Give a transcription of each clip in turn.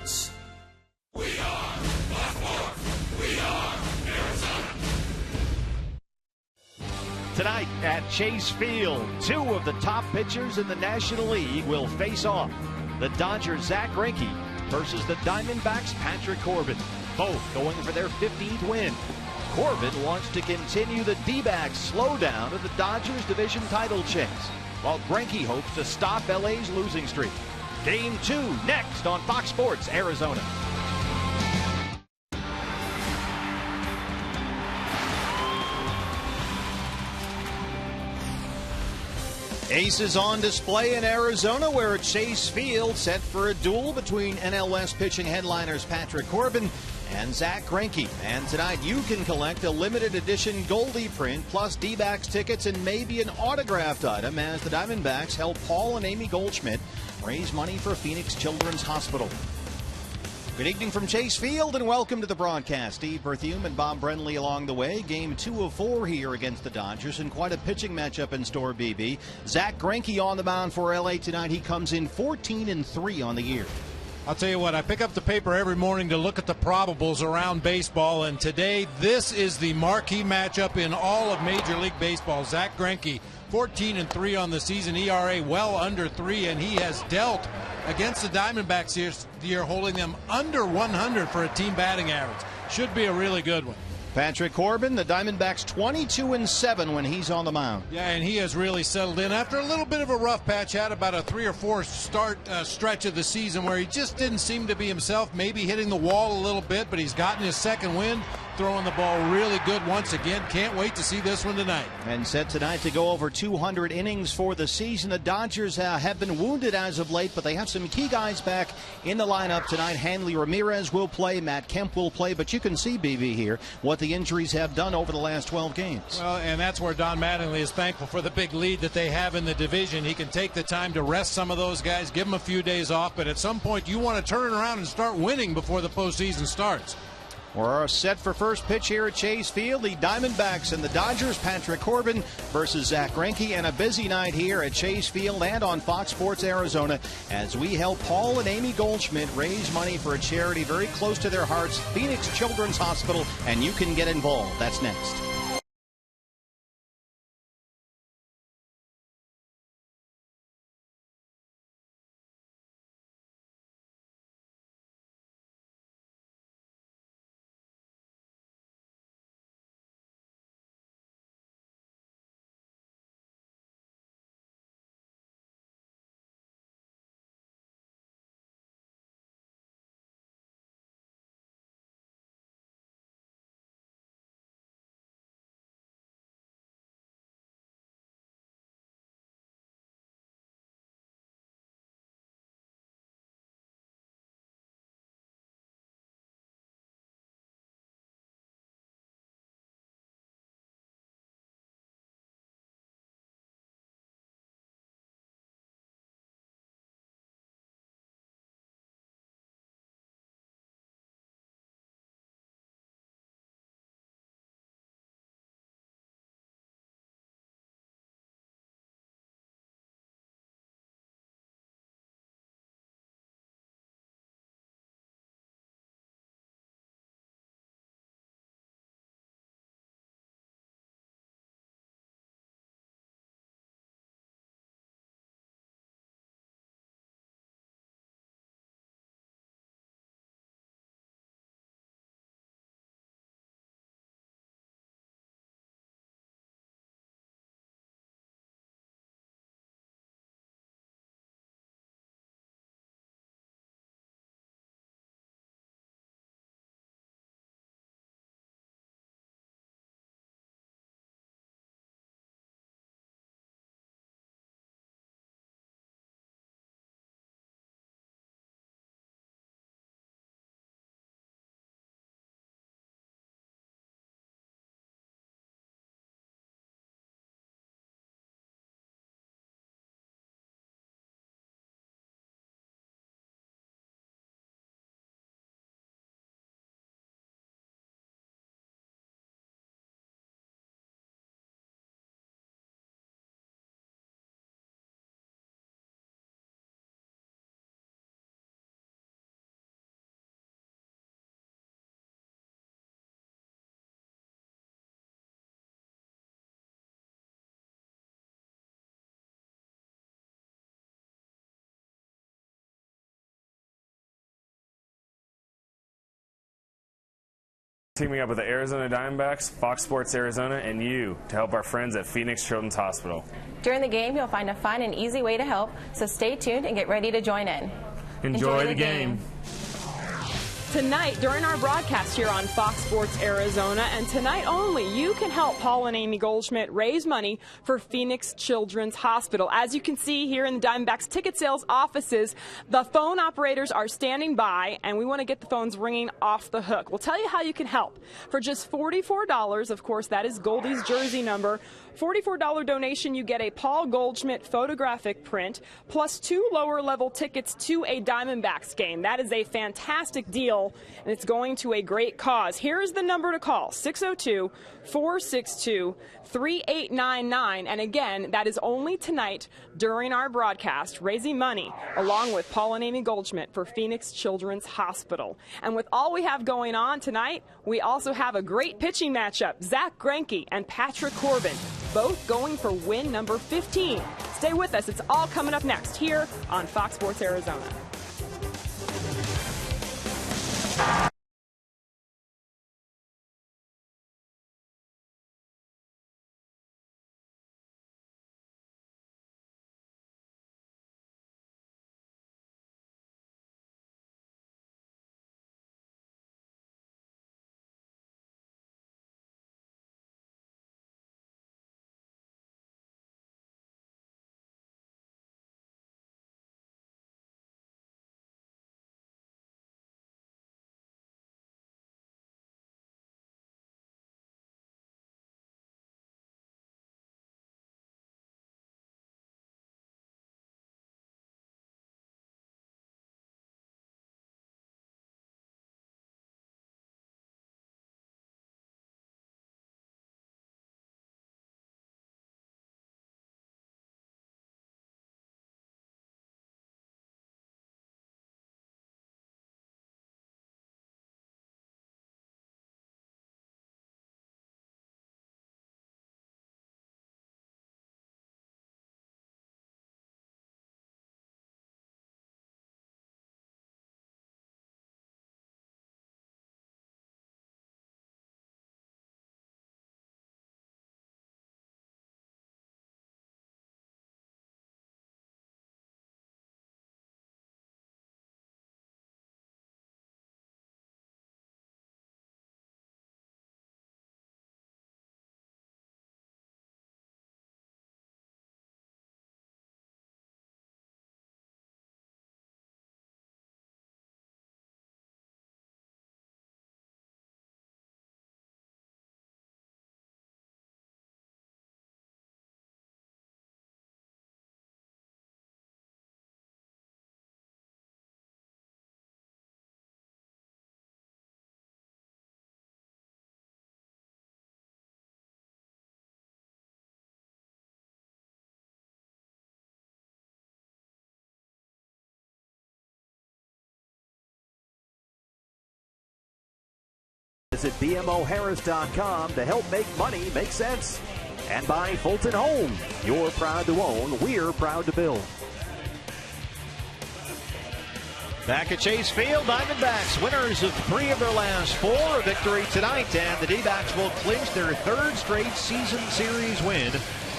Sports. Tonight at Chase Field, two of the top pitchers in the National League will face off. The Dodgers' Zack Greinke versus the Diamondbacks' Patrick Corbin, both going for their 15th win. Corbin wants to continue the D-backs' slowdown of the Dodgers' division title chase, while Greinke hopes to stop LA's losing streak. Game 2 next on Fox Sports Arizona. Aces on display in Arizona, where at Chase Field set for a duel between NL West pitching headliners Patrick Corbin and Zack Greinke. And tonight you can collect a limited edition Goldie print plus D-backs tickets and maybe an autographed item as the Diamondbacks help Paul and Amy Goldschmidt raise money for Phoenix Children's Hospital. Good evening from Chase Field and welcome to the broadcast. Steve Berthiaume and Bob Brenly along the way. Game 2 of 4 here against the Dodgers, and quite a pitching matchup in store, BB. Zack Greinke on the mound for LA tonight. He comes in 14-3 on the year. I'll tell you what, I pick up the paper every morning to look at the probables around baseball, and today this is the marquee matchup in all of Major League Baseball. Zack Greinke, 14-3 on the season, ERA well under 3, and he has dealt against the Diamondbacks this year, holding them under 100 for a team batting average. Should be a really good one. Patrick Corbin, the Diamondbacks 22-7 when he's on the mound. Yeah, and he has really settled in after a little bit of a rough patch. Had about a 3 or 4 start stretch of the season where he just didn't seem to be himself, maybe hitting the wall a little bit, but he's gotten his second win, throwing the ball really good once again. Can't wait to see this one tonight. And set tonight to go over 200 innings for the season. The Dodgers have been wounded as of late, but they have some key guys back in the lineup tonight. Hanley Ramirez will play, Matt Kemp will play, but you can see, BB, here what the injuries have done over the last 12 games. Well, and that's where Don Mattingly is thankful for the big lead that they have in the division. He can take the time to rest some of those guys, give them a few days off, but at some point you want to turn around and start winning before the postseason starts. We're set for first pitch here at Chase Field. The Diamondbacks and the Dodgers, Patrick Corbin versus Zack Greinke, and a busy night here at Chase Field and on Fox Sports Arizona as we help Paul and Amy Goldschmidt raise money for a charity very close to their hearts, Phoenix Children's Hospital, and you can get involved. That's next. Teaming up with the Arizona Diamondbacks, Fox Sports Arizona, and you to help our friends at Phoenix Children's Hospital. During the game, you'll find a fun and easy way to help, so stay tuned and get ready to join in. Enjoy the game. Tonight, during our broadcast here on Fox Sports Arizona, and tonight only, you can help Paul and Amy Goldschmidt raise money for Phoenix Children's Hospital. As you can see here in the Diamondbacks ticket sales offices, the phone operators are standing by, and we want to get the phones ringing off the hook. We'll tell you how you can help. For just $44, of course, that is Goldie's jersey number, $44 donation, you get a Paul Goldschmidt photographic print, plus 2 lower-level tickets to a Diamondbacks game. That is a fantastic deal, and it's going to a great cause. Here's the number to call, 602-462-3899. And again, that is only tonight during our broadcast, raising money along with Paul and Amy Goldschmidt for Phoenix Children's Hospital. And with all we have going on tonight, we also have a great pitching matchup. Zach Greinke and Patrick Corbin, both going for win number 15. Stay with us. It's all coming up next here on Fox Sports Arizona. Visit bmoharris.com to help make money make sense. And by Fulton Home. You're proud to own, we're proud to build. Back at Chase Field, Diamondbacks winners of 3 of their last 4. A victory tonight, and the D-backs will clinch their 3rd straight season series win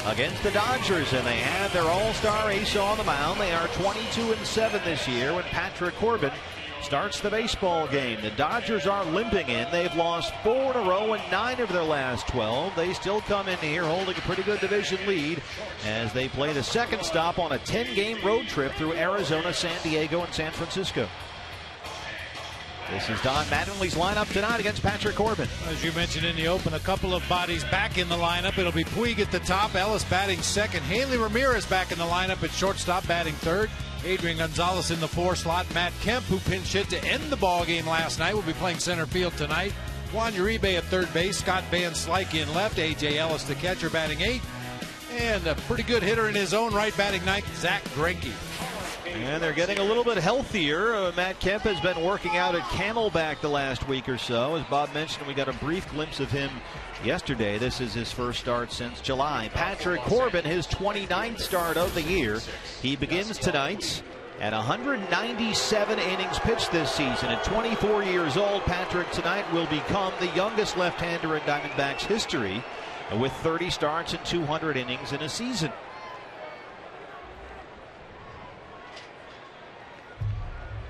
against the Dodgers, and they have their all-star ace on the mound. They are 22-7 this year when Patrick Corbin starts the baseball game. The Dodgers are limping in. They've lost 4 in a row and 9 of their last 12. They still come in here holding a pretty good division lead as they play the second stop on a 10-game road trip through Arizona, San Diego, and San Francisco. This is Don Mattingly's lineup tonight against Patrick Corbin. As you mentioned in the open, a couple of bodies back in the lineup. It'll be Puig at the top, Ellis batting second, Haley Ramirez back in the lineup at shortstop batting third, Adrian Gonzalez in the 4 slot, Matt Kemp, who pinch hit to end the ball game last night, will be playing center field tonight, Juan Uribe at third base, Scott Van Slyke in left, A.J. Ellis the catcher batting 8, and a pretty good hitter in his own right batting 9th, Zach Greinke. And they're getting a little bit healthier. Matt Kemp has been working out at Camelback the last week or so. As Bob mentioned, we got a brief glimpse of him yesterday. This is his first start since July. Patrick Corbin, his 29th start of the year. He begins tonight At 197 innings pitched this season, at 24 years old, Patrick tonight will become the youngest left-hander in Diamondbacks history with 30 starts and 200 innings in a season.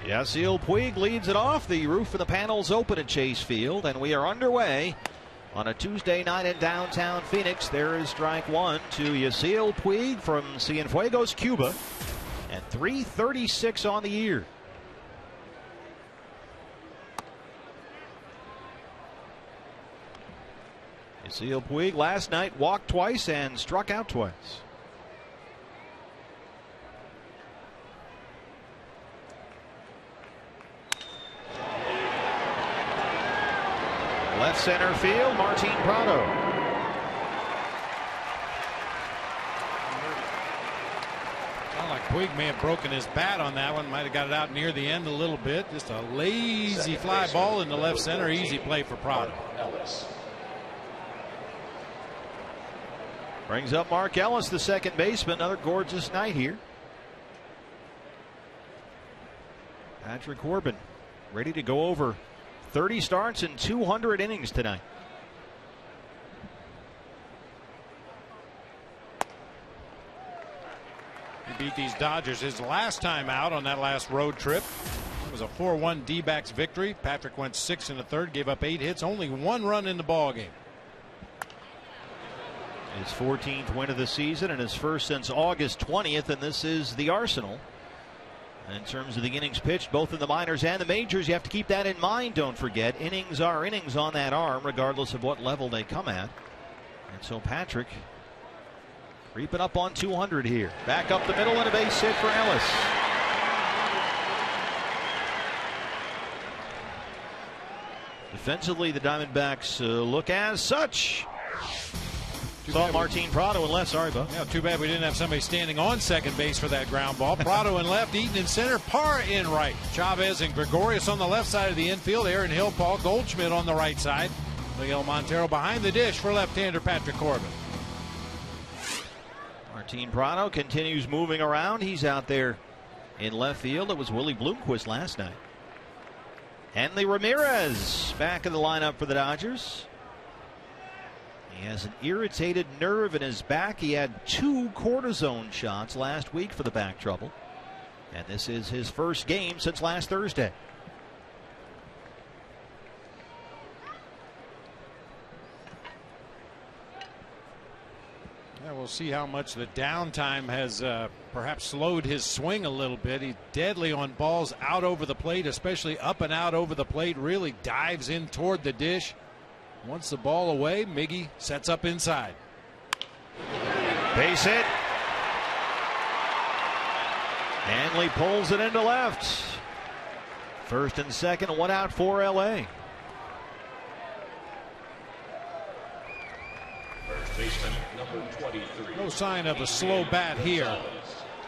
Yasiel Puig leads it off. The roof of the panels open at Chase Field, and we are underway on a Tuesday night in downtown Phoenix. There is strike one to Yasiel Puig from Cienfuegos, Cuba, at 336 on the year. Yasiel Puig last night walked twice and struck out twice. Left center field, Martin Prado. Like Puig may have broken his bat on that one. Might have got it out near the end a little bit. Just a lazy fly ball in the left center. Easy play for Prado. Brings up Mark Ellis, the second baseman. Another gorgeous night here. Patrick Corbin ready to go over 30 starts and 200 innings tonight. He beat these Dodgers his last time out on that last road trip. It was a 4-1 D-backs victory. Patrick went 6 1/3, gave up 8 hits, only 1 run in the ball game. His 14th win of the season and his first since August 20th, and this is the arsenal. In terms of the innings pitched, both in the minors and the majors, you have to keep that in mind. Don't forget, innings are innings on that arm, regardless of what level they come at. And so Patrick creeping up on 200 here. Back up the middle and a base hit for Ellis. Defensively, the Diamondbacks look as such. Saw Martin Prado in left. Sorry, Bo. Yeah, too bad we didn't have somebody standing on second base for that ground ball. Prado in left, Eaton in center, Parra in right. Chavez and Gregorius on the left side of the infield. Aaron Hill, Paul Goldschmidt on the right side. Miguel Montero behind the dish for left-hander Patrick Corbin. Martin Prado continues moving around. He's out there in left field. It was Willie Bloomquist last night. Hanley Ramirez back in the lineup for the Dodgers. He has an irritated nerve in his back. He had 2 cortisone shots last week for the back trouble. And this is his first game since last Thursday. Yeah, we'll see how much the downtime has perhaps slowed his swing a little bit. He's deadly on balls out over the plate, especially up and out over the plate. Really dives in toward the dish. Once the ball away, Miggy sets up inside. Base hit. Hanley pulls it into left. First and second, 1 out for LA. No sign of a slow bat here.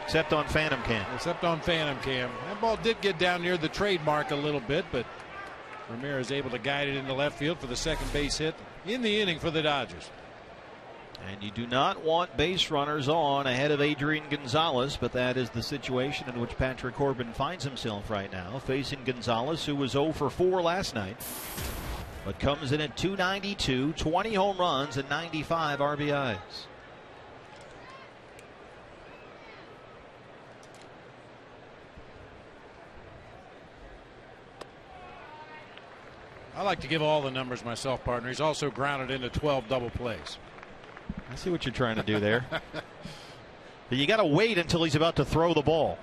Except on Phantom Cam. Except on Phantom Cam. That ball did get down near the trademark a little bit, but Ramirez able to guide it into left field for the second base hit in the inning for the Dodgers. And you do not want base runners on ahead of Adrian Gonzalez, but that is the situation in which Patrick Corbin finds himself right now, facing Gonzalez, who was 0 for 4 last night, but comes in at .292, 20 home runs and 95 RBIs. I like to give all the numbers myself, partner. He's also grounded into 12 double plays. I see what you're trying to do there. But you got to wait until he's about to throw the ball.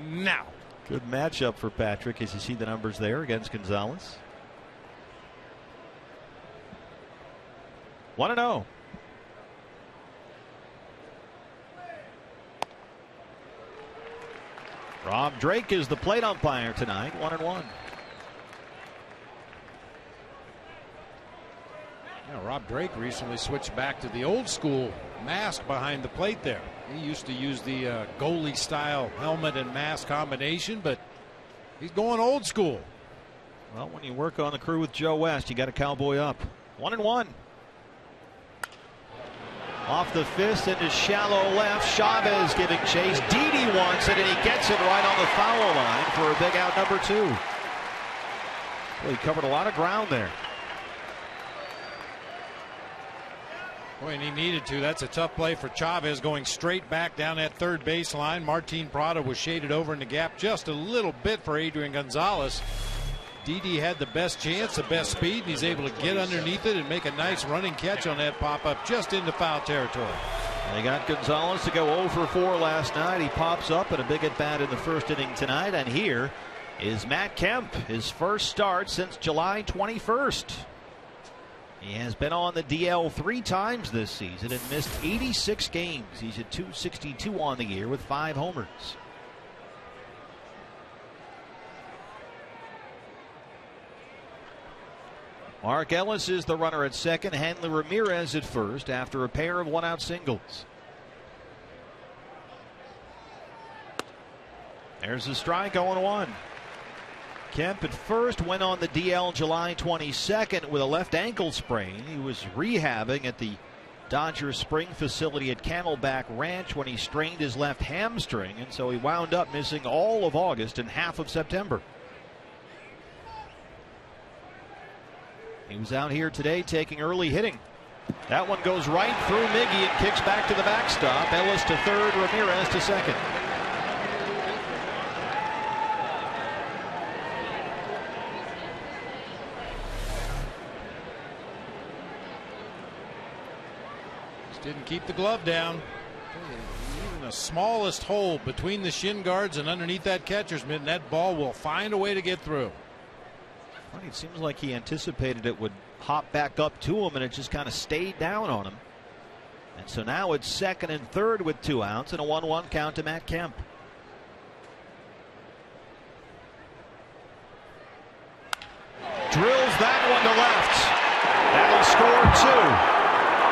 Now. Good matchup for Patrick as you see the numbers there against Gonzalez. 1-0. Rob Drake is the plate umpire tonight. 1-1. Yeah, Rob Drake recently switched back to the old school mask behind the plate there. He used to use the goalie style helmet and mask combination, but he's going old school. Well, when you work on the crew with Joe West, you got to cowboy up. 1-1. Off the fist into shallow left. Chavez giving chase. Didi wants it, and he gets it right on the foul line for a big out number 2. Well, he covered a lot of ground there. Boy, and he needed to. That's a tough play for Chavez, going straight back down that third baseline. Martin Prado was shaded over in the gap just a little bit for Adrian Gonzalez. Didi had the best chance, the best speed, and he's able to get underneath it and make a nice running catch on that pop-up just into foul territory. They got Gonzalez to go 0 for 4 last night. He pops up at a big at-bat in the first inning tonight, and here is Matt Kemp, his first start since July 21st. He has been on the DL 3 times this season and missed 86 games. He's at .262 on the year with 5 homers. Mark Ellis is the runner at second. Hanley Ramirez at first after a pair of one-out singles. There's a strike, 0-1. Kemp at first went on the DL July 22nd with a left ankle sprain. He was rehabbing at the Dodgers spring facility at Camelback Ranch when he strained his left hamstring, and so he wound up missing all of August and half of September. He was out here today taking early hitting. That one goes right through Miggy and kicks back to the backstop. Ellis to third, Ramirez to second. Just didn't keep the glove down. Even the smallest hole between the shin guards and underneath that catcher's mitt, that ball will find a way to get through. Well, it seems like he anticipated it would hop back up to him, and it just kind of stayed down on him. And so now it's second and third with 2 outs and a 1-1 count to Matt Kemp. Drills that one to left. That'll score 2.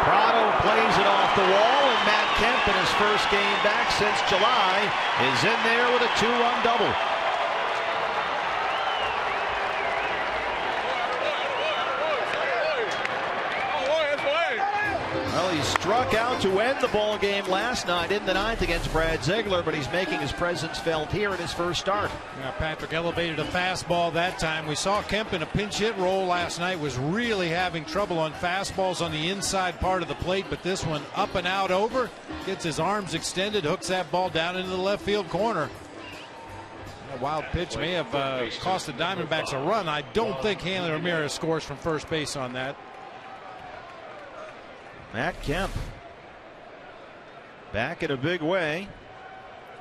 Prado plays it off the wall, and Matt Kemp, in his first game back since July, is in there with a 2-run double. Well, he struck out to end the ball game last night in the 9th against Brad Ziegler, but he's making his presence felt here in his first start. Yeah, Patrick elevated a fastball that time. We saw Kemp in a pinch hit role last night, was really having trouble on fastballs on the inside part of the plate, but this one up and out over, gets his arms extended, hooks that ball down into the left field corner. A wild pitch may have cost the Diamondbacks a run. I don't think Hanley Ramirez scores from first base on that. Matt Kemp back in a big way.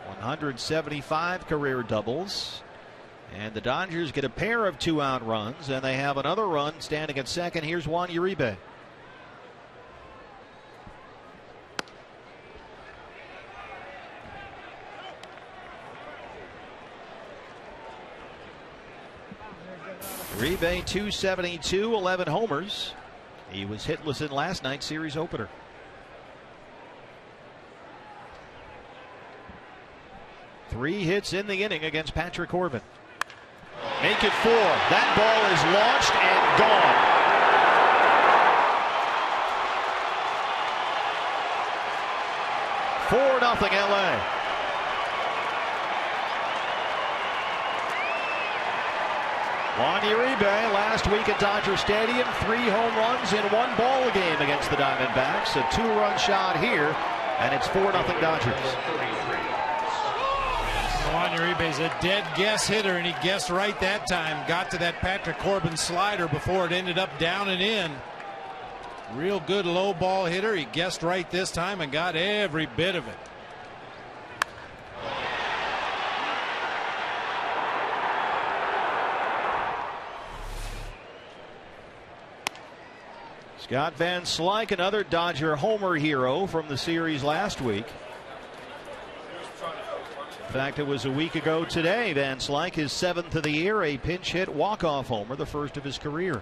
175 career doubles. And the Dodgers get a pair of 2-out runs, and they have another run standing at second. Here's Juan Uribe. Uribe 272, 11 homers. He was hitless in last night's series opener. Three hits in the inning against Patrick Corbin. Make it 4. That ball is launched and gone. 4-0 LA. Juan Uribe last week at Dodger Stadium, 3 home runs in 1 ball game against the Diamondbacks. A 2-run shot here, and it's 4-0 Dodgers. Juan Uribe's a dead guess hitter, and he guessed right that time. Got to that Patrick Corbin slider before it ended up down and in. Real good low ball hitter. He guessed right this time and got every bit of it. Scott Van Slyke, another Dodger homer hero from the series last week. In fact, it was a week ago today. Van Slyke, his 7th of the year, a pinch hit walk-off homer, the first of his career.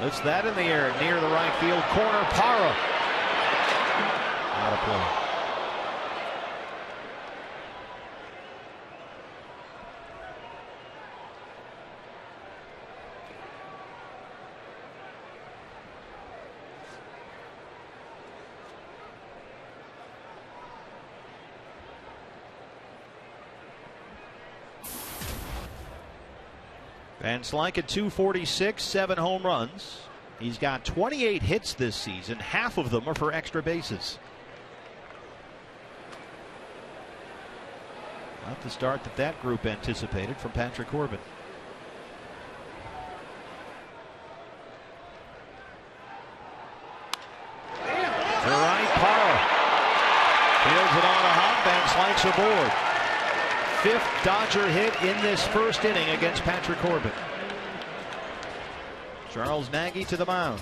Lifts that in the air near the right field corner. Parra. Out of play. Van Slyke at 246, 7 home runs. He's got 28 hits this season. Half of them are for extra bases. Not the start that group anticipated from Patrick Corbin. To right, Parra. Fields it on a hop. Van Slyke's aboard. 5th Dodger hit in this first inning against Patrick Corbin. Charles Nagy to the mound.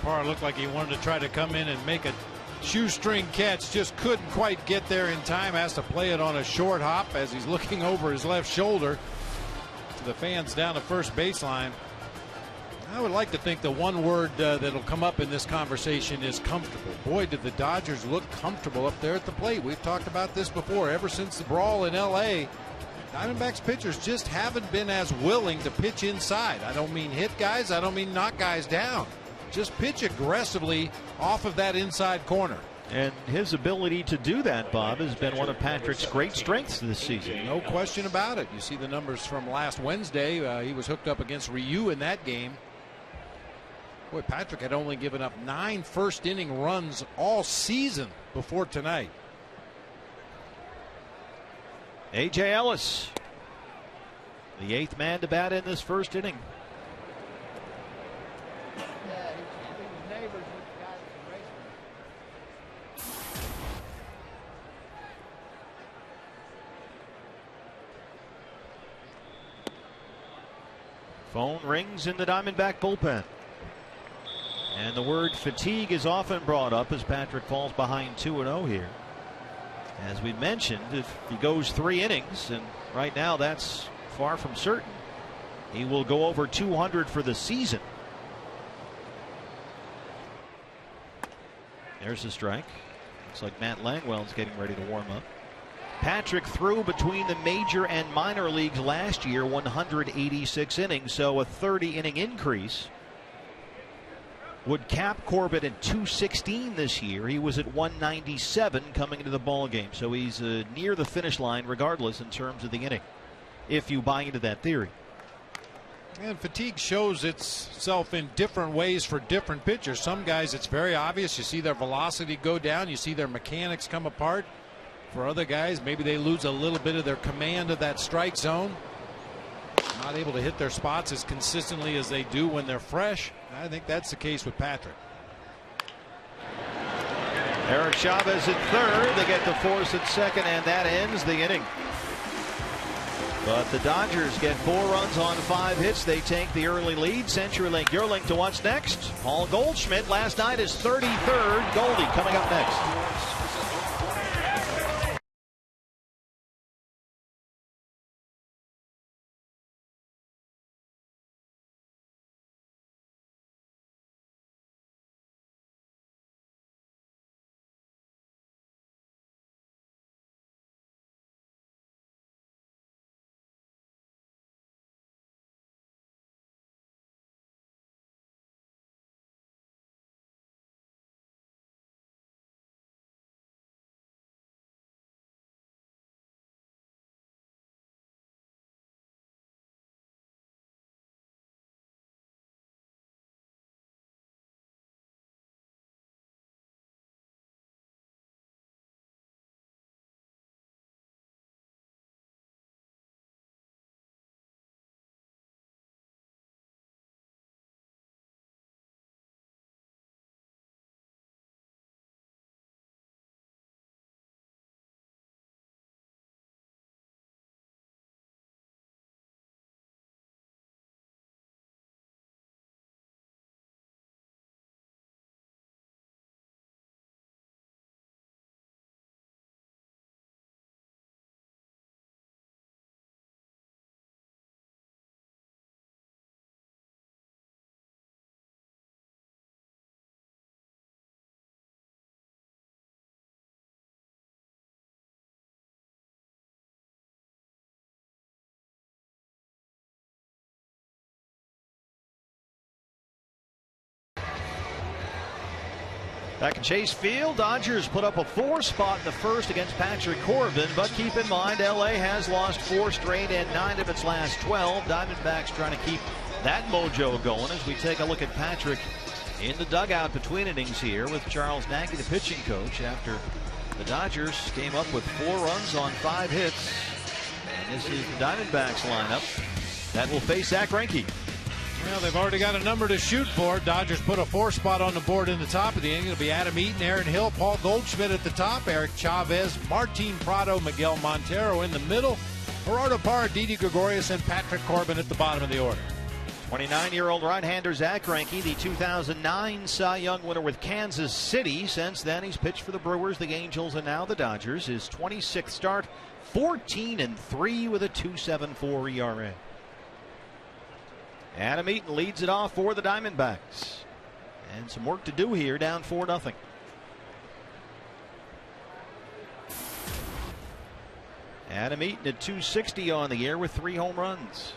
Parra looked like he wanted to try to come in and make a shoestring catch. Just couldn't quite get there in time. Has to play it on a short hop as he's looking over his left shoulder to the fans down the first baseline. I would like to think the one word that'll come up in this conversation is comfortable. Boy, did the Dodgers look comfortable up there at the plate. We've talked about this before. Ever since the brawl in LA, Diamondbacks pitchers just haven't been as willing to pitch inside. I don't mean hit guys. I don't mean knock guys down. Just pitch aggressively off of that inside corner. And his ability to do that, Bob, has been one of Patrick's great strengths this season. No question about it. You see the numbers from last Wednesday. He was hooked up against Ryu in that game. Boy, Patrick had only given up 9 first-inning runs all season before tonight. A.J. Ellis, the 8th man to bat in this first inning. Phone rings in the Diamondback bullpen. And the word fatigue is often brought up as Patrick falls behind 2-0 here. As we mentioned, if he goes 3 innings, and right now that's far from certain, he will go over 200 for the season. There's a strike. Looks like Matt Langwell's getting ready to warm up. Patrick threw between the major and minor leagues last year 186 innings, so a 30-inning increase would cap Corbin at 216 this year. He was at 197 coming into the ball game, so he's near the finish line regardless in terms of the inning, if you buy into that theory. And fatigue shows itself in different ways for different pitchers. Some guys it's very obvious. You see their velocity go down, you see their mechanics come apart. For other guys, maybe they lose a little bit of their command of that strike zone. Not able to hit their spots as consistently as they do when they're fresh. I think that's the case with Patrick. Eric Chavez at third. They get the force at second, and that ends the inning. But the Dodgers get 4 runs on 5 hits. They take the early lead. CenturyLink, your link to what's next. Paul Goldschmidt last night is 33rd. Goldie coming up next. Back in Chase Field, Dodgers put up a 4 spot in the first against Patrick Corbin, but keep in mind LA has lost 4 straight and 9 of its last 12. Diamondbacks trying to keep that mojo going as we take a look at Patrick in the dugout between innings here with Charles Nagy, the pitching coach, after the Dodgers came up with 4 runs on 5 hits. And this is the Diamondbacks lineup that will face Zach Greinke. Well, they've already got a number to shoot for. Dodgers put a 4 spot on the board in the top of the inning. It'll be Adam Eaton, Aaron Hill, Paul Goldschmidt at the top, Eric Chavez, Martin Prado, Miguel Montero in the middle, Gerardo Parra, Didi Gregorius, and Patrick Corbin at the bottom of the order. 29-year-old right-hander Zach Greinke, the 2009 Cy Young winner with Kansas City. Since then, he's pitched for the Brewers, the Angels, and now the Dodgers. His 26th start, 14-3 with a 2.74 ERA. Adam Eaton leads it off for the Diamondbacks. And some work to do here, down 4-0. Adam Eaton at 260 on the year with 3 home runs.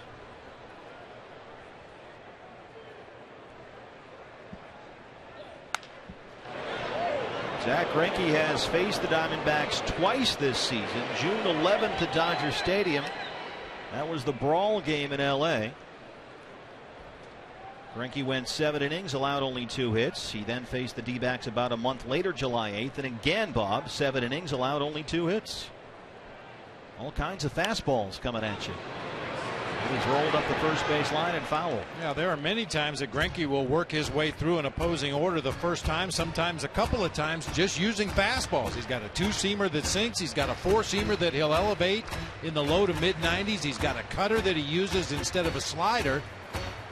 Zach Greinke has faced the Diamondbacks twice this season. June 11th at Dodger Stadium. That was the brawl game in LA. Greinke went 7 innings, allowed only 2 hits. He then faced the D-backs about a month later, July 8th. And again, Bob, 7 innings, allowed only 2 hits. All kinds of fastballs coming at you. He's rolled up the first base line and foul. Yeah, there are many times that Greinke will work his way through an opposing order the first time, sometimes a couple of times just using fastballs. He's got a 2-seamer that sinks. He's got a 4-seamer that he'll elevate in the low to mid-90s. He's got a cutter that he uses instead of a slider.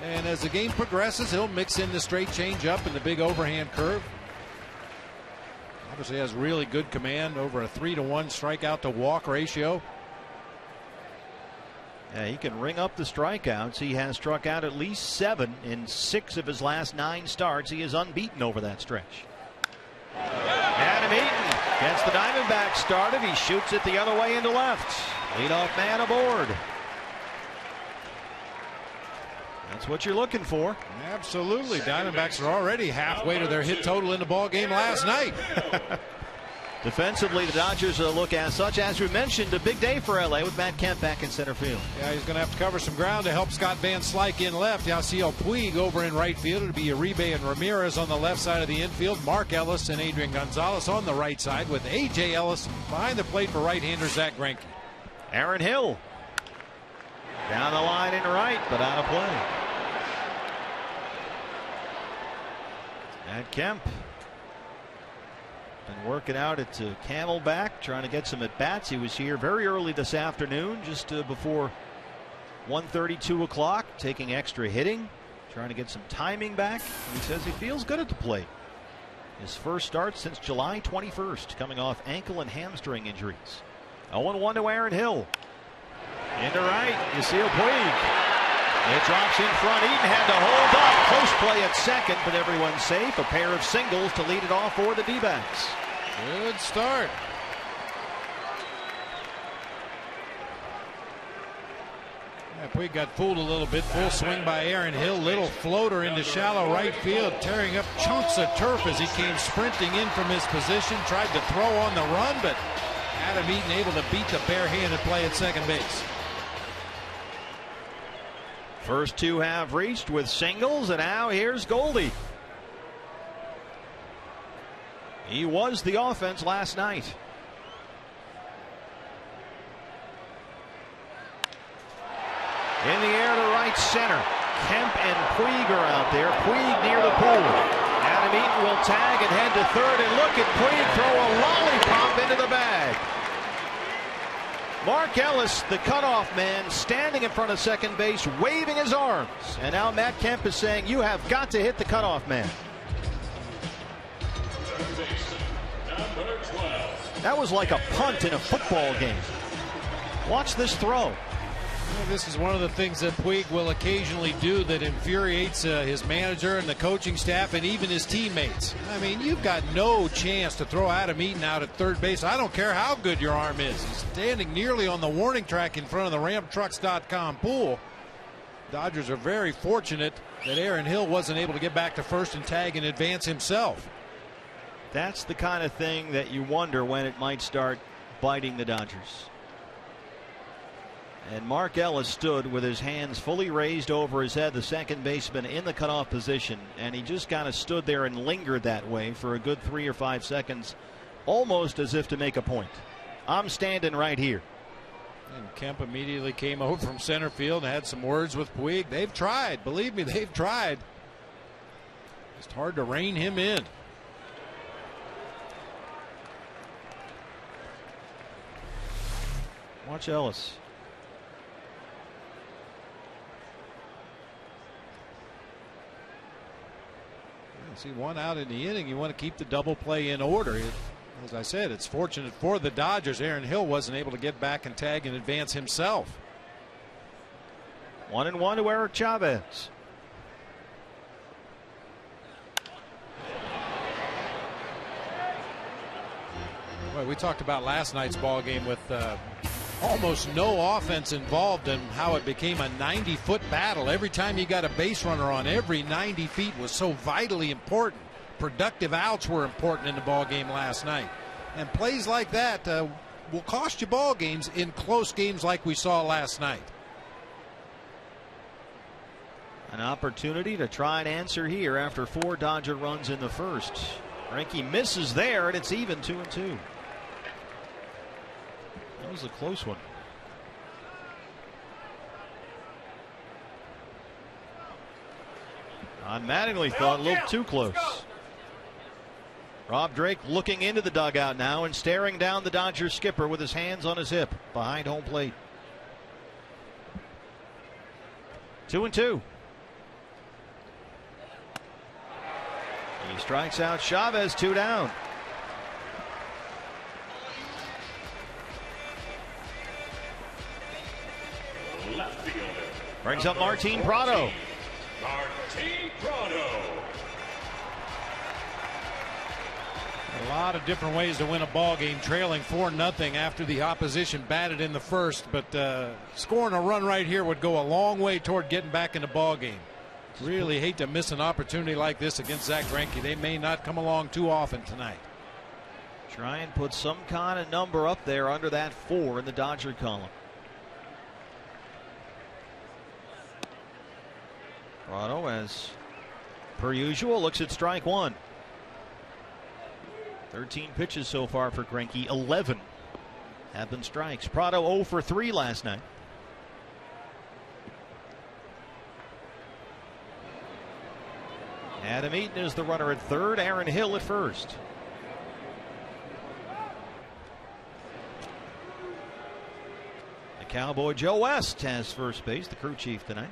And as the game progresses, he'll mix in the straight change-up and the big overhand curve. Obviously has really good command, over a 3-to-1 strikeout to walk ratio. Yeah, he can ring up the strikeouts. He has struck out at least 7 in 6 of his last 9 starts. He is unbeaten over that stretch. Adam Eaton gets the Diamondbacks started. He shoots it the other way into left. Leadoff man aboard. That's what you're looking for. Absolutely. Diamondbacks are already halfway to their hit total in the ball game last night. Defensively, the Dodgers look as such. As we mentioned, a big day for LA with Matt Kemp back in center field. Yeah, he's going to have to cover some ground to help Scott Van Slyke in left. Yasiel Puig over in right field. It'll be Uribe and Ramirez on the left side of the infield. Mark Ellis and Adrian Gonzalez on the right side with A.J. Ellis behind the plate for right-hander Zach Greinke. Aaron Hill down the line in right, but out of play. Matt Kemp been working out at Camelback, trying to get some at-bats. He was here very early this afternoon, just before 1:30, 2 o'clock, taking extra hitting, trying to get some timing back. He says he feels good at the plate. His first start since July 21st, coming off ankle and hamstring injuries. 0-1 to Aaron Hill. Into right, Yasiel Puig. It drops in front. Eaton had to hold up. Close play at second, but everyone's safe. A pair of singles to lead it off for the D-backs. Good start. Yeah, Puig got fooled a little bit. Full swing by Aaron Hill. Little floater into shallow right field, tearing up chunks of turf as he came sprinting in from his position. Tried to throw on the run, but Adam Eaton able to beat the barehanded play at second base. First 2 have reached with singles, and now here's Goldie. He was the offense last night. In the air to right center. Kemp and Puig are out there. Puig near the pool. Adam Eaton will tag and head to third, and look at Puig throw a lollipop into the bag. Mark Ellis, the cutoff man, standing in front of second base, waving his arms. And now Matt Kemp is saying, you have got to hit the cutoff man. That was like a punt in a football game. Watch this throw. Well, this is one of the things that Puig will occasionally do that infuriates his manager and the coaching staff and even his teammates. I mean, you've got no chance to throw Adam Eaton out at third base. I don't care how good your arm is. He's standing nearly on the warning track in front of the RamTrucks.com pool. Dodgers are very fortunate that Aaron Hill wasn't able to get back to first and tag in advance himself. That's the kind of thing that you wonder when it might start biting the Dodgers. And Mark Ellis stood with his hands fully raised over his head, the second baseman in the cutoff position, and he just kind of stood there and lingered that way for a good 3 or 5 seconds, almost as if to make a point. I'm standing right here. And Kemp immediately came over from center field and had some words with Puig. They've tried. Believe me, they've tried. It's hard to rein him in. Watch Ellis. See, 1 out in the inning. You want to keep the double play in order. As I said, it's fortunate for the Dodgers. Aaron Hill wasn't able to get back and tag and advance himself. 1-1 to Eric Chavez. Well, we talked about last night's ball game with almost no offense involved and how it became a 90-foot battle. Every time you got a base runner on, every 90 feet was so vitally important. Productive outs were important in the ball game last night. And plays like that will cost you ball games in close games like we saw last night. An opportunity to try and answer here after 4 Dodger runs in the first. Greinke misses there, and it's even 2-2. That was a close one. Ron Mattingly thought a little too close. Rob Drake looking into the dugout now and staring down the Dodgers skipper with his hands on his hip behind home plate. 2-2. He strikes out Chavez, 2 down. Brings up Martin Prado. Martin Prado. A lot of different ways to win a ball game, trailing 4-0 after the opposition batted in the first, but scoring a run right here would go a long way toward getting back in the ball game. Really hate to miss an opportunity like this against Zack Greinke. They may not come along too often tonight. Try and put some kind of number up there under that 4 in the Dodger column. Prado, as per usual, looks at strike 1. 13 pitches so far for Greinke. 11 have been strikes. Prado 0 for 3 last night. Adam Eaton is the runner at third. Aaron Hill at first. The Cowboy Joe West has first base, the crew chief tonight.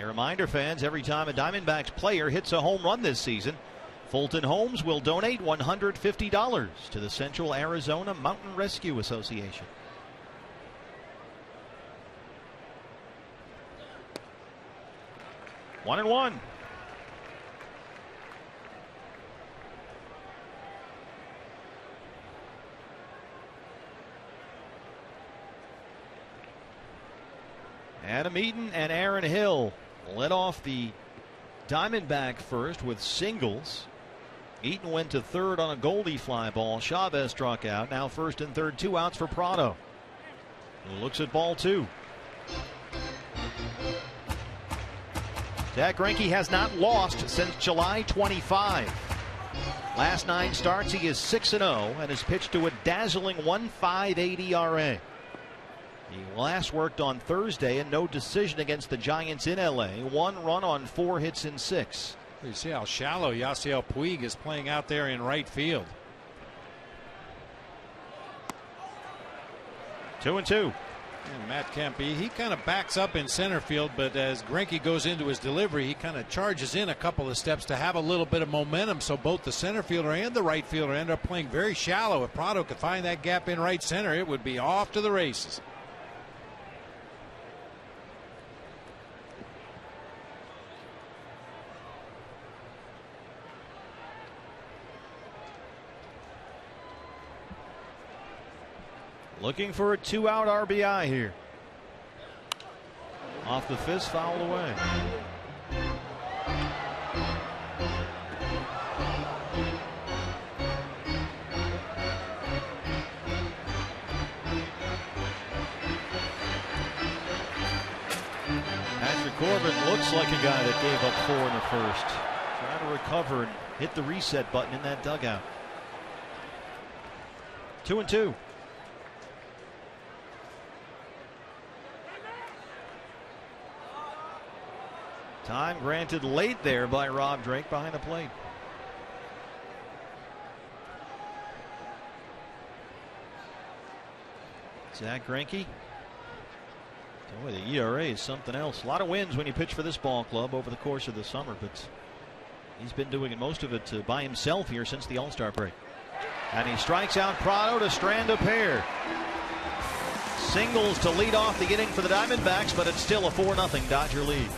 A reminder, fans, every time a Diamondbacks player hits a home run this season, Fulton Homes will donate $150 to the Central Arizona Mountain Rescue Association. One and one. Adam Eaton and Aaron Hill led off the Diamondback first with singles. Eaton went to third on a Goldie fly ball. Chavez struck out. Now first and third, 2 outs for Prado. He looks at ball 2. Zack Greinke has not lost since July 25. Last 9 starts, he is 6-0 and has pitched to a dazzling 1.58 ERA. He last worked on Thursday and no decision against the Giants in LA. 1 run on 4 hits in 6. You see how shallow Yasiel Puig is playing out there in right field. 2-2. And Matt Kemp, he kind of backs up in center field, but as Greinke goes into his delivery, he kind of charges in a couple of steps to have a little bit of momentum, so both the center fielder and the right fielder end up playing very shallow. If Prado could find that gap in right center, it would be off to the races. Looking for a 2-out RBI here. Off the fist, fouled away. Corbin looks like a guy that gave up 4 in the first. Trying to recover and hit the reset button in that dugout. 2-2. Time granted late there by Rob Drake behind the plate. Zach Greinke. Boy, the ERA is something else. A lot of wins when you pitch for this ball club over the course of the summer, but he's been doing most of it by himself here since the All-Star break. And he strikes out Prado to strand a pair. Singles to lead off the inning for the Diamondbacks, but it's still a 4-0 Dodger lead.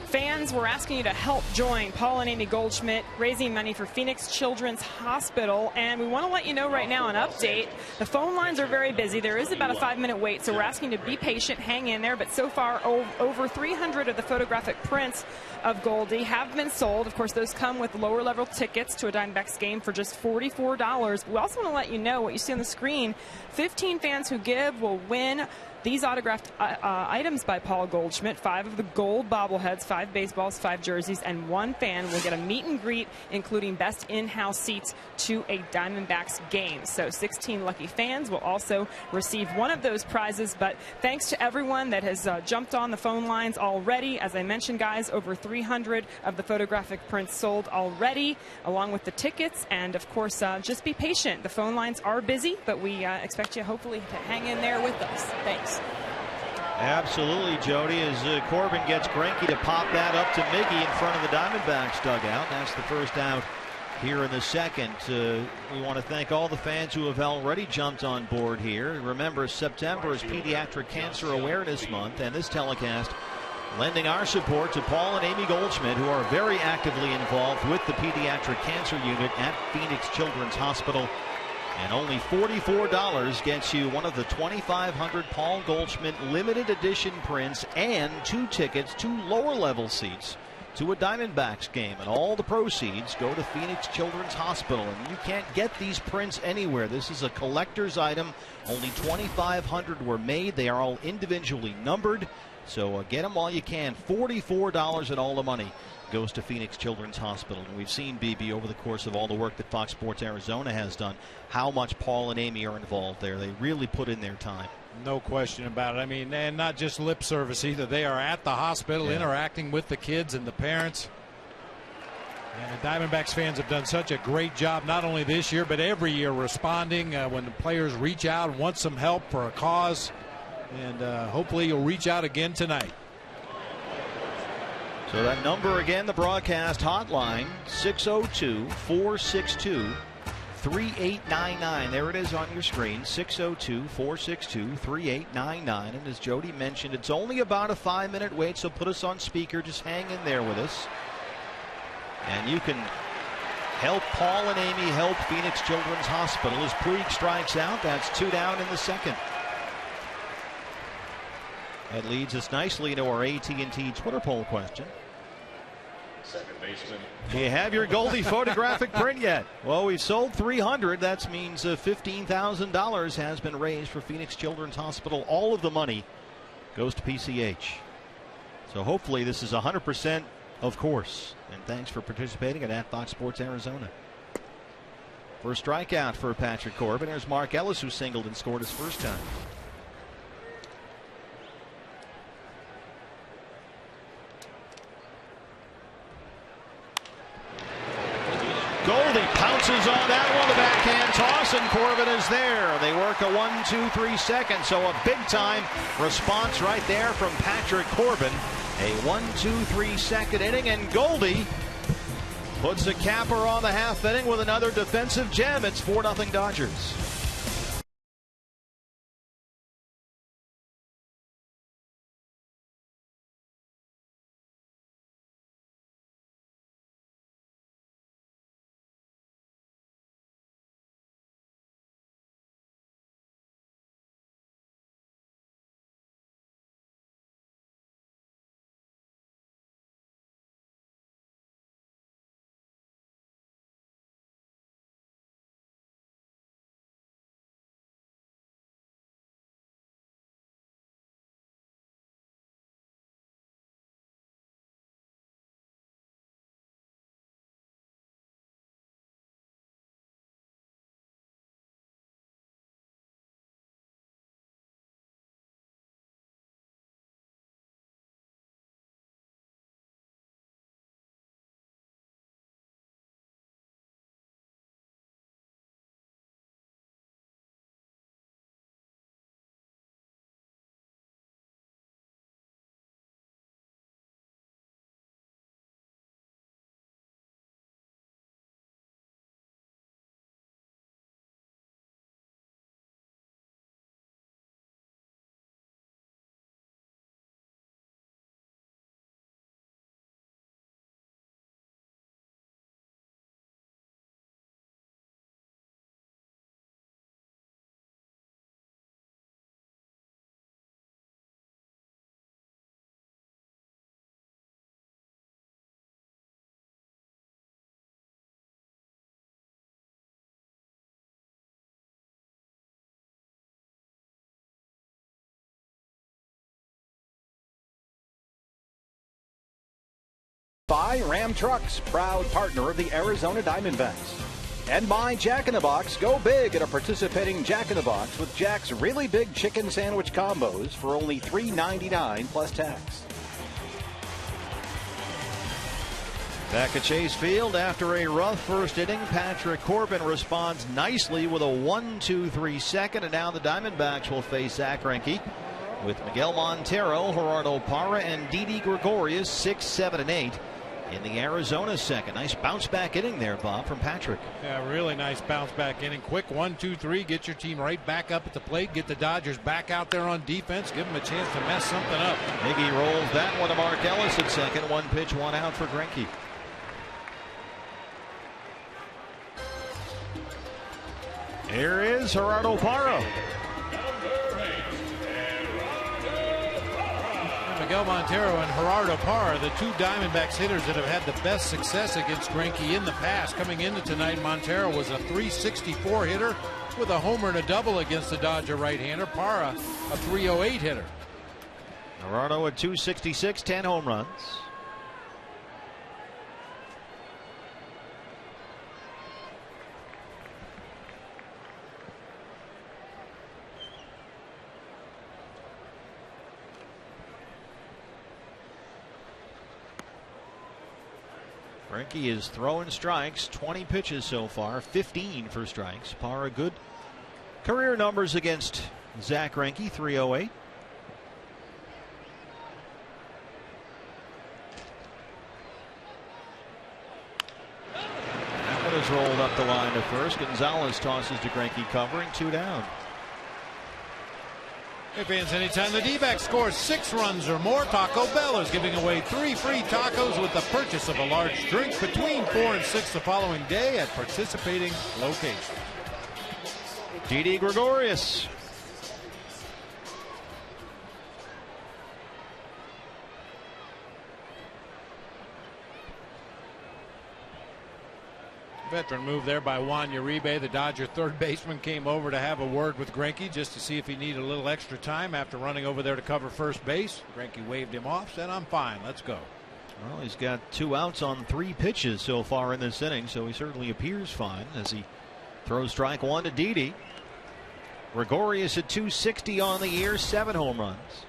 Fans, we're asking you to help join Paul and Amy Goldschmidt raising money for Phoenix Children's Hospital. And we want to let you know right now an update. The phone lines are very busy. There is about a 5-minute wait, so we're asking you to be patient, hang in there. But so far, over 300 of the photographic prints of Goldie have been sold. Of course, those come with lower level tickets to a Diamondbacks game for just $44. We also want to let you know what you see on the screen. 15 fans who give will win these autographed items by Paul Goldschmidt, 5 of the gold bobbleheads, 5 baseballs, 5 jerseys, and 1 fan will get a meet and greet, including best in-house seats to a Diamondbacks game. So 16 lucky fans will also receive one of those prizes. But thanks to everyone that has jumped on the phone lines already. As I mentioned, guys, over 300 of the photographic prints sold already, along with the tickets. And of course, just be patient. The phone lines are busy, but we expect you hopefully to hang in there with us. Thanks. Absolutely, Jody, as Corbin gets Greinke to pop that up to Miggy in front of the Diamondbacks dugout. That's the first out here in the second. We want to thank all the fans who have already jumped on board here. Remember, September is Pediatric Cancer Awareness Month, and this telecast lending our support to Paul and Amy Goldschmidt, who are very actively involved with the Pediatric Cancer Unit at Phoenix Children's Hospital. And only $44 gets you one of the 2,500 Paul Goldschmidt limited edition prints and 2 tickets, 2 lower level seats to a Diamondbacks game. And all the proceeds go to Phoenix Children's Hospital. And you can't get these prints anywhere. This is a collector's item. Only 2,500 were made. They are all individually numbered. So get them while you can. $44 and all the money goes to Phoenix Children's Hospital. And we've seen, BB, over the course of all the work that Fox Sports Arizona has done, how much Paul and Amy are involved there. They really put in their time. No question about it. I mean, and not just lip service either. They are at the hospital interacting with the kids and the parents. And the Diamondbacks fans have done such a great job, not only this year, but every year, responding when the players reach out and want some help for a cause. And hopefully you'll reach out again tonight. So that number again, the broadcast hotline, 602-462-3899. There it is on your screen, 602-462-3899. And as Jody mentioned, it's only about a 5-minute wait, so put us on speaker. Just hang in there with us. And you can help Paul and Amy help Phoenix Children's Hospital as Puig strikes out. That's 2 down in the second. That leads us nicely to our AT&T Twitter poll question. Second baseman. Do you have your Goldie photographic print yet? Well, we've sold 300. That means $15,000 has been raised for Phoenix Children's Hospital. All of the money goes to PCH. So hopefully this is 100% of course. And thanks for participating at Fox Sports Arizona. First strikeout for Patrick Corbin. There's Mark Ellis, who singled and scored his first time. Goldie pounces on that one, the backhand toss, and Corbin is there. They work a 1-2-3 second, so a big time response right there from Patrick Corbin. A 1-2-3 second inning, and Goldie puts a capper on the half inning with another defensive gem. It's 4-0 Dodgers. By Ram Trucks, proud partner of the Arizona Diamondbacks. And by Jack in the Box, go big at a participating Jack in the Box with Jack's really big chicken sandwich combos for only $3.99 plus tax. Back at Chase Field after a rough first inning, Patrick Corbin responds nicely with a 1-2-3 second, and now the Diamondbacks will face Zach Greinke with Miguel Montero, Gerardo Parra, and Didi Gregorius 6, 7, and 8 in the Arizona second. Nice bounce back inning there, Bob, from Patrick. Yeah, really nice bounce back inning. Quick 1-2-3, get your team right back up at the plate, get the Dodgers back out there on defense, give them a chance to mess something up. Miggy rolls that one to Mark Ellis at second. 1 pitch, 1 out for Greinke. Here is Gerardo Parra. Miguel Montero and Gerardo Parra, the two Diamondbacks hitters that have had the best success against Greinke in the past. Coming into tonight, Montero was a .364 hitter with a homer and a double against the Dodger right-hander. Parra, a .308 hitter. Gerardo at .266, 10 home runs. Greinke is throwing strikes, 20 pitches so far, 15 for strikes. Parra good career numbers against Zach Greinke, .308. rolled up the line to first. Gonzalez tosses to Greinke covering, 2 down. Hey fans, anytime the D-back scores 6 runs or more, Taco Bell is giving away 3 free tacos with the purchase of a large drink between 4 and 6 the following day at participating locations. Didi Gregorius. Veteran move there by Juan Uribe. The Dodger third baseman came over to have a word with Greinke just to see if he needed a little extra time after running over there to cover first base. Greinke waved him off, said, "I'm fine, let's go." Well, he's got 2 outs on 3 pitches so far in this inning, so he certainly appears fine as he throws strike 1 to Didi. Gregorius at 260 on the year, 7 home runs.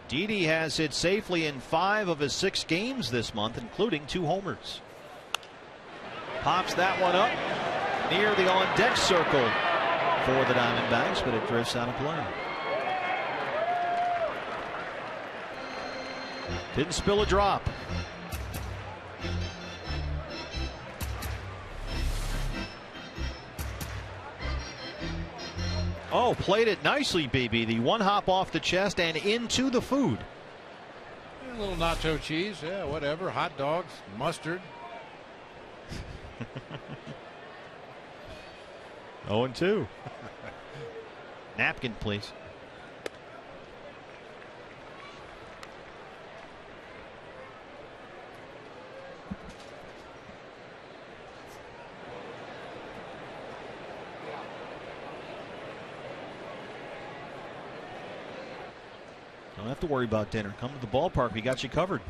Didi has hit safely in 5 of his 6 games this month, including 2 homers. Pops that one up near the on-deck circle for the Diamondbacks, but it drifts out of play. Didn't spill a drop. Oh, played it nicely, BB. The 1 hop off the chest and into the food. A little nacho cheese, yeah, whatever. Hot dogs, mustard. 0-2. Napkin, please. Don't have to worry about dinner. Come to the ballpark. We got you covered.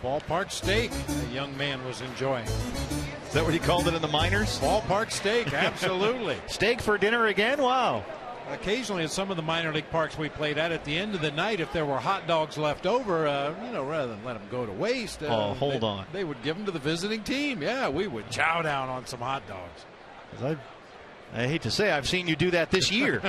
Ballpark steak, that young man was enjoying. Is that what he called it in the minors? Ballpark steak, absolutely. Steak for dinner again? Wow. Occasionally at some of the minor league parks we played at the end of the night, if there were hot dogs left over, rather than let them go to waste, hold on. They would give them to the visiting team. Yeah, we would chow down on some hot dogs. I hate to say I've seen you do that this year.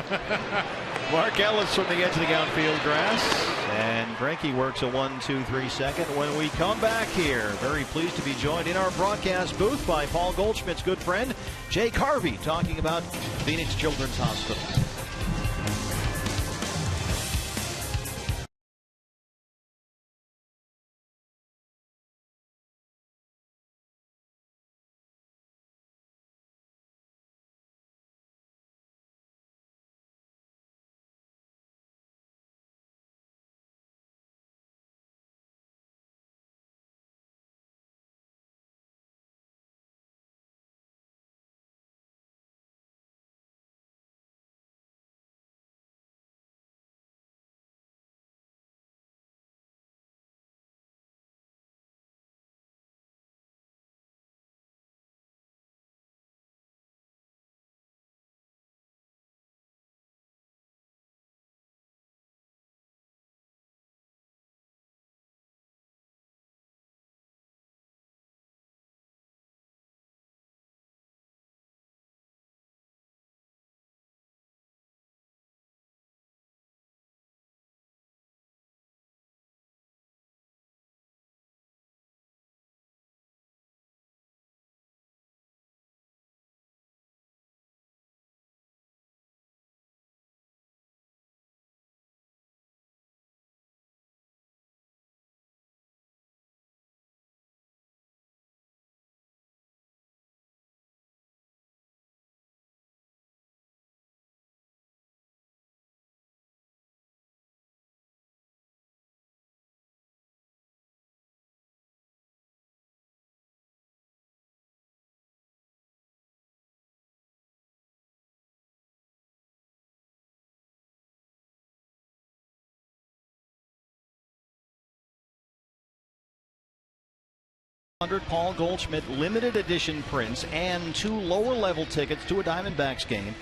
Mark Ellis from the edge of the outfield grass. And Greinke works a 1-2-3 second. When we come back here, very pleased to be joined in our broadcast booth by Paul Goldschmidt's good friend, Jake Harvey, talking about Phoenix Children's Hospital. Paul Goldschmidt limited edition prints and 2 lower level tickets to a Diamondbacks game,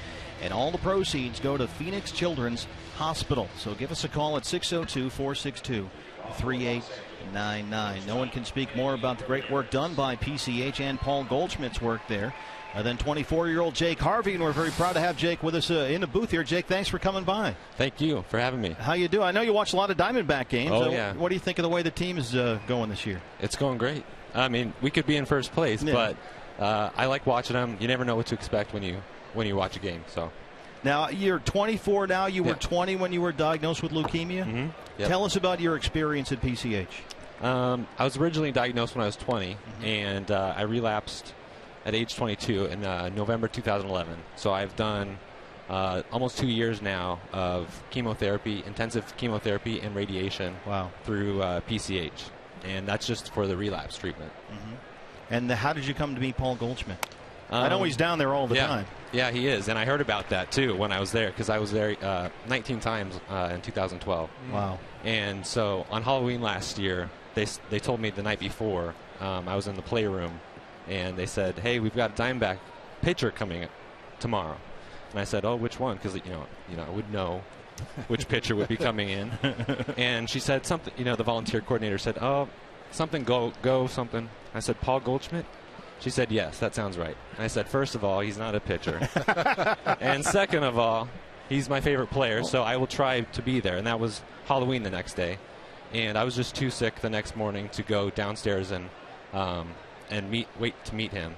and all the proceeds go to Phoenix Children's Hospital. So give us a call at 602-462-3899. No one can speak more about the great work done by PCH and Paul Goldschmidt's work there And then 24-year-old Jake Harvey, and we're very proud to have Jake with us in the booth here. Jake, thanks for coming by. Thank you for having me. How you doing? I know you watch a lot of Diamondback games. Oh, yeah. What do you think of the way the team is going this year? It's going great. I mean, we could be in first place, but I like watching them. You never know what to expect when you watch a game. So. Now, you're 24 now. You were 20 when you were diagnosed with leukemia. Mm-hmm. Yep. Tell us about your experience at PCH. I was originally diagnosed when I was 20, and I relapsed at age 22 in November 2011. So I've done almost 2 years now of chemotherapy, intensive chemotherapy and radiation through PCH. And that's just for the relapse treatment. Mm-hmm. And how did you come to meet Paul Goldschmidt? I know he's down there all the time. Yeah, he is. And I heard about that, too, when I was there, because I was there 19 times in 2012. Wow. And so on Halloween last year, they told me the night before, I was in the playroom, and they said, hey, we've got a Diamondback pitcher coming tomorrow. And I said, oh, which one? Because, I would know which pitcher would be coming in. And she said something, the volunteer coordinator said, oh, something, go, something. I said, Paul Goldschmidt? She said, yes, that sounds right. And I said, first of all, he's not a pitcher. And second of all, he's my favorite player, so I will try to be there. And that was Halloween the next day. And I was just too sick the next morning to go downstairs and wait to meet him.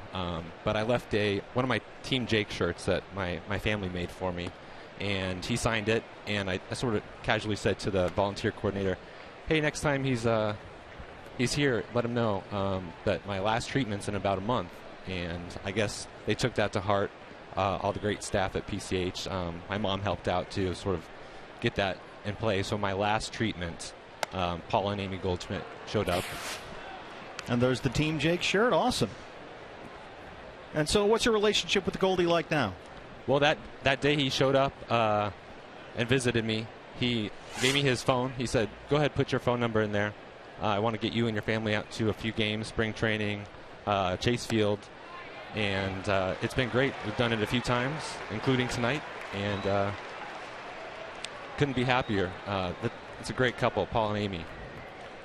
But I left one of my Team Jake shirts that my family made for me, and he signed it. And I sort of casually said to the volunteer coordinator, hey, next time he's here, let him know that my last treatment's in about a month. And I guess they took that to heart, all the great staff at PCH. My mom helped out to sort of get that in play. So my last treatment, Paul and Amy Goldschmidt showed up. And there's the Team Jake shirt. Awesome. And so what's your relationship with the Goldie like now? Well, that day he showed up and visited me. He gave me his phone. He said, go ahead, put your phone number in there. I want to get you and your family out to a few games, spring training, Chase Field. And it's been great. We've done it a few times, including tonight. And couldn't be happier. It's a great couple, Paul and Amy.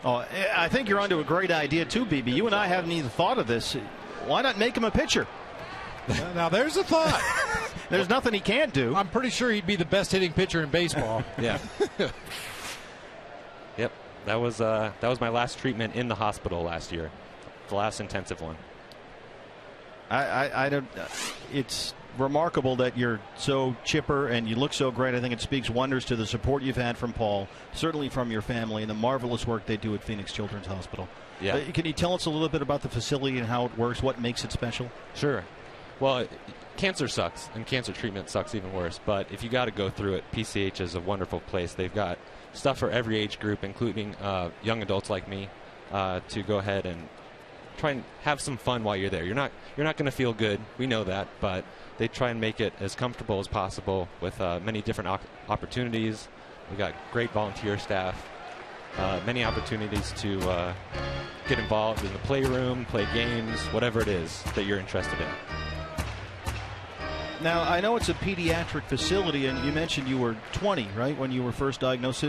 Oh, I think you're onto a great idea, too, BB. You and I haven't even thought of this. Why not make him a pitcher? Now, there's a thought. There's nothing he can't do. I'm pretty sure he'd be the best hitting pitcher in baseball. Yeah. Yep. That was my last treatment in the hospital last year, the last intensive one. I don't. It's remarkable that you're so chipper and you look so great. I think it speaks wonders to the support you've had from Paul, certainly from your family, and the marvelous work they do at Phoenix Children's Hospital. Yeah. Can you tell us a little bit about the facility and how it works? What makes it special? Sure. Well, cancer sucks, and cancer treatment sucks even worse. But if you got to go through it, PCH is a wonderful place. They've got stuff for every age group, including young adults like me, to go ahead and try and have some fun while you're there. You're not going to feel good. We know that, but they try and make it as comfortable as possible with many different opportunities. We've got great volunteer staff, many opportunities to get involved in the playroom, play games, whatever it is that you're interested in. Now, I know it's a pediatric facility, and you mentioned you were 20, right, when you were first diagnosed.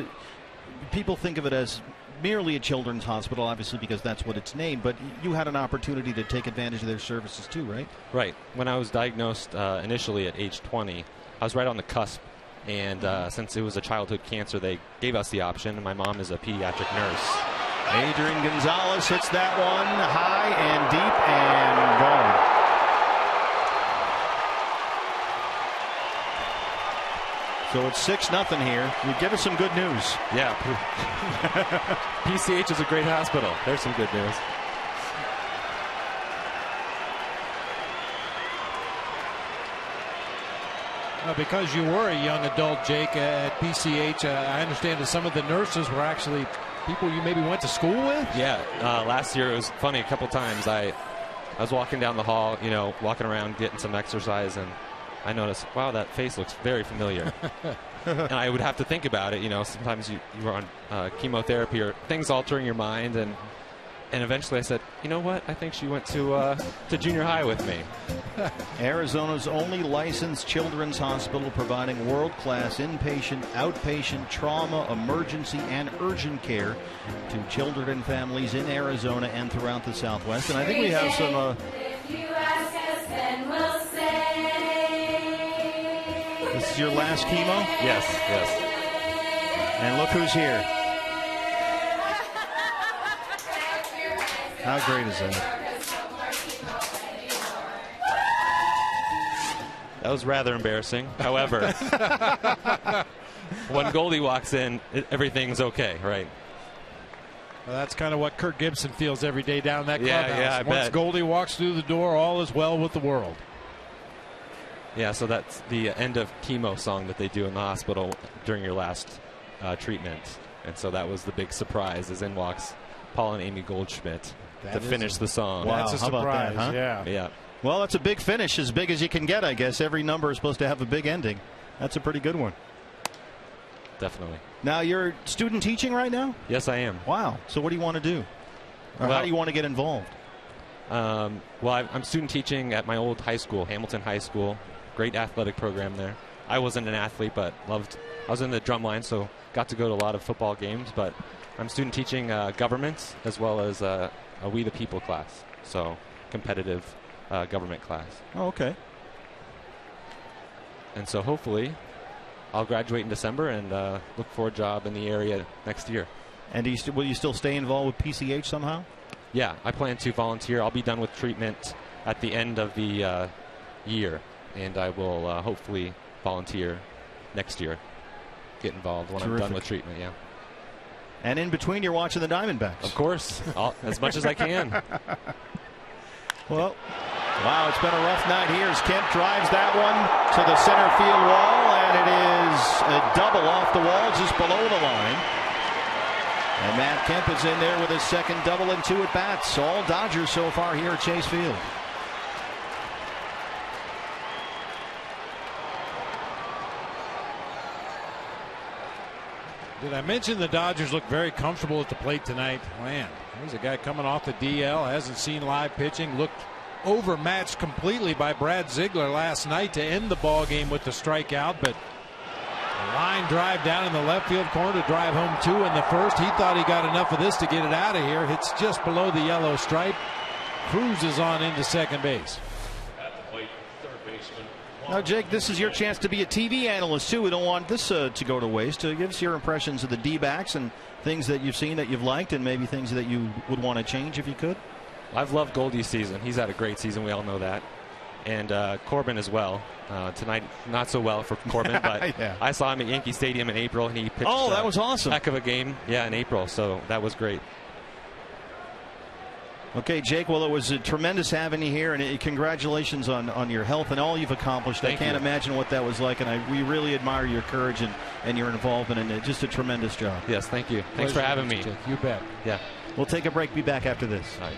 People think of it as merely a children's hospital, obviously, because that's what it's named, but you had an opportunity to take advantage of their services too, right? Right. When I was diagnosed initially at age 20, I was right on the cusp, and since it was a childhood cancer, they gave us the option, and my mom is a pediatric nurse. Adrian Gonzalez hits that one high and deep and gone. So it's 6-0 here. You give us some good news. Yeah. PCH is a great hospital. There's some good news. Because you were a young adult, Jake, at PCH, I understand that some of the nurses were actually people you maybe went to school with? Yeah. Last year it was funny a couple times. I was walking down the hall, walking around getting some exercise, and I noticed, wow, that face looks very familiar. And I would have to think about it. Sometimes you were on chemotherapy or things altering your mind. And eventually I said, you know what? I think she went to junior high with me. Arizona's only licensed children's hospital providing world-class inpatient, outpatient, trauma, emergency, and urgent care to children and families in Arizona and throughout the Southwest. And I think we have some... If you ask us, then we'll This is your last chemo? Yes, yes. And look who's here. How great is that? That was rather embarrassing. However, when Goldie walks in, everything's okay, right? Well, that's kind of what Kirk Gibson feels every day down that Yeah, clubhouse. yeah, I Once bet. Goldie walks through the door, all is well with the world. Yeah, so that's the end of chemo song that they do in the hospital during your last treatment. And so that was the big surprise, as in walks Paul and Amy Goldschmidt to finish the song. Wow, That's a how about surprise, that, huh? yeah. Yeah. Well, that's a big finish, as big as you can get, I guess. Every number is supposed to have a big ending. That's a pretty good one. Definitely. Now, you're student teaching right now? Yes, I am. Wow. So what do you want to do? Or Well, how do you want to get involved? Well, I'm student teaching at my old high school, Hamilton High School. Great athletic program there. I wasn't an athlete, but loved. I was in the drum line, so got to go to a lot of football games. But I'm student teaching government as well as a We the People class, so competitive government class. Oh, okay. And so hopefully I'll graduate in December and look for a job in the area next year. And will you still stay involved with PCH somehow? Yeah, I plan to volunteer. I'll be done with treatment at the end of the year, and I will hopefully volunteer next year. Get involved when I'm done with treatment, yeah. And in between, you're watching the Diamondbacks. Of course, as much as I can. Well, wow, it's been a rough night here as Kemp drives that one to the center field wall, and it is a double off the wall just below the line. And Matt Kemp is in there with his second double and 2 at-bats. All Dodgers so far here at Chase Field. Did I mention the Dodgers look very comfortable at the plate tonight? Man, here's a guy coming off the DL, hasn't seen live pitching, looked overmatched completely by Brad Ziegler last night to end the ball game with the strikeout, but a line drive down in the left field corner to drive home 2 in the first. He thought he got enough of this to get it out of here. Hits just below the yellow stripe. Cruises on into second base. At the plate, third baseman. Now, Jake, this is your chance to be a TV analyst, too. We don't want this to go to waste. Give us your impressions of the D-backs and things that you've seen that you've liked and maybe things that you would want to change if you could. I've loved Goldie's season. He's had a great season. We all know that. And Corbin as well. Tonight, not so well for Corbin, but Yeah. I saw him at Yankee Stadium in April, and he pitched that was awesome. Heck of a game, yeah, in April. So that was great. Okay, Jake, well, it was tremendous having you here, and congratulations on your health and all you've accomplished. I can't imagine what that was like, and we really admire your courage and your involvement, and just a tremendous job. Yes, thank you. Thanks for having me. Jake. You bet. Yeah. We'll take a break. Be back after this. All right.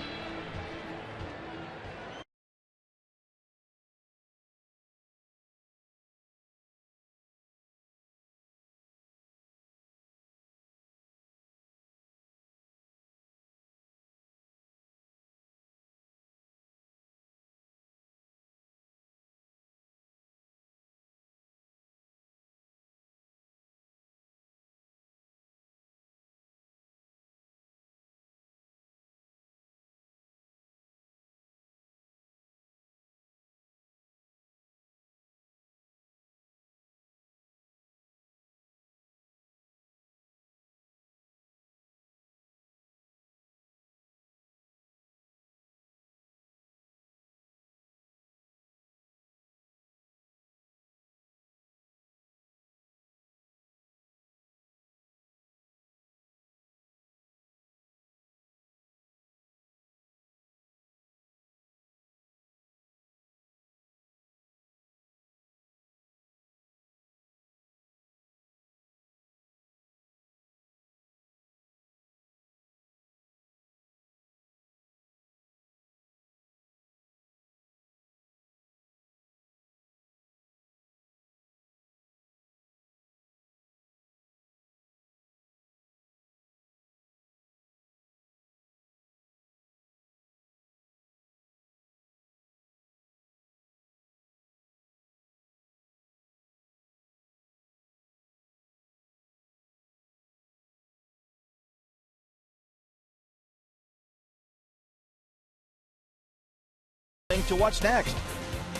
To what's next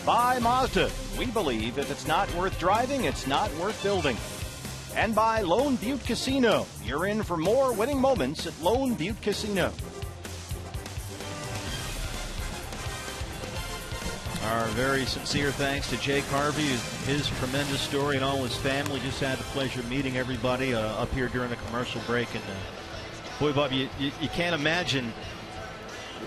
by Mazda. We believe if it's not worth driving, it's not worth building. And by Lone Butte Casino. You're in for more winning moments at Lone Butte Casino. Our very sincere thanks to Jake Harvey, his tremendous story, and all his family. Just had the pleasure of meeting everybody up here during the commercial break. And boy, Bob, you can't imagine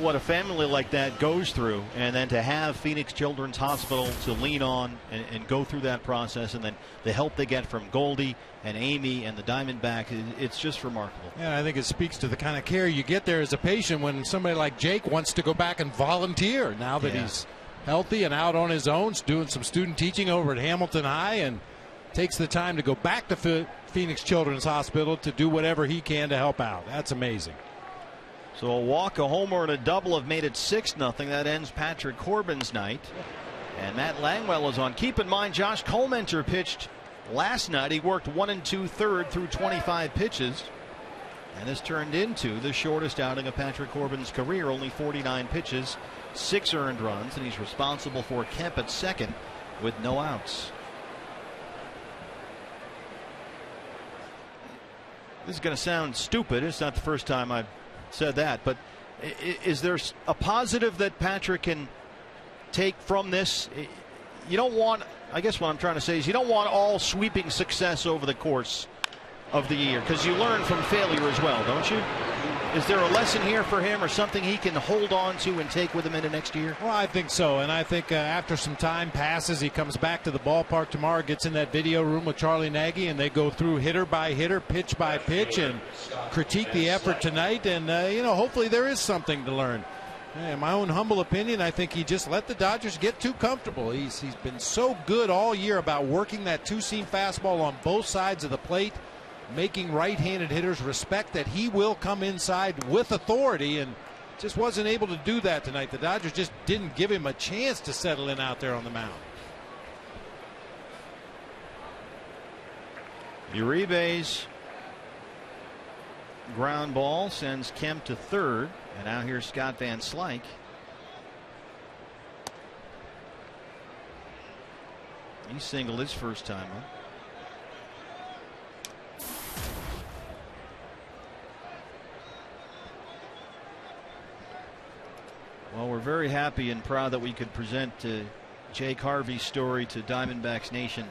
what a family like that goes through, and then to have Phoenix Children's Hospital to lean on and go through that process, and then the help they get from Goldie and Amy and the Diamondback, it's just remarkable. Yeah, I think it speaks to the kind of care you get there as a patient when somebody like Jake wants to go back and volunteer now that he's healthy and out on his own, doing some student teaching over at Hamilton High, and takes the time to go back to Phoenix Children's Hospital to do whatever he can to help out. That's amazing. So a walk, a homer, and a double have made it 6-0. That ends Patrick Corbin's night. And Matt Langwell is on. Keep in mind, Josh Colmenter pitched last night. He worked 1 2/3 through 25 pitches. And this turned into the shortest outing of Patrick Corbin's career, only 49 pitches, 6 earned runs, and he's responsible for Kemp at second with no outs. This is going to sound stupid. It's not the first time I've said that, but is there a positive that Patrick can take from this? You don't want, I guess what I'm trying to say is, you don't want all sweeping success over the course of the year, because you learn from failure as well, don't you? Is there a lesson here for him, or something he can hold on to and take with him into next year? Well, I think so, and I think after some time passes, he comes back to the ballpark tomorrow, gets in that video room with Charlie Nagy, and they go through hitter by hitter, pitch by pitch, and critique the effort tonight. And hopefully there is something to learn. In my own humble opinion, I think he just let the Dodgers get too comfortable. He's been so good all year about working that two-seam fastball on both sides of the plate, making right-handed hitters respect that he will come inside with authority, and just wasn't able to do that tonight. The Dodgers just didn't give him a chance to settle in out there on the mound. Uribe's ground ball sends Kemp to third, and now here's Scott Van Slyke. He singled his first time up. Well, we're very happy and proud that we could present Jake Harvey's story to Diamondbacks Nation.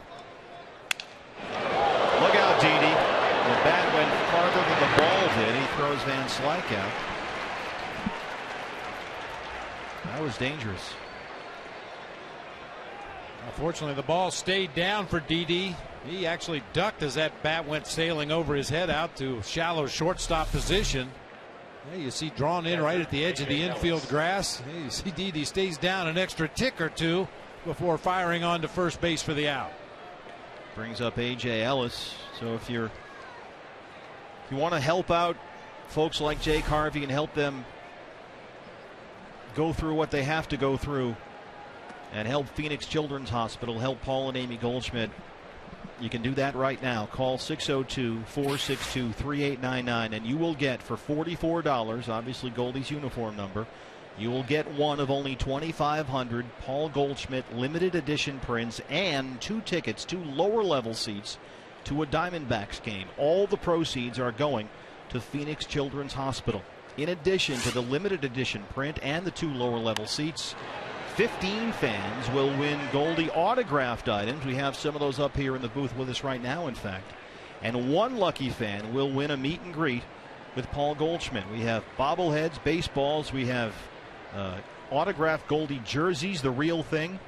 Look out, Didi. The bat went farther than the ball did. He throws Van Slyke out. That was dangerous. Unfortunately, the ball stayed down for Didi. He actually ducked as that bat went sailing over his head out to shallow shortstop position. Yeah, you see drawn in right at the edge of the infield grass. You see Didi stays down an extra tick or two before firing on to first base for the out. Brings up A.J. Ellis. So if you want to help out folks like Jake Harvey and help them go through what they have to go through, and help Phoenix Children's Hospital, help Paul and Amy Goldschmidt, you can do that right now. Call 602-462-3899, and you will get, for $44, obviously Goldie's uniform number, you will get one of only 2,500 Paul Goldschmidt limited edition prints and 2 tickets, 2 lower level seats to a Diamondbacks game. All the proceeds are going to Phoenix Children's Hospital. In addition to the limited edition print and the 2 lower level seats, 15 fans will win Goldie autographed items. We have some of those up here in the booth with us right now, in fact. And 1 lucky fan will win a meet and greet with Paul Goldschmidt. We have bobbleheads, baseballs, we have autographed Goldie jerseys, the real thing,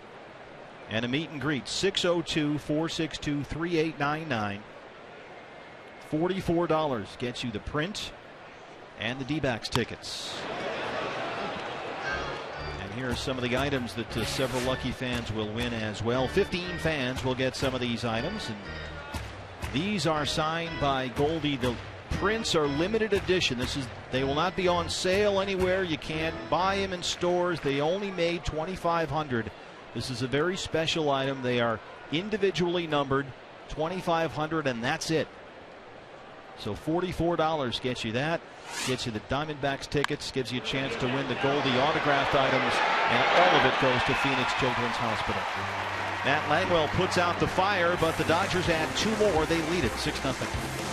and a meet and greet. 602-462-3899. $44 gets you the print and the D-backs tickets. Here are some of the items that several lucky fans will win as well. 15 fans will get some of these items, and these are signed by Goldie. The prints are limited edition. They will not be on sale anywhere. You can't buy them in stores. They only made 2,500. This is a very special item. They are individually numbered, 2,500, and that's it. So $44 gets you that, gets you the Diamondbacks tickets, gives you a chance to win the Goldie autographed items, and all of it goes to Phoenix Children's Hospital. Matt Langwell puts out the fire, but the Dodgers add 2 more. They lead it 6-0.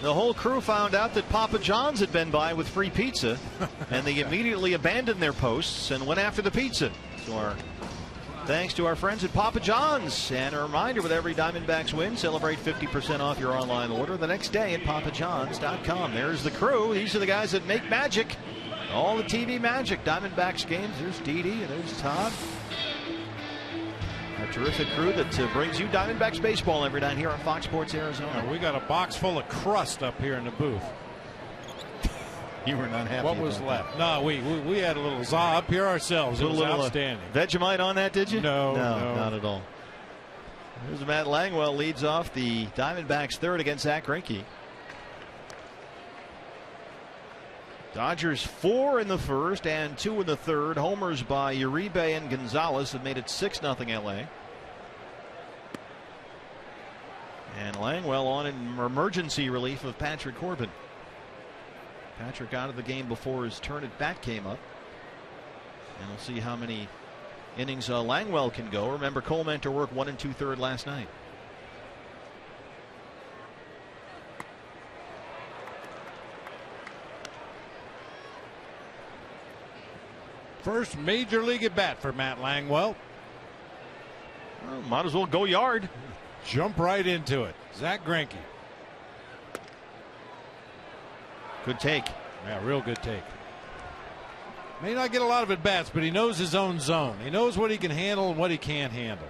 The whole crew found out that Papa John's had been by with free pizza, and they immediately abandoned their posts and went after the pizza. So thanks to our friends at Papa John's. And a reminder, with every Diamondbacks win, celebrate 50% off your online order the next day at papajohns.com. There's the crew. These are the guys that make magic. All the TV magic. Diamondbacks games. There's Dee Dee and there's Todd. A terrific crew that brings you Diamondbacks baseball every night here on Fox Sports Arizona. We got a box full of crust up here in the booth. You were not happy. What was left? No, we had a little za up here ourselves. It was outstanding. Vegemite on that, did you? No, not at all. Here's Matt Langwell, leads off the Diamondbacks third against Zach Greinke. Dodgers 4 in the first and 2 in the third. Homers by Uribe and Gonzalez have made it 6-0 LA. And Langwell on an emergency relief of Patrick Corbin. Patrick out of the game before his turn at bat came up. And we'll see how many innings Langwell can go. Remember, Cole meant to work 1 2/3 last night. First major league at bat for Matt Langwell. Well, might as well go yard. Jump right into it. Zach Greinke. Good take. Yeah, real good take. May not get a lot of at bats, but he knows his own zone. He knows what he can handle and what he can't handle.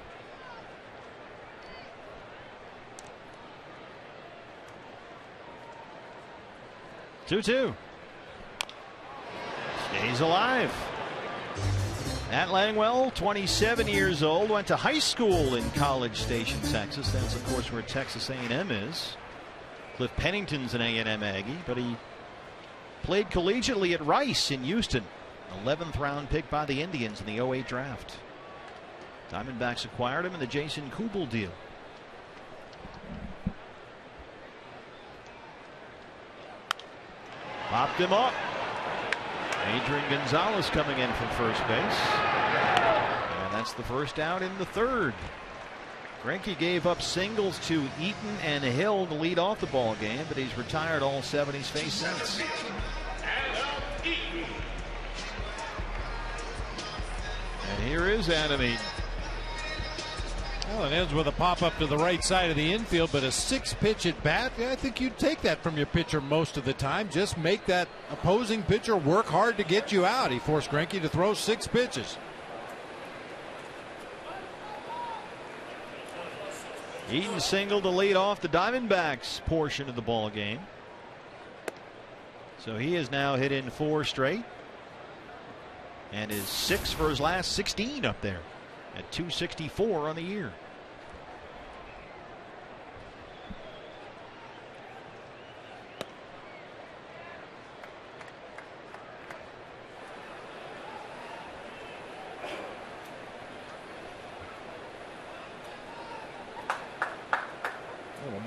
Two. Stays alive. Matt Langwell, 27 years old, went to high school in College Station, Texas. That's, of course, where Texas A&M is. Cliff Pennington's an A&M Aggie, but he played collegiately at Rice in Houston. 11th round pick by the Indians in the 08 draft. Diamondbacks acquired him in the Jason Kubel deal. Popped him up. Adrian Gonzalez coming in from first base. And that's the first out in the third. Greinke gave up singles to Eaton and Hill to lead off the ball game, but he's retired all 7 he's faced since. And here is Adam Eaton. Well, it ends with a pop-up to the right side of the infield, but a 6-pitch at bat, I think you'd take that from your pitcher most of the time. Just make that opposing pitcher work hard to get you out. He forced Greinke to throw 6 pitches. Eaton single to lead off the Diamondbacks portion of the ball game. So he has now hit in 4 straight and is 6 for his last 16 up there at 264 on the year.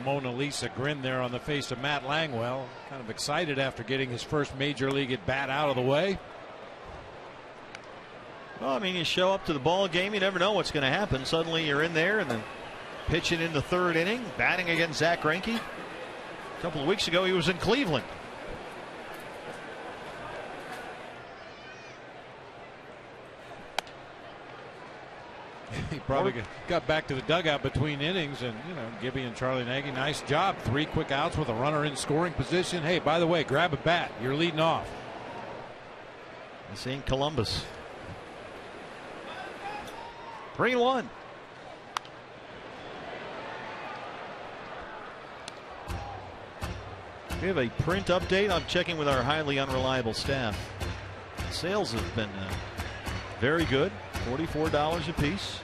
Mona Lisa grin there on the face of Matt Langwell. Kind of excited after getting his first major league at bat out of the way. Well, I mean, you show up to the ball game, you never know what's going to happen. Suddenly you're in there and then pitching in the 3rd inning, batting against Zach Greinke. A couple of weeks ago, he was in Cleveland. He probably got back to the dugout between innings, and Gibby and Charlie Nagy, nice job. 3 quick outs with a runner in scoring position. Hey, by the way, grab a bat. You're leading off. This ain't Columbus. 3-1. We have a print update. I'm checking with our highly unreliable staff. Sales have been very good. $44 a piece.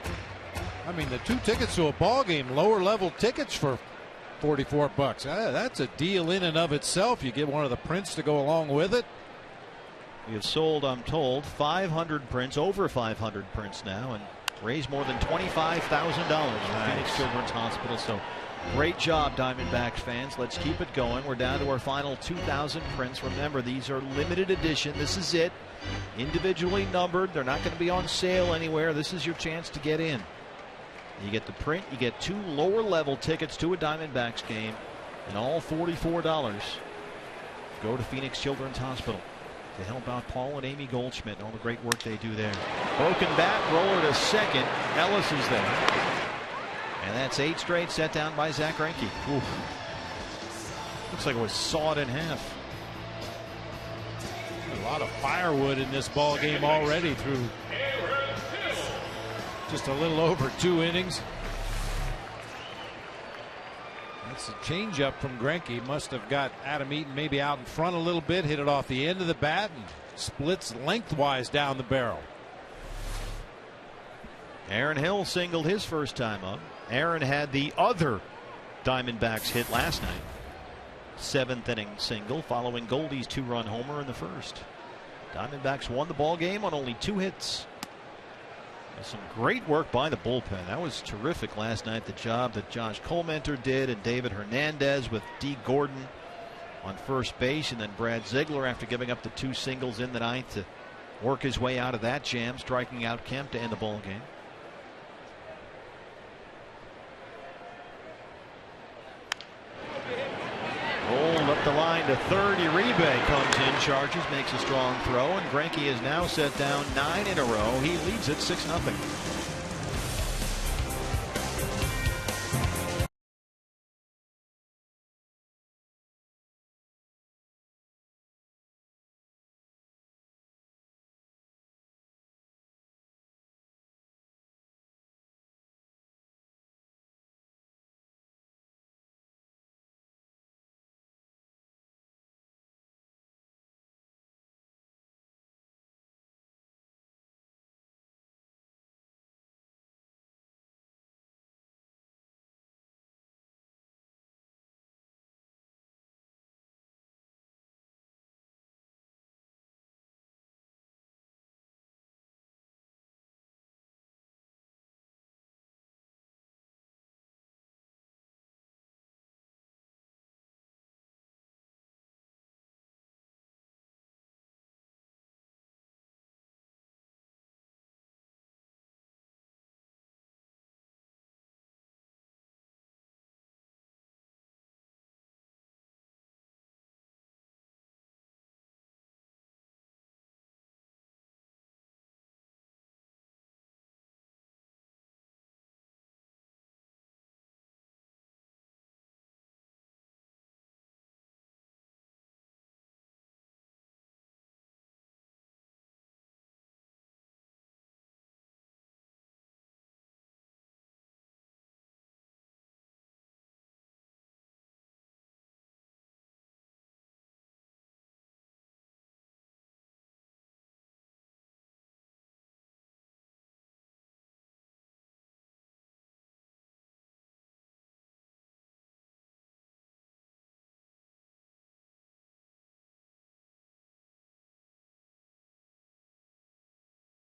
I mean, the 2 tickets to a ball game, lower level tickets for $44. That's a deal in and of itself. You get one of the prints to go along with it. We have sold, I'm told, 500 prints, over 500 prints now, and raised more than $25,000 for Phoenix Children's Hospital. So great job, Diamondbacks fans. Let's keep it going. We're down to our final 2,000 prints. Remember, these are limited edition. This is it. Individually numbered. They're not going to be on sale anywhere. This is your chance to get in. You get the print. You get 2 lower level tickets to a Diamondbacks game, and all $44. Go to Phoenix Children's Hospital to help out Paul and Amy Goldschmidt and all the great work they do there. Broken bat, roller to second. Ellis is there. And that's 8 straight set down by Zach Greinke. Looks like it was sawed in half. A lot of firewood in this ball game already through just a little over 2 innings. That's a changeup from Greinke. Must have got Adam Eaton maybe out in front a little bit, hit it off the end of the bat, and splits lengthwise down the barrel. Aaron Hill singled his first time up. Aaron had the other Diamondbacks hit last night. 7th inning single following Goldie's 2-run homer in the first. Diamondbacks won the ball game on only 2 hits. Some great work by the bullpen. That was terrific last night. The job that Josh Colmenter did, and David Hernandez with D. Gordon on first base, and then Brad Ziegler, after giving up the 2 singles in the 9th, to work his way out of that jam, striking out Kemp to end the ball game. Rolled up the line to third. Uribe comes in, charges, makes a strong throw, and Greinke is now set down 9 in a row. He leads it 6-0.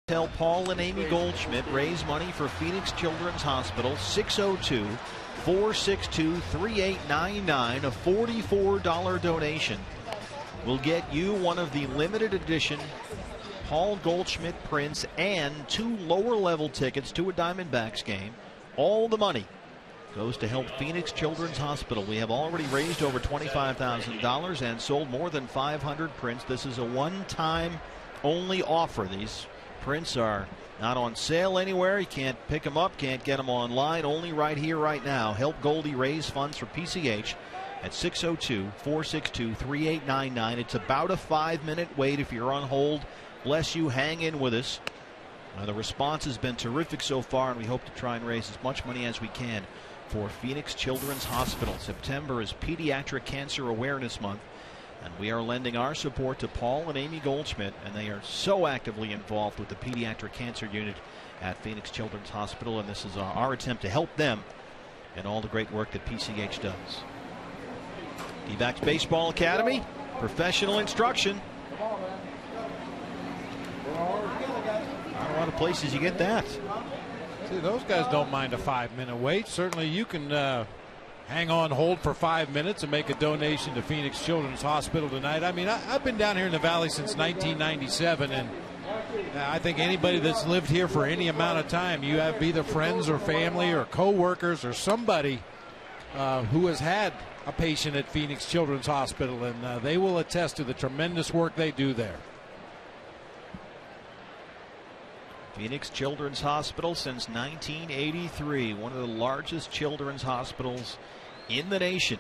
Tell Paul and Amy Goldschmidt raise money for Phoenix Children's Hospital. 602-462-3899. A $44 donation will get you one of the limited edition Paul Goldschmidt prints and 2 lower level tickets to a Diamondbacks game. All the money goes to help Phoenix Children's Hospital. We have already raised over $25,000 and sold more than 500 prints. This is a one-time only offer. These prints are not on sale anywhere. You can't pick them up, can't get them online. Only right here, right now. Help Goldie raise funds for PCH at 602-462-3899. It's about a 5-minute wait if you're on hold. Bless you. Hang in with us. The response has been terrific so far, and we hope to try and raise as much money as we can for Phoenix Children's Hospital. September is Pediatric Cancer Awareness Month, and we are lending our support to Paul and Amy Goldschmidt, and they are so actively involved with the Pediatric Cancer Unit at Phoenix Children's Hospital, and this is our attempt to help them and all the great work that PCH does. D-backs Baseball Academy, professional instruction. Not a lot of places you get that. See, those guys don't mind a 5-minute wait. Certainly you can hang on hold for 5 minutes and make a donation to Phoenix Children's Hospital tonight. I mean, I've been down here in the Valley since 1997, and I think anybody that's lived here for any amount of time, you have either friends or family or co-workers or somebody who has had a patient at Phoenix Children's Hospital, and they will attest to the tremendous work they do there. Phoenix Children's Hospital since 1983, one of the largest children's hospitals in the nation,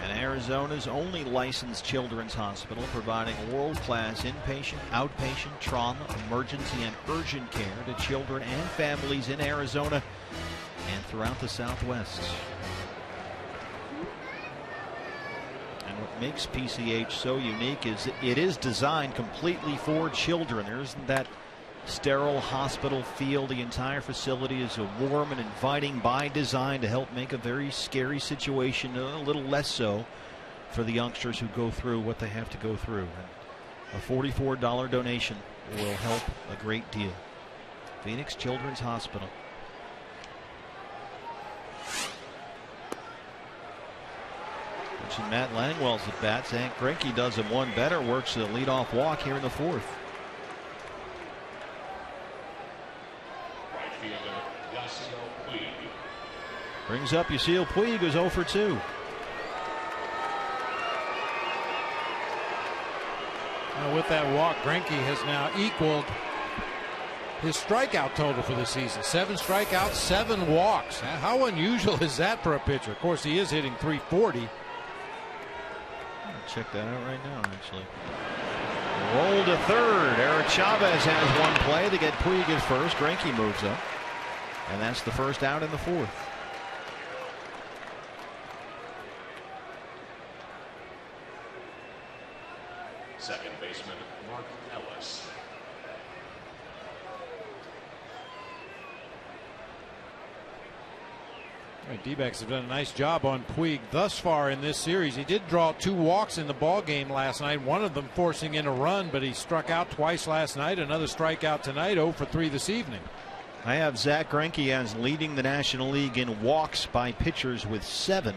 and Arizona's only licensed children's hospital, providing world-class inpatient, outpatient, trauma, emergency, and urgent care to children and families in Arizona and throughout the Southwest. And what makes PCH so unique is it is designed completely for children. There isn't that sterile hospital feel. The entire facility is warm and inviting by design to help make a very scary situation a little less so for the youngsters who go through what they have to go through. And a $44 donation will help a great deal. Phoenix Children's Hospital. Mentioned Matt Langwell's at bat. Zach Greinke does him one better, works the leadoff walk here in the 4th. Brings up Yasiel Puig, who's 0 for 2. Now with that walk, Greinke has now equaled his strikeout total for the season. 7 strikeouts, 7 walks. How unusual is that for a pitcher? Of course, he is hitting .340. I'll check that out right now, actually. Roll to third. Eric Chavez has one play to get Puig at first. Greinke moves up, and that's the first out in the 4th. Second baseman, Mark Ellis. D-backs have done a nice job on Puig thus far in this series. He did draw 2 walks in the ball game last night, one of them forcing in a run, but he struck out twice last night. Another strikeout tonight, 0 for 3 this evening. I have Zach Greinke as leading the National League in walks by pitchers with 7.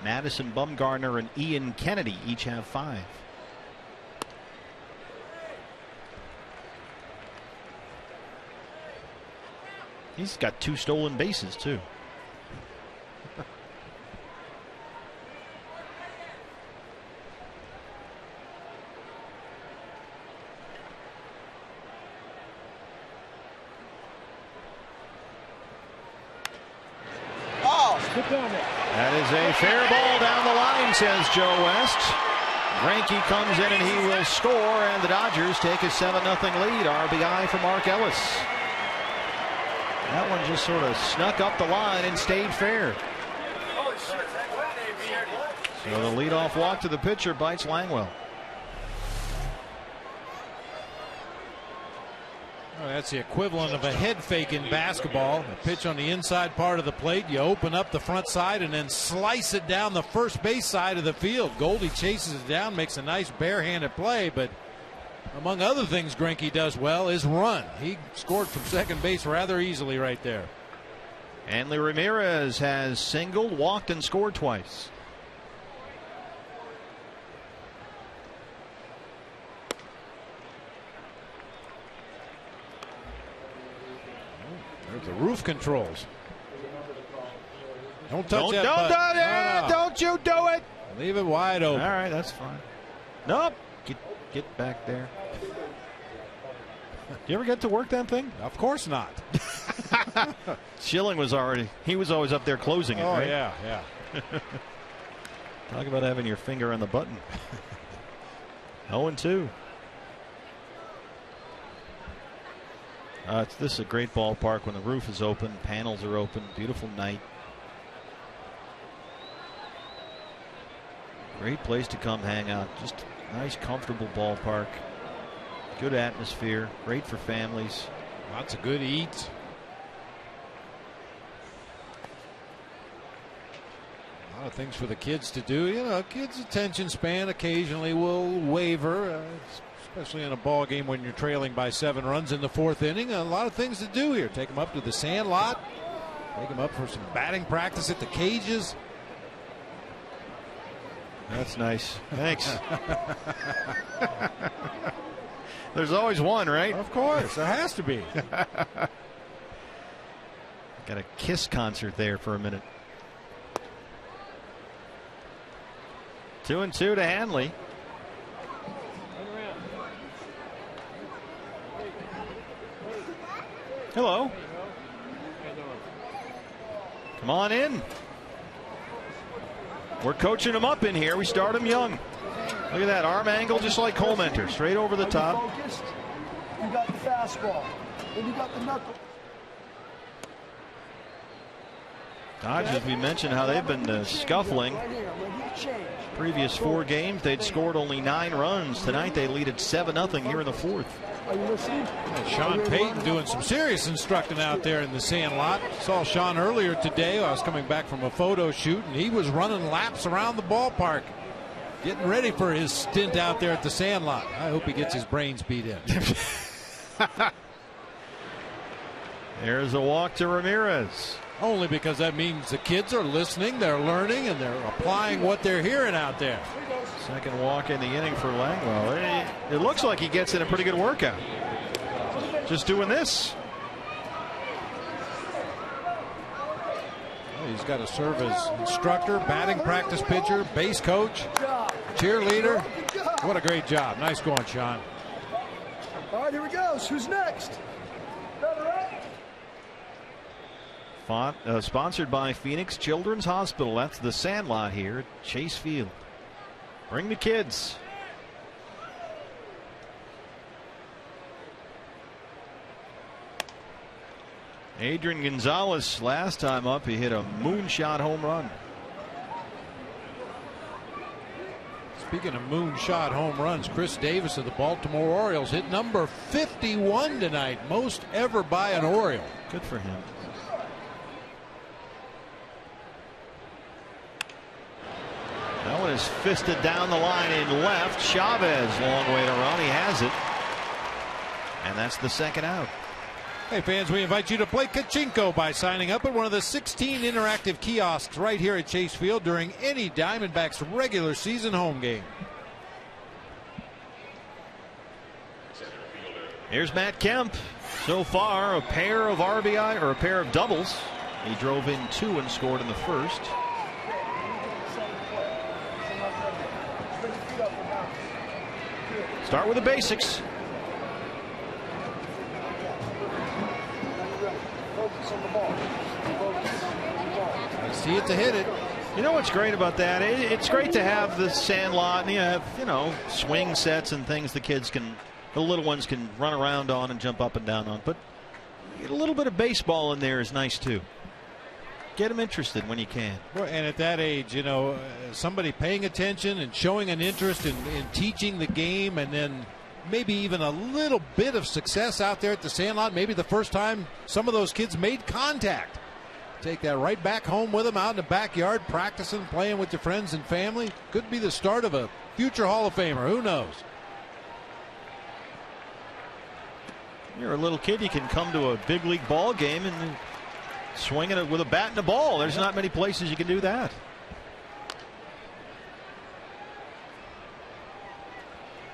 Madison Bumgarner and Ian Kennedy each have 5. He's got 2 stolen bases, too. That is a fair ball down the line, says Joe West. Greinke comes in and he will score, and the Dodgers take a 7-0 lead. RBI for Mark Ellis. That one just sort of snuck up the line and stayed fair. So the leadoff walk to the pitcher bites Langwell. Well, that's the equivalent of a head fake in basketball. A pitch on the inside part of the plate. You open up the front side and then slice it down the first base side of the field. Goldie chases it down, makes a nice barehanded play, but among other things Greinke does well, is run. He scored from second base rather easily right there. Hanley Ramirez has singled, walked, and scored twice. There's the roof controls. Don't touch Don't you do it. Leave it wide open. All right, that's fine. Nope. Get back there. Do you ever get to work that thing? Of course not. Schilling was always up there closing it. Oh, right? yeah. Talk about having your finger on the button. 0-2. This is a great ballpark when the roof is open, panels are open, beautiful night. Great place to come hang out. Just a nice, comfortable ballpark. Good atmosphere. Great for families. Lots of good eats. A lot of things for the kids to do. You know, kids' attention span occasionally will waver, especially in a ball game when you're trailing by 7 runs in the 4th inning. A lot of things to do here. Take them up to the sand lot. Take them up for some batting practice at the cages. That's nice. Thanks. There's always one, right? Of course. There has to be. Got a Kiss concert there for a minute. 2-2 to Hanley. Hello. Come on in. We're coaching him up in here. We start him young. Look at that arm angle, just like Colementor, straight over the top. Focused. You got the fastball, and you got the knuckle. Dodgers, we mentioned how they've been scuffling. Previous 4 games, they'd scored only 9 runs. Tonight, they lead at 7-0 here in the 4th. Are you listening? Sean Payton doing some serious instructing out there in the sand lot. Saw Sean earlier today. I was coming back from a photo shoot, and he was running laps around the ballpark, getting ready for his stint out there at the sand lot. I hope he gets his brains beat in. There's a walk to Ramirez. Only because that means the kids are listening, they're learning, and they're applying what they're hearing out there. Second walk in the inning for Langwell. It looks like he gets in a pretty good workout. Just doing this. Well, he's got to serve as instructor, batting practice pitcher, base coach, cheerleader. What a great job. Nice going, Sean. All right, here we go. Who's next? Sponsored by Phoenix Children's Hospital. That's the Sandlot here at Chase Field. Bring the kids. Adrian Gonzalez, last time up, he hit a moonshot home run. Speaking of moonshot home runs, Chris Davis of the Baltimore Orioles hit number 51 tonight, most ever by an Oriole. Good for him. That one is fisted down the line in left. Chavez, long way to run. He has it. And that's the second out. Hey fans, we invite you to play Kachinko by signing up at one of the 16 interactive kiosks right here at Chase Field during any Diamondbacks regular season home game. Here's Matt Kemp. So far, a pair of RBI or a pair of doubles. He drove in 2 and scored in the first. Start with the basics. I see it to hit it. You know what's great about that? It's great to have the sand lot, and you have, swing sets and things the little ones can run around on and jump up and down on. But a little bit of baseball in there is nice too. Get them interested when you can. Well, and at that age, somebody paying attention and showing an interest in teaching the game, and then maybe even a little bit of success out there at the sandlot. Maybe the first time some of those kids made contact. Take that right back home with them out in the backyard, practicing, playing with your friends and family. Could be the start of a future Hall of Famer. Who knows? You're a little kid, you can come to a big league ball game and swinging it with a bat and a ball. There's not many places you can do that.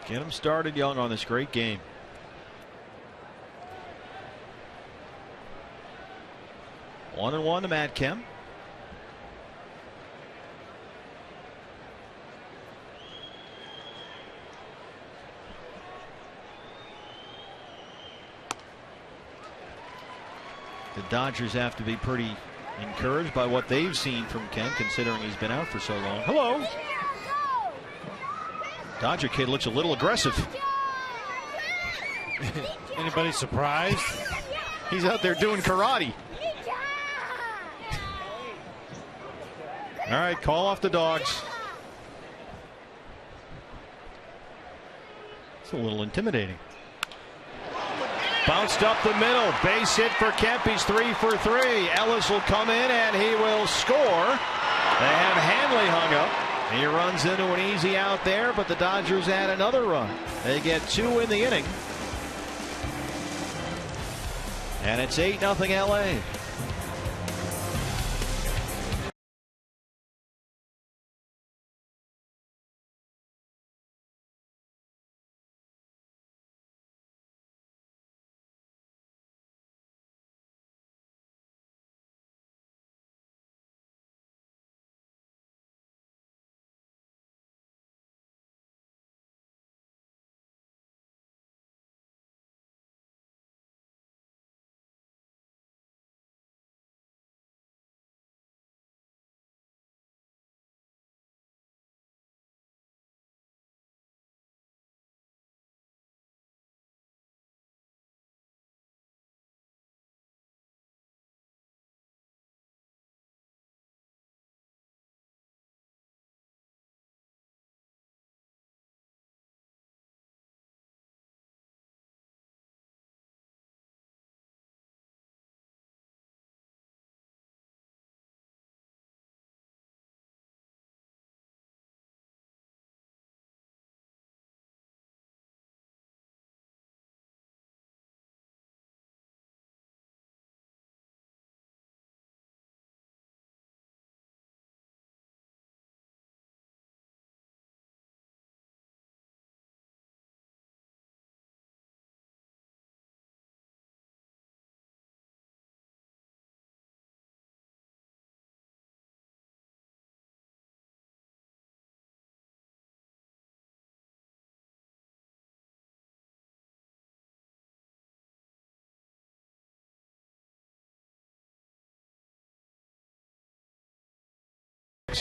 Get him started young on this great game. One and one to Matt Kemp. The Dodgers have to be pretty encouraged by what they've seen from Kemp, considering he's been out for so long. Hello. Dodger kid looks a little aggressive. Anybody surprised? He's out there doing karate. All right, call off the dogs. It's a little intimidating. Bounced up the middle. Base hit for Kemp. He's 3 for 3. Ellis will come in and he will score. They have Hanley hung up. He runs into an easy out there, but the Dodgers add another run. They get 2 in the inning. And it's 8-0 LA.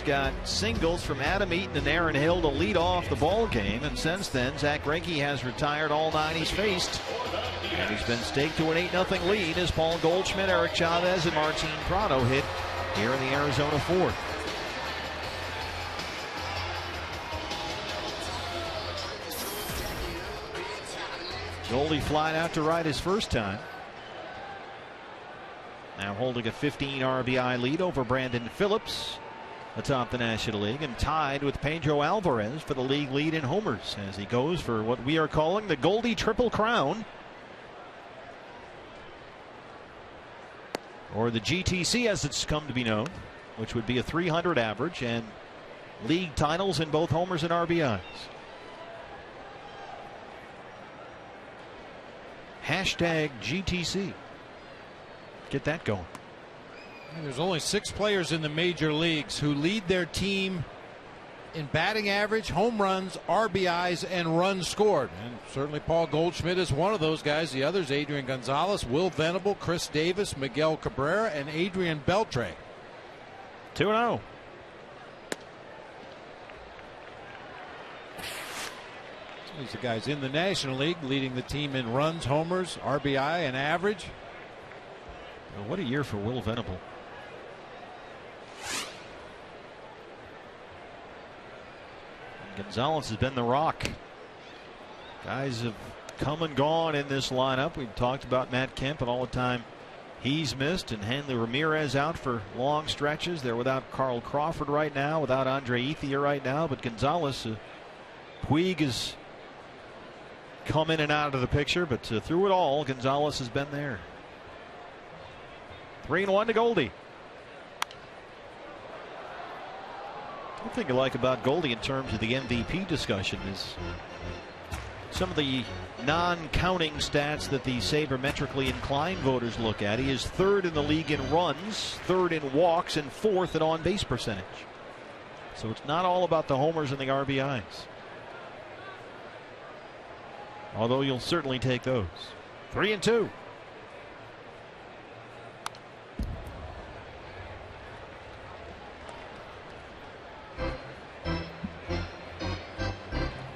Got singles from Adam Eaton and Aaron Hill to lead off the ball game, and since then Zach Greinke has retired all 9 he's faced, and he's been staked to an 8-0 lead as Paul Goldschmidt, Eric Chavez, and Martin Prado hit here in the Arizona 4th. Goldie flying out to right his first time. Now holding a 15 RBI lead over Brandon Phillips atop the National League, and tied with Pedro Alvarez for the league lead in homers as he goes for what we are calling the Goldie Triple Crown, or the GTC as it's come to be known, which would be a 300 average and league titles in both homers and RBIs. Hashtag GTC. Get that going. There's only 6 players in the major leagues who lead their team in batting average, home runs, RBIs, and runs scored. And certainly Paul Goldschmidt is one of those guys. The others, Adrian Gonzalez, Will Venable, Chris Davis, Miguel Cabrera, and Adrian Beltre. 2-0. These are guys in the National League leading the team in runs, homers, RBI, and average. Well, what a year for Will Venable. Gonzalez has been the rock. Guys have come and gone in this lineup. We've talked about Matt Kemp and all the time he's missed, and Hanley Ramirez out for long stretches. They're without Carl Crawford right now, without Andre Ethier right now, but Gonzalez, Puig is come in and out of the picture, but through it all, Gonzalez has been there. 3-1 to Goldie. One thing I like about Goldie in terms of the MVP discussion is some of the non-counting stats that the sabermetrically inclined voters look at. He is 3rd in the league in runs, 3rd in walks, and 4th in on-base percentage. So it's not all about the homers and the RBIs. Although you'll certainly take those. 3-2.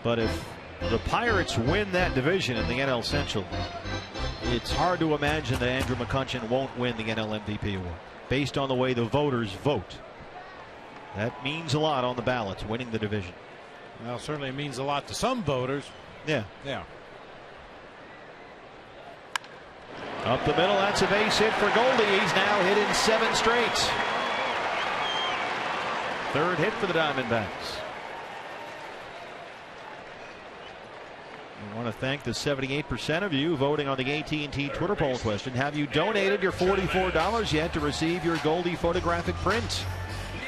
But if the Pirates win that division in the NL Central, it's hard to imagine that Andrew McCutchen won't win the NL MVP award based on the way the voters vote. That means a lot on the ballots, winning the division. Well, certainly means a lot to some voters. Yeah. Yeah. Up the middle, that's a base hit for Goldie. He's now hit in 7 straight. 3rd hit for the Diamondbacks. I want to thank the 78% of you voting on the AT&T Twitter poll question. Have you donated your $44 yet to receive your Goldie photographic print?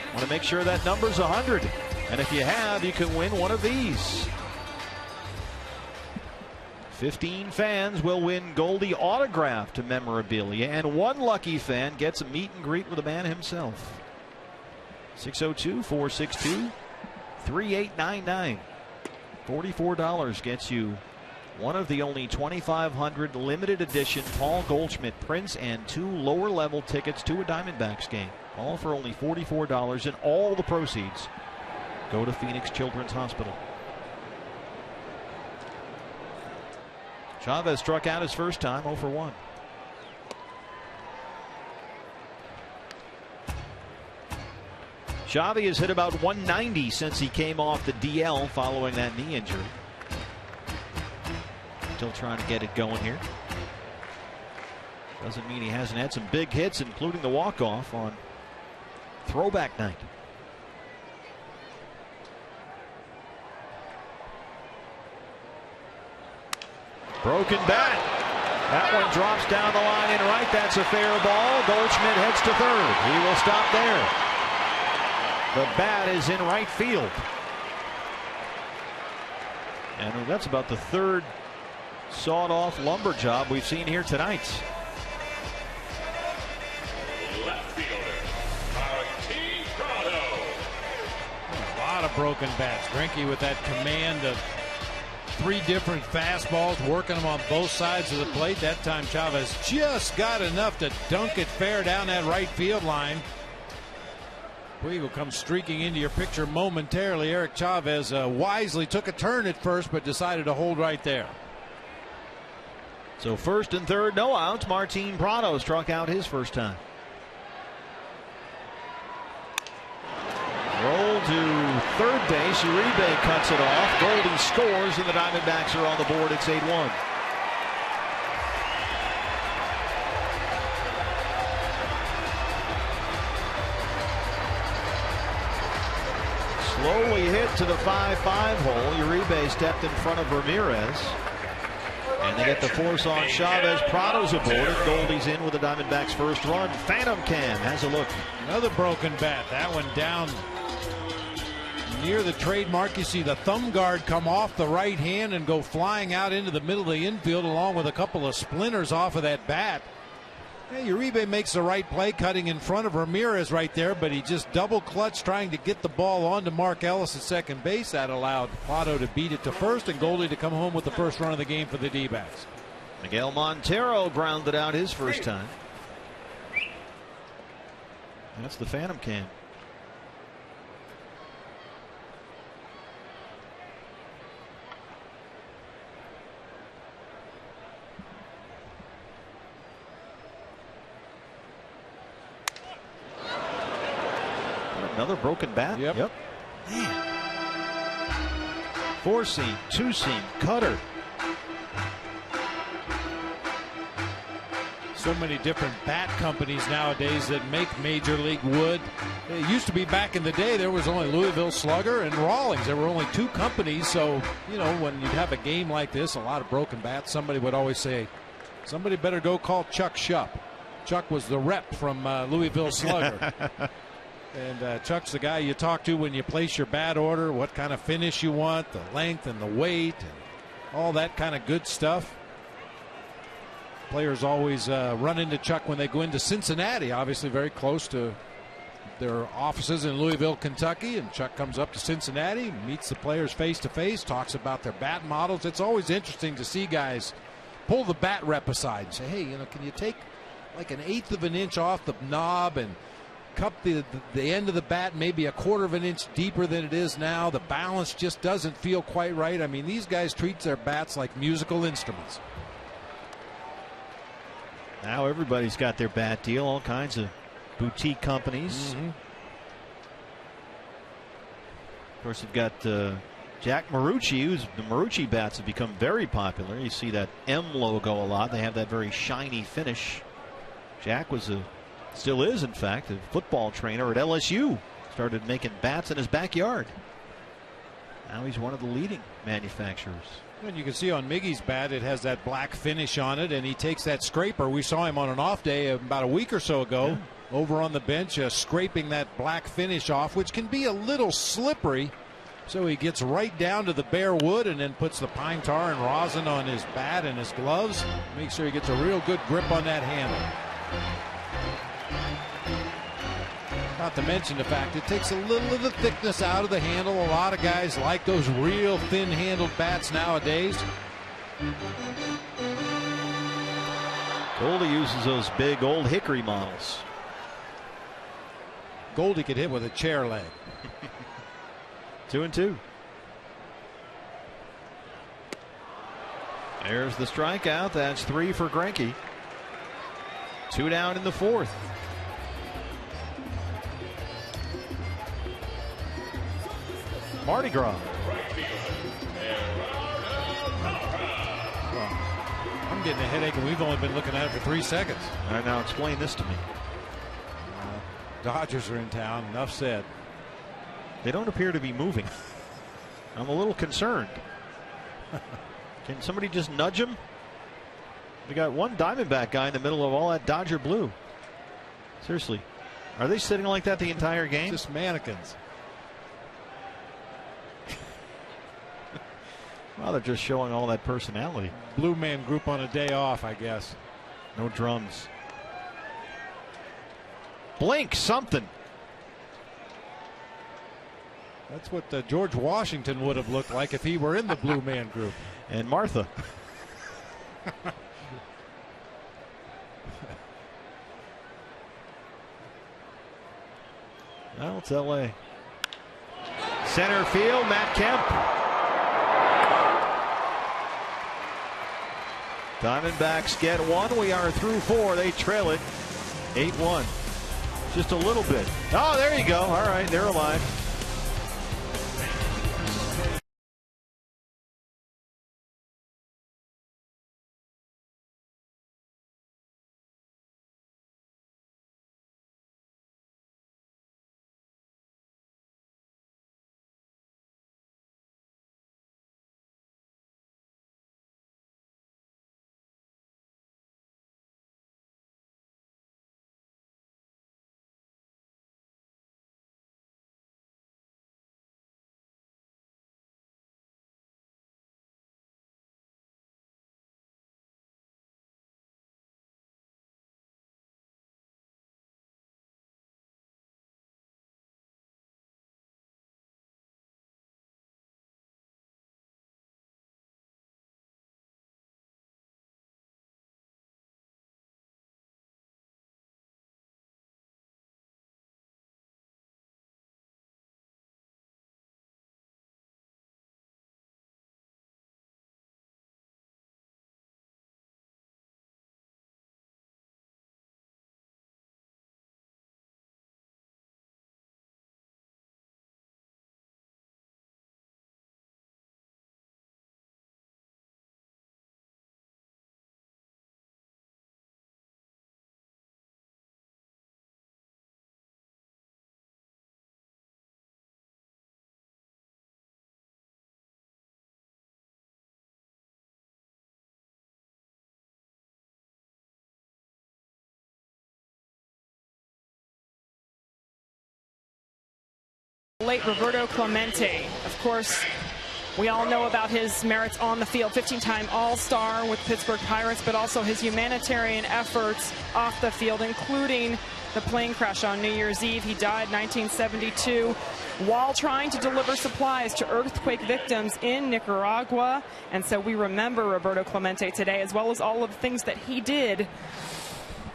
I want to make sure that number's 100. And if you have, you can win one of these. 15 fans will win Goldie autographed memorabilia, and one lucky fan gets a meet and greet with the man himself. 602-462-3899. $44 gets you one of the only 2,500 limited edition Paul Goldschmidt prints and 2 lower level tickets to a Diamondbacks game. All for only $44, and all the proceeds go to Phoenix Children's Hospital. Chavez struck out his first time, 0 for 1. Xavi has hit about 190 since he came off the DL following that knee injury. Still trying to get it going here. Doesn't mean he hasn't had some big hits, including the walk-off on throwback night. Broken bat. That one drops down the line in right. That's a fair ball. Goldschmidt heads to 3rd. He will stop there. The bat is in right field. And that's about the 3rd sawed-off lumber job we've seen here tonight. Left fielder, Martin Prado. A lot of broken bats. Greinke with that command of 3 different fastballs, working them on both sides of the plate. That time Chavez just got enough to dunk it fair down that right field line. We will come streaking into your picture momentarily. Eric Chavez wisely took a turn at first, but decided to hold right there. So 1st and 3rd, no outs. Martin Prado struck out his first time. Roll to 3rd base. Uribe cuts it off. Goldie scores, and the Diamondbacks are on the board. It's 8-1. Slowly hit to the 5-5 hole. Uribe stepped in front of Ramirez. And they get the force on Chavez. Prado's aboard, and Goldie's in with the Diamondbacks' first run. Phantom Cam has a look. Another broken bat. That one down near the trademark. You see the thumb guard come off the right hand and go flying out into the middle of the infield, along with a couple of splinters off of that bat. Hey, Uribe makes the right play, cutting in front of Ramirez right there, but he just double clutched trying to get the ball onto Mark Ellis at second base. That allowed Prado to beat it to 1st and Goldie to come home with the first run of the game for the D-backs. Miguel Montero grounded out his first time. That's the Phantom Cam. Another broken bat. Yep. Man. 4-seam, 2-seam, cutter. So many different bat companies nowadays that make Major League wood. It used to be back in the day there was only Louisville Slugger and Rawlings. There were only 2 companies, so you know when you'd have a game like this, a lot of broken bats, somebody would always say, somebody better go call Chuck Shupp. Chuck was the rep from Louisville Slugger. And Chuck's the guy you talk to when you place your bat order, what kind of finish you want, the length and the weight, and all that kind of good stuff. Players always run into Chuck when they go into Cincinnati, obviously very close to their offices in Louisville, Kentucky. And Chuck comes up to Cincinnati, meets the players face to face, talks about their bat models. It's always interesting to see guys pull the bat rep aside and say, hey, you know, can you take like 1/8 of an inch off the knob and cup the end of the bat maybe 1/4 of an inch deeper than it is now? The balance just doesn't feel quite right. I mean, these guys treat their bats like musical instruments. Now everybody's got their bat deal, all kinds of boutique companies. Of course, you've got Jack Marucci, the Marucci bats have become very popular. You see that M logo a lot. They have that very shiny finish. Jack was still is, in fact, a football trainer at LSU. Started making bats in his backyard. Now he's one of the leading manufacturers. And you can see on Miggy's bat, it has that black finish on it, and he takes that scraper. We saw him on an off day about a week or so ago over on the bench, scraping that black finish off, which can be a little slippery. So he gets right down to the bare wood and then puts the pine tar and rosin on his bat and his gloves. Make sure he gets a real good grip on that handle. Not to mention the fact it takes a little of the thickness out of the handle. A lot of guys like those real thin-handled bats nowadays. Goldie uses those big old hickory models. Goldie could hit with a chair leg. 2-2. There's the strikeout. That's 3 for Greinke. 2 down in the 4th. Mardi Gras. I'm getting a headache, and we've only been looking at it for 3 seconds. All right, now explain this to me. Dodgers are in town. Enough said. They don't appear to be moving. I'm a little concerned. Can somebody just nudge them? We got one Diamondback guy in the middle of all that Dodger blue. Seriously, are they sitting like that the entire game? Just mannequins. Well, they're just showing all that personality. Blue man group on a day off, I guess. No drums. Blink something. That's what George Washington would have looked like if he were in the blue man group. And Martha. Well, it's LA. Center field, Matt Kemp. Diamondbacks get 1. We are through 4. They trail it 8-1. Just a little bit. Oh, there you go. All right, they're alive. Late Roberto Clemente, of course, we all know about his merits on the field, 15-time All-Star with Pittsburgh Pirates, but also his humanitarian efforts off the field, including the plane crash on New Year's Eve. He died 1972 while trying to deliver supplies to earthquake victims in Nicaragua. And so we remember Roberto Clemente today, as well as all of the things that he did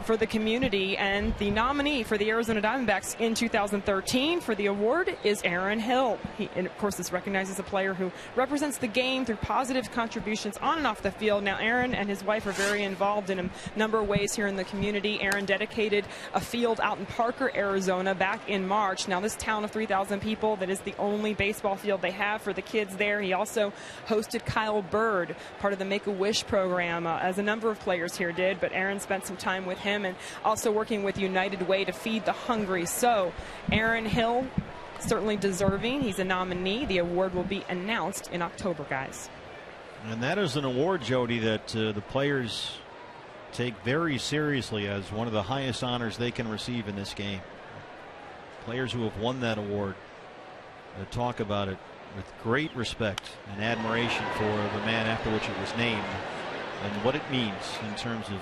for the community. And the nominee for the Arizona Diamondbacks in 2013 for the award is Aaron Hill. And of course, this recognizes a player who represents the game through positive contributions on and off the field. Now, Aaron and his wife are very involved in a number of ways here in the community. Aaron dedicated a field out in Parker, Arizona back in March. Now, this town of 3,000 people, that is the only baseball field they have for the kids there. He also hosted Kyle Bird, part of the Make-A-Wish program, as a number of players here did, but Aaron spent some time with him, and also working with United Way to feed the hungry. So Aaron Hill, certainly deserving. He's a nominee. The award will be announced in October, guys. And that is an award, Jody, that the players take very seriously as one of the highest honors they can receive in this game. Players who have won that award talk about it with great respect and admiration for the man after which it was named and what it means in terms of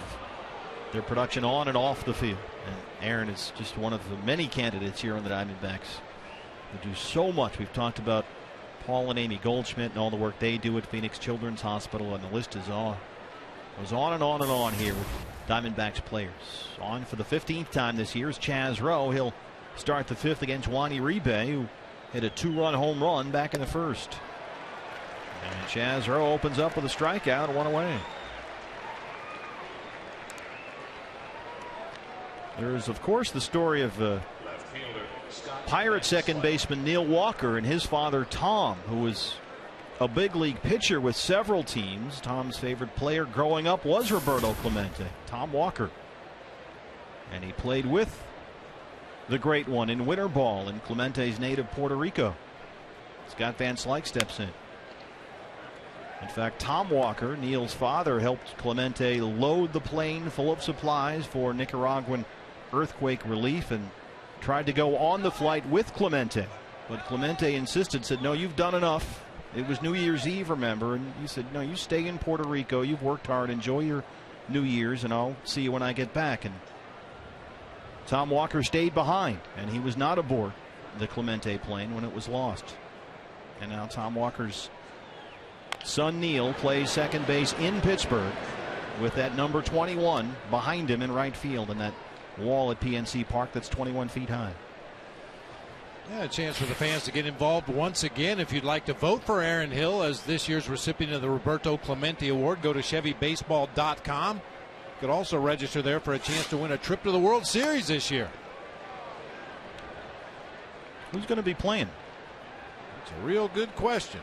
their production on and off the field. And Aaron is just one of the many candidates here on the Diamondbacks who do so much. We've talked about Paul and Amy Goldschmidt and all the work they do at Phoenix Children's Hospital, and the list is on. Goes on and on and on here with Diamondbacks players. On for the 15th time this year is Chaz Rowe. He'll start the 5th against Wani Ribe, who hit a 2-run home run back in the 1st. And Chaz Rowe opens up with a strikeout, 1 away. There is, of course, the story of Pirate second baseman Neil Walker and his father Tom, who was a big league pitcher with several teams. Tom's favorite player growing up was Roberto Clemente, Tom Walker. And he played with the great one in winter ball in Clemente's native Puerto Rico. Scott Van Slyke steps in. In fact, Tom Walker, Neil's father, helped Clemente load the plane full of supplies for Nicaraguan earthquake relief and tried to go on the flight with Clemente. But Clemente insisted, said, no, you've done enough. It was New Year's Eve, remember? And he said, no, you stay in Puerto Rico. You've worked hard. Enjoy your New Year's, and I'll see you when I get back. And Tom Walker stayed behind, and he was not aboard the Clemente plane when it was lost. And now Tom Walker's son Neil plays second base in Pittsburgh with that number 21 behind him in right field, and that wall at PNC Park that's 21 feet high. Yeah, a chance for the fans to get involved once again. If you'd like to vote for Aaron Hill as this year's recipient of the Roberto Clemente Award, go to ChevyBaseball.com. You could also register there for a chance to win a trip to the World Series this year. Who's going to be playing? It's a real good question.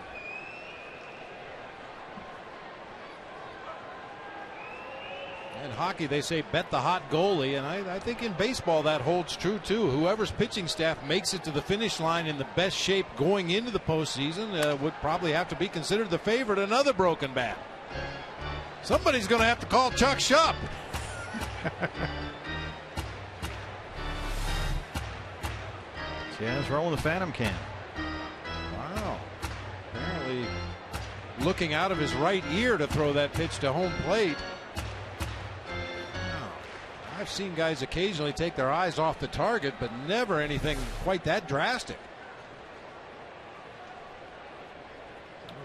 In hockey, they say bet the hot goalie, and I think in baseball that holds true too. Whoever's pitching staff makes it to the finish line in the best shape going into the postseason would probably have to be considered the favorite. Another broken bat. Somebody's going to have to call Chuck Schupp. Chaz Rowe in the Phantom Can. Wow. Apparently looking out of his right ear to throw that pitch to home plate. I've seen guys occasionally take their eyes off the target, but never anything quite that drastic.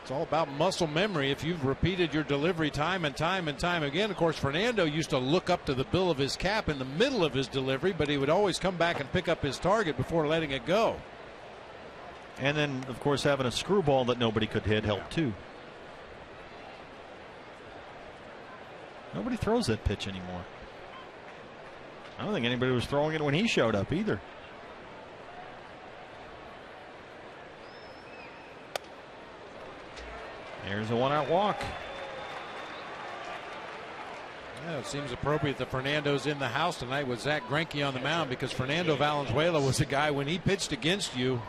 It's all about muscle memory. If you've repeated your delivery time and time and time again. Of course, Fernando used to look up to the bill of his cap in the middle of his delivery, but he would always come back and pick up his target before letting it go. And then, of course, having a screwball that nobody could hit helped too. Nobody throws that pitch anymore. I don't think anybody was throwing it when he showed up either. There's a 1-out walk. Yeah, it seems appropriate that Fernando's in the house tonight with Zach Greinke on the mound, because Fernando Valenzuela was a guy, when he pitched against you,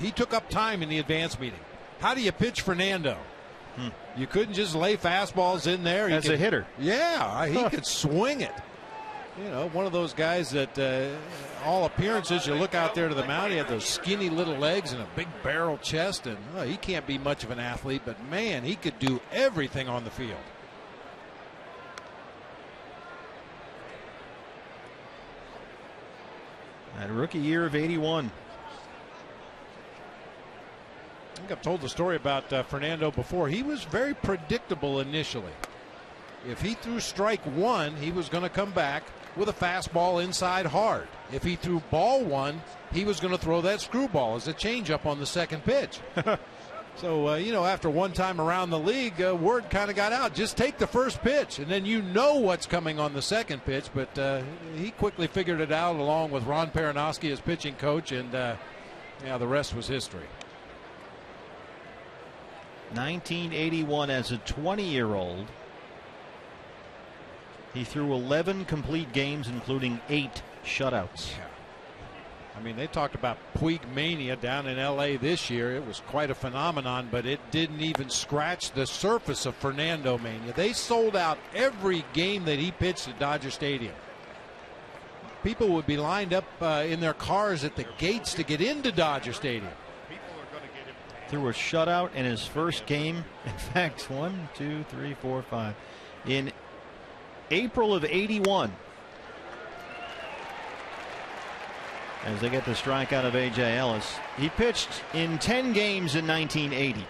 he took up time in the advance meeting. How do you pitch Fernando? You couldn't just lay fastballs in there. As a hitter. Yeah, he could swing it. You know, one of those guys that all appearances, you look out there to the mound, he had those skinny little legs and a big barrel chest, and he can't be much of an athlete, but man, he could do everything on the field. That rookie year of 81. I think I've told the story about Fernando before. He was very predictable initially. If he threw strike one, he was going to come back with a fastball inside hard. If he threw ball one, he was going to throw that screwball as a changeup on the second pitch. So, you know, after one time around the league, word kind of got out. Just take the first pitch, and then you know what's coming on the second pitch. But he quickly figured it out along with Ron Peronowski as pitching coach, and yeah, the rest was history. 1981 as a 20-year-old. He threw 11 complete games, including 8 shutouts. Yeah. I mean, they talked about Puig mania down in L.A. this year. It was quite a phenomenon, but it didn't even scratch the surface of Fernando mania. They sold out every game that he pitched at Dodger Stadium. People would be lined up in their cars at the gates to get into Dodger Stadium. Threw a shutout in his first game. In fact, 1, 2, 3, 4, 5. In April of 81. As they get the strikeout of A.J. Ellis. He pitched in 10 games in 1980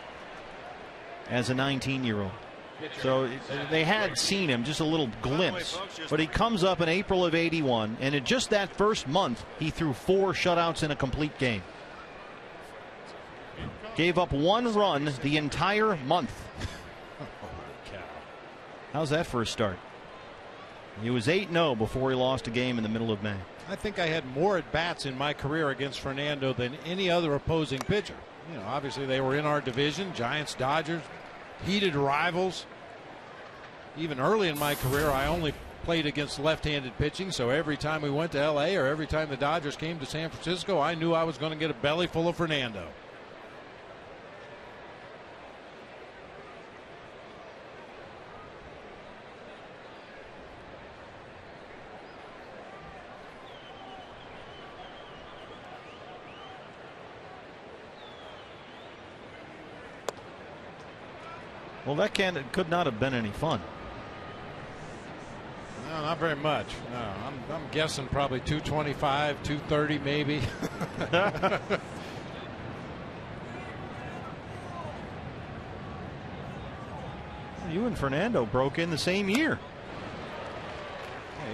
as a 19-year-old. So they had seen him, just a little glimpse. But he comes up in April of 81, and in just that first month, he threw 4 shutouts in a complete game. Gave up 1 run the entire month. How's that for a start? He was 8-0 before he lost a game in the middle of May. I think I had more at-bats in my career against Fernando than any other opposing pitcher. You know, obviously they were in our division, Giants, Dodgers, heated rivals. Even early in my career, I only played against left-handed pitching, so every time we went to L.A. or every time the Dodgers came to San Francisco, I knew I was going to get a belly full of Fernando. Well, that could not have been any fun. No, not very much. No, I'm guessing probably 225, 230 maybe. You and Fernando broke in the same year.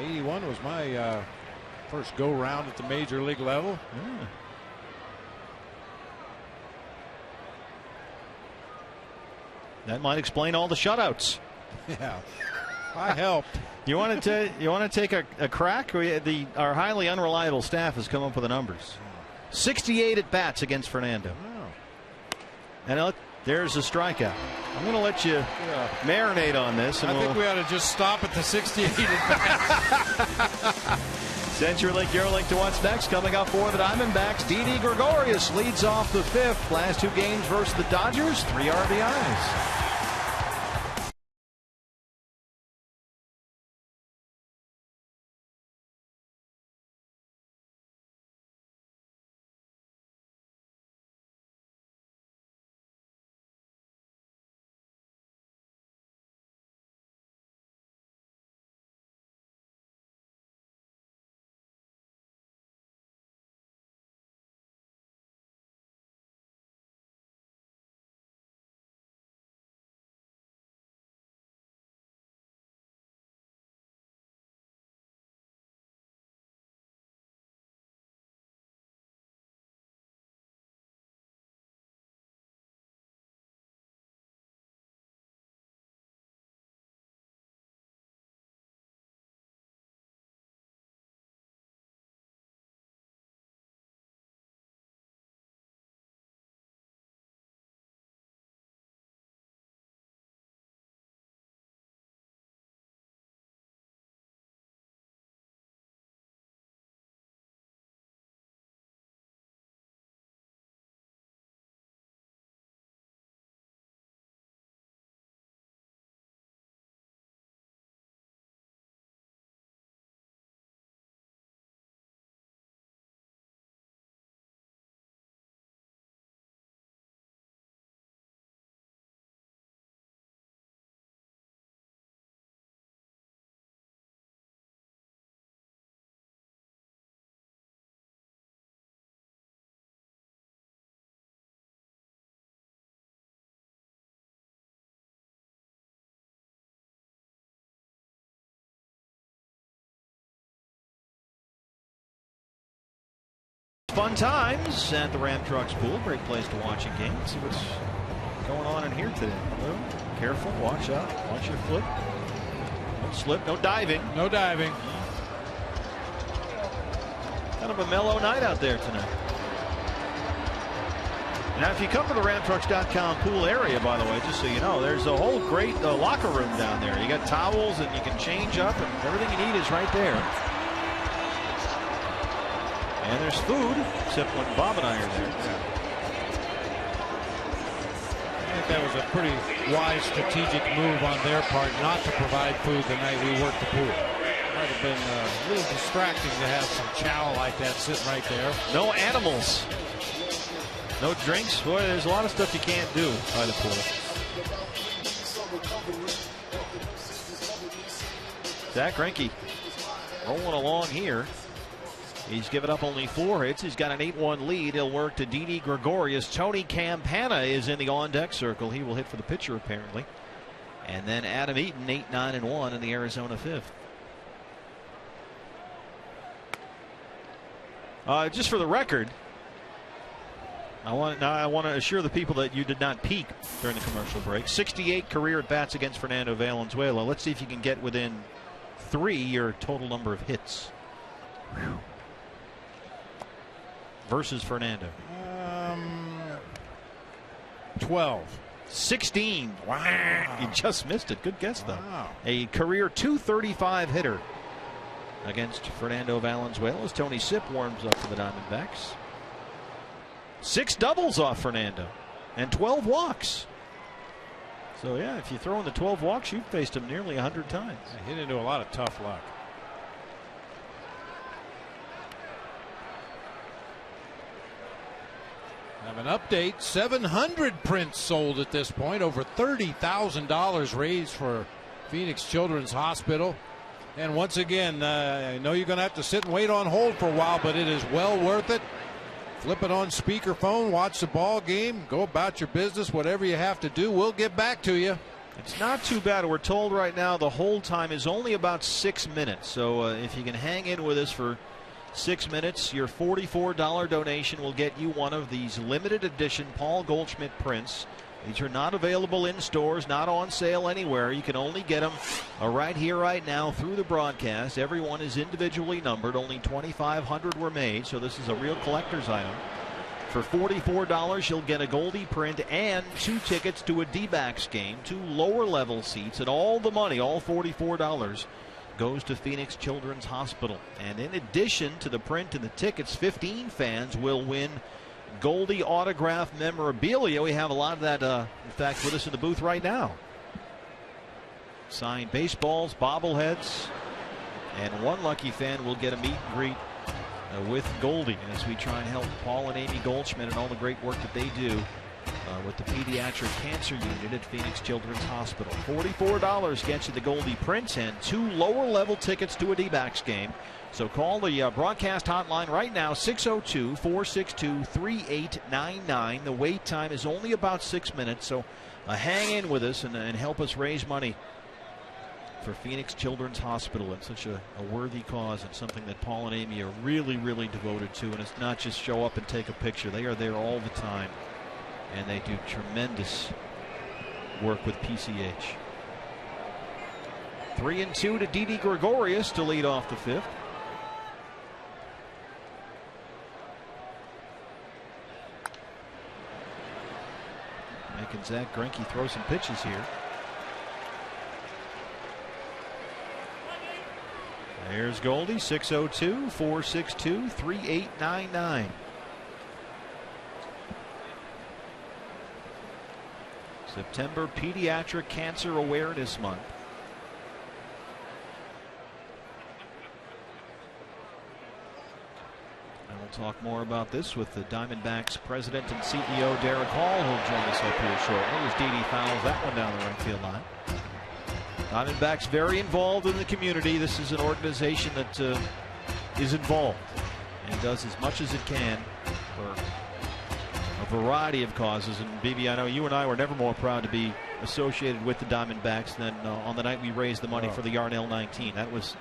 Yeah, 81 was my first go round at the major league level. Yeah. That might explain all the shutouts. Yeah, I helped. You want to take a crack? Our highly unreliable staff has come up with the numbers. 68 at bats against Fernando. Oh. And there's a strikeout. I'm going to let you marinate on this. And I think we ought to just stop at the 68 at bats. CenturyLink, Eurolink to what's next. Coming up for the Diamondbacks, Didi Gregorius leads off the 5th. Last 2 games versus the Dodgers, 3 RBIs. fun times at the Ram Trucks pool. Great place to watch a game. Let's see what's going on in here today. Careful, watch out, watch your foot. Don't slip, no diving. No diving. Kind of a mellow night out there tonight. Now, if you come to the RamTrucks.com pool area, by the way, just so you know, there's a whole great locker room down there. You got towels and you can change up, and everything you need is right there. And there's food, except when Bob and I are there. I think that was a pretty wise strategic move on their part not to provide food the night we worked the pool. Might have been a little distracting to have some chow like that sitting right there. No animals. No drinks. Boy, there's a lot of stuff you can't do by the pool. Zach Greinke rolling along here. He's given up only 4 hits. He's got an 8-1 lead. He'll work to Didi Gregorius. Tony Campana is in the on-deck circle. He will hit for the pitcher, apparently. And then Adam Eaton, 8-9-1 in the Arizona 5th. Just for the record, I want to assure the people that you did not peak during the commercial break. 68 career at-bats against Fernando Valenzuela. Let's see if you can get within 3 your total number of hits. Whew. Versus Fernando. 12. 16. Wow. You just missed it. Good guess, though. Wow. A career .235 hitter against Fernando Valenzuela as Tony Sipp warms up for the Diamondbacks. 6 doubles off Fernando and 12 walks. So, yeah, if you throw in the 12 walks, you've faced him nearly 100 times. Hit into a lot of tough luck. Have an update. 700 prints sold at this point. Over $30,000 raised for Phoenix Children's Hospital. And once again, I know you're going to have to sit and wait on hold for a while, but it is well worth it. Flip it on speakerphone, watch the ball game, go about your business, whatever you have to do, we'll get back to you. It's not too bad. We're told right now the hold time is only about 6 minutes. So if you can hang in with us for 6 minutes, your $44 donation will get you one of these limited edition Paul Goldschmidt prints. These are not available in stores, not on sale anywhere. You can only get them right here, right now through the broadcast. Everyone is individually numbered. Only 2,500 were made, so this is a real collector's item. For $44, you'll get a Goldie print and 2 tickets to a D-backs game, 2 lower level seats, and all the money, all $44, goes to Phoenix Children's Hospital. And in addition to the print and the tickets, 15 fans will win Goldie autograph memorabilia. We have a lot of that, in fact, with us in the booth right now. Signed baseballs, bobbleheads, and one lucky fan will get a meet and greet with Goldie as we try and help Paul and Amy Goldschmidt and all the great work that they do with the Pediatric Cancer Unit at Phoenix Children's Hospital. $44 gets you the Goldie print and 2 lower level tickets to a D-backs game. So call the broadcast hotline right now, 602-462-3899. The wait time is only about 6 minutes, so hang in with us and help us raise money for Phoenix Children's Hospital. It's such a worthy cause and something that Paul and Amy are really, really devoted to. And it's not just show up and take a picture. They are there all the time, and they do tremendous work with PCH. 3-2 to Didi Gregorius to lead off the 5th. Making Zach Greinke throw some pitches here. There's Goldie, 602-462-3899. September Pediatric Cancer Awareness Month. And we'll talk more about this with the Diamondbacks president and CEO Derek Hall, who'll join us up here shortly as Didi fouls that one down the right field line. Diamondbacks very involved in the community. This is an organization that is involved and does as much as it can for a variety of causes. And BB, I know you and I were never more proud to be associated with the Diamondbacks than on the night we raised the money for the Yarnell 19. That was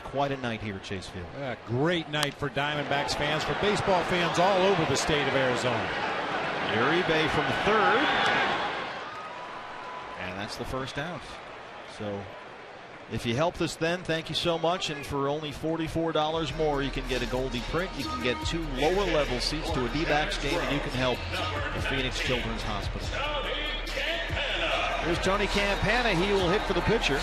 quite a night here at Chase Field. A great night for Diamondbacks fans, for baseball fans all over the state of Arizona. Uribe from third, and that's the first out. So if you helped us then, thank you so much. And for only $44 more, you can get a Goldie print. You can get 2 lower level seats to a D-backs game, and you can help the Phoenix Children's Hospital. Here's Tony Campana. He will hit for the pitcher.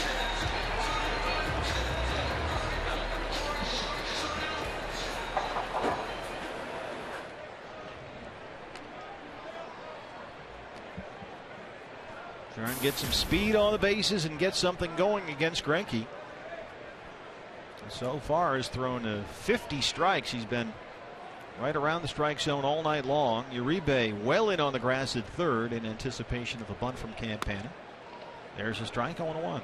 Try and get some speed on the bases and get something going against Greinke. So far has thrown 50 strikes. He's been right around the strike zone all night long. Uribe well in on the grass at third in anticipation of a bunt from Campana. There's a strike, 0-1.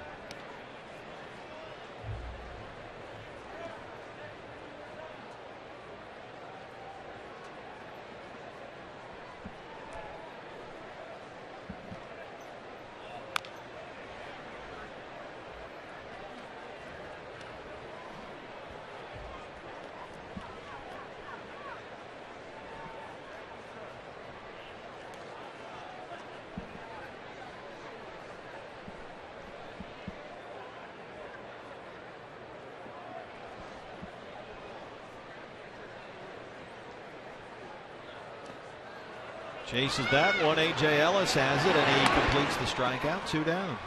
Chases that one. A.J. Ellis has it, and he completes the strikeout. 2 down.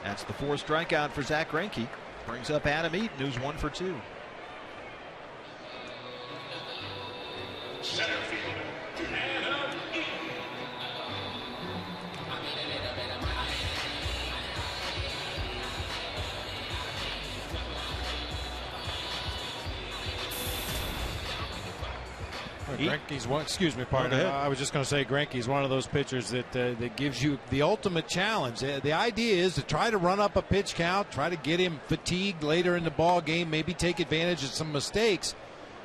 That's the 4th strikeout for Zach Greinke. Brings up Adam Eaton, who's 1 for 2. Center fielder, Adam Eaton. Greinke's one. Excuse me, partner. I was just going to say Greinke's one of those pitchers that gives you the ultimate challenge. The idea is to try to run up a pitch count, try to get him fatigued later in the ball game, maybe take advantage of some mistakes.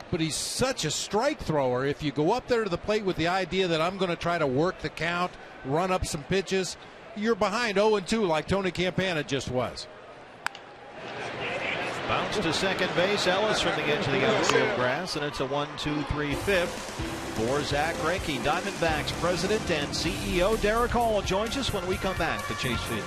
But he's such a strike thrower. If you go up there to the plate with the idea that I'm going to try to work the count, run up some pitches, you're behind 0-2 like Tony Campana just was. Bounce to second base. Ellis from the edge of the outfield grass, and it's a 1-2-3 fifth for Zach Greinke. Diamondbacks president and CEO Derek Hall joins us when we come back to Chase Field.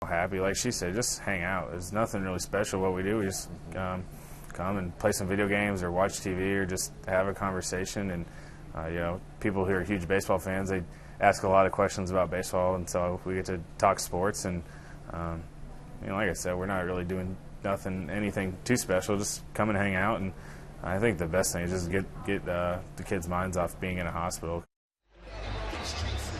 Happy, like she said, just hang out. There's nothing really special what we do. We just come and play some video games or watch TV or just have a conversation. And you know, people who are huge baseball fans, they ask a lot of questions about baseball, and so we get to talk sports. And you know, like I said, we're not really doing anything too special. Just come and hang out. And I think the best thing is just get the kids' minds off being in a hospital.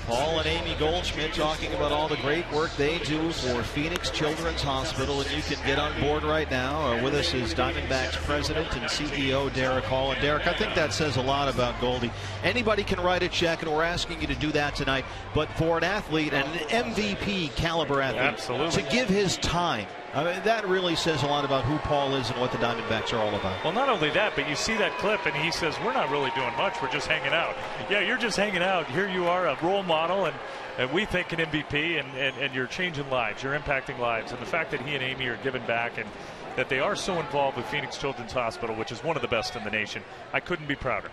Paul and Amy Goldschmidt talking about all the great work they do for Phoenix Children's Hospital, and you can get on board right now. With us is Diamondbacks President and CEO Derek Hall. And Derek, I think that says a lot about Goldie. Anybody can write a check, and we're asking you to do that tonight. But for an athlete, and an MVP caliber athlete, absolutely, to give his time, I mean, that really says a lot about who Paul is and what the Diamondbacks are all about. Well, not only that, but you see that clip, and he says, we're not really doing much. We're just hanging out. Yeah, you're just hanging out. Here you are, a role model, and we think an MVP, and you're changing lives. You're impacting lives. And the fact that he and Amy are giving back and that they are so involved with Phoenix Children's Hospital, which is one of the best in the nation, I couldn't be prouder.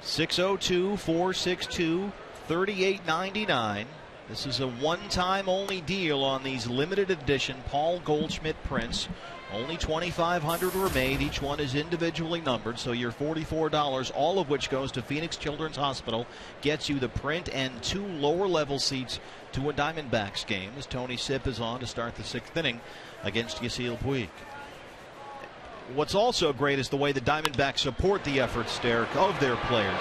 602-462-3899. This is a one-time only deal on these limited edition Paul Goldschmidt prints. Only 2,500 were made. Each one is individually numbered, so your $44, all of which goes to Phoenix Children's Hospital, gets you the print and 2 lower-level seats to a Diamondbacks game as Tony Sipp is on to start the 6th inning against Yasiel Puig. What's also great is the way the Diamondbacks support the efforts, Derek, of their players.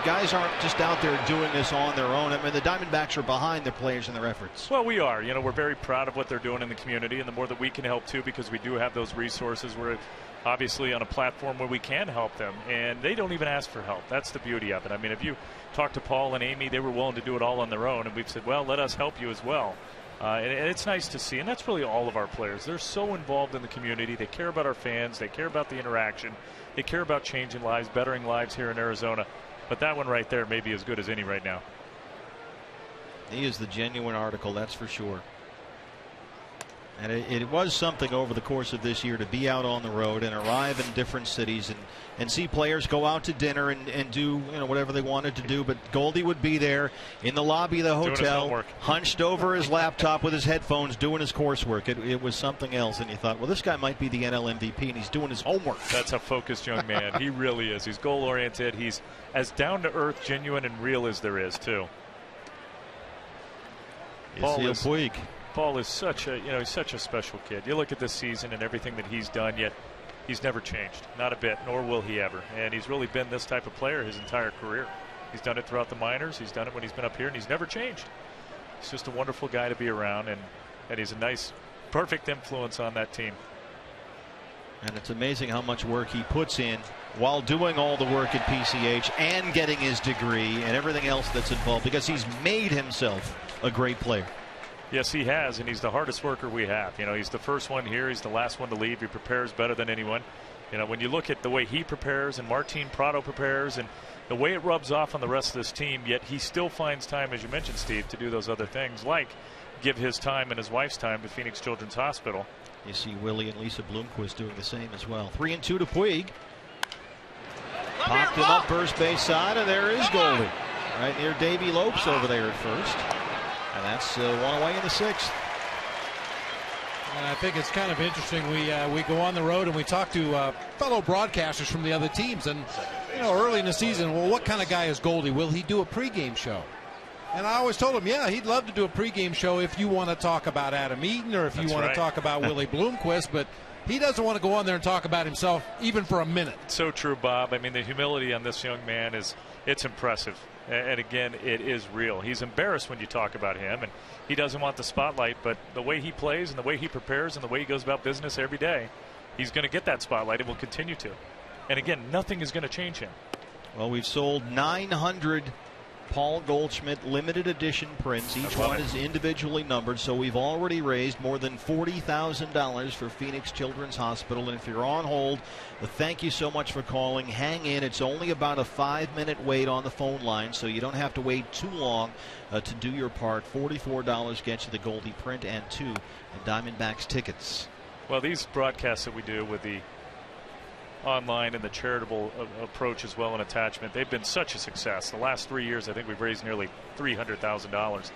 Guys aren't just out there doing this on their own. I mean, the Diamondbacks are behind their players and their efforts. Well, we are. You know, we're very proud of what they're doing in the community, and the more that we can help, too, because we do have those resources. We're obviously on a platform where we can help them, and they don't even ask for help. That's the beauty of it. I mean, if you talk to Paul and Amy, they were willing to do it all on their own, and we've said, well, let us help you as well. And it's nice to see, and that's really all of our players. They're so involved in the community. They care about our fans. They care about the interaction. They care about changing lives, bettering lives here in Arizona. But that one right there may be as good as any right now. He is the genuine article, that's for sure. And it was something over the course of this year to be out on the road and arrive in different cities and see players go out to dinner and do whatever they wanted to do. But Goldie would be there in the lobby of the hotel, hunched over his laptop with his headphones, doing his coursework. It was something else, and you thought, well, this guy might be the NL MVP, and he's doing his homework. That's a focused young man. He really is. He's goal-oriented. He's as down-to-earth, genuine, and real as there is, too. Paul is such a he's such a special kid. You look at this season and everything that he's done, yet he's never changed, not a bit, nor will he ever. And he's really been this type of player his entire career. He's done it throughout the minors. He's done it when he's been up here, and he's never changed. He's just a wonderful guy to be around, and he's a nice, perfect influence on that team. And it's amazing how much work he puts in while doing all the work at PCH and getting his degree and everything else that's involved, because he's made himself a great player. Yes, he has, and he's the hardest worker we have. He's the first one here. He's the last one to leave. He prepares better than anyone. When you look at the way he prepares and Martin Prado prepares and the way it rubs off on the rest of this team, yet he still finds time, as you mentioned, Steve, to do those other things, like give his time and his wife's time to Phoenix Children's Hospital. You see Willie and Lisa Bloomquist doing the same as well. 3-2 to Puig. Popped him up first base side, and there is Goldie. Right near Davey Lopes over there at first. And that's one away in the 6th. And I think it's kind of interesting. We go on the road and we talk to fellow broadcasters from the other teams. And, early in the season, well, what kind of guy is Goldie? Will he do a pregame show? And I always told him, yeah, he'd love to do a pregame show if you want to talk about Adam Eaton or if you want to talk about Willie Bloomquist. But he doesn't want to go on there and talk about himself even for a minute. So true, Bob. I mean, the humility on this young man it's impressive. And again, it is real. He's embarrassed when you talk about him, and he doesn't want the spotlight. But the way he plays and the way he prepares and the way he goes about business every day, he's going to get that spotlight and will continue to. And again, nothing is going to change him. Well, we've sold 900 Paul Goldschmidt limited edition prints. Each one is individually numbered, so we've already raised more than $40,000 for Phoenix Children's Hospital. And if you're on hold, thank you so much for calling. Hang in. It's only about a 5-minute wait on the phone line, so you don't have to wait too long to do your part. $44 gets you the Goldie print and 2 Diamondbacks tickets. Well, these broadcasts that we do with the online and the charitable approach as well and attachment, they've been such a success. The last 3 years, I think we've raised nearly $300,000.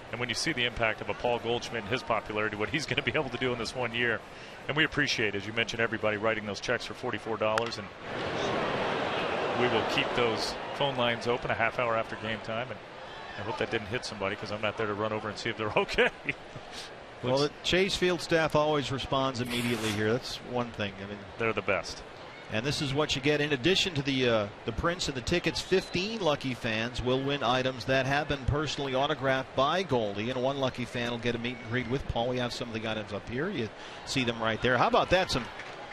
And when you see the impact of a Paul Goldschmidt and his popularity, what he's going to be able to do in this 1 year, and we appreciate, as you mentioned, everybody writing those checks for $44. And we will keep those phone lines open a half hour after game time. And I hope that didn't hit somebody, because I'm not there to run over and see if they're okay. Well, the Chase Field staff always responds immediately here. That's one thing. I mean, they're the best. And this is what you get in addition to the prints and the tickets. 15 lucky fans will win items that have been personally autographed by Goldie, and one lucky fan will get a meet and greet with Paul. We have some of the items up here. You see them right there. How about that? Some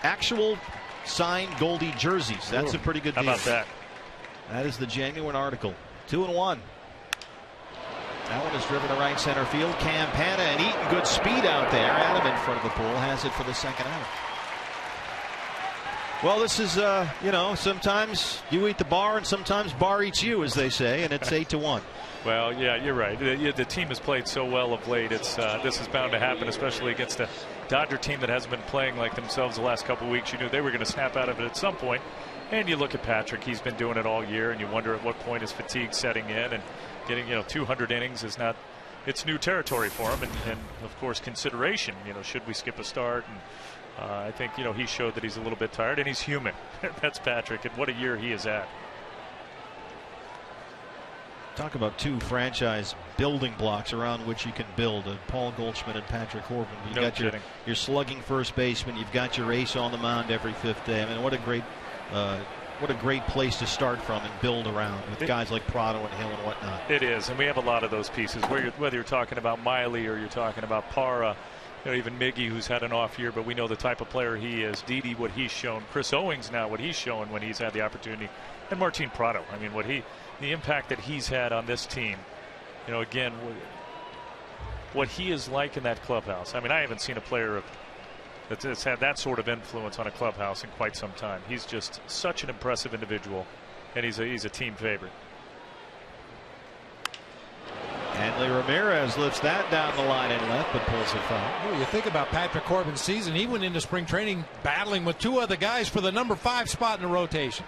actual signed Goldie jerseys. That's a pretty good deal. How about that? That is the genuine article. 2-1. That one is driven to right center field. Campana and Eaton, good speed out there. Adam in front of the pole has it for the second out. Well, this is, sometimes you eat the bar and sometimes bar eats you, as they say, and it's 8-1. Well, yeah, you're right. The team has played so well of late. This is bound to happen, especially against a Dodger team that hasn't been playing like themselves the last couple of weeks. You knew they were going to snap out of it at some point. And you look at Patrick, he's been doing it all year, and you wonder at what point is fatigue setting in, and getting 200 innings is not, it's new territory for him, and of course consideration, should we skip a start? And I think he showed that he's a little bit tired, and he's human. That's Patrick, and what a year he is at. Talk about two franchise building blocks around which you can build. Paul Goldschmidt and Patrick Corbin. You've got your slugging first baseman. You've got your ace on the mound every fifth day. I mean, what a great place to start from and build around with guys like Prado and Hill and whatnot. It is, and we have a lot of those pieces. Whether you're talking about Miley or you're talking about Parra, even Miggy, who's had an off year, but we know the type of player he is. Didi, what he's shown. Chris Owings now, what he's shown when he's had the opportunity, and Martin Prado. I mean, the impact that he's had on this team. Again, what he is like in that clubhouse. I mean, I haven't seen a player that's had that sort of influence on a clubhouse in quite some time. He's just such an impressive individual, and he's a team favorite. Hanley Ramirez lifts that down the line and left, but pulls it foul. Well, you think about Patrick Corbin's season. He went into spring training battling with two other guys for the number 5 spot in the rotation.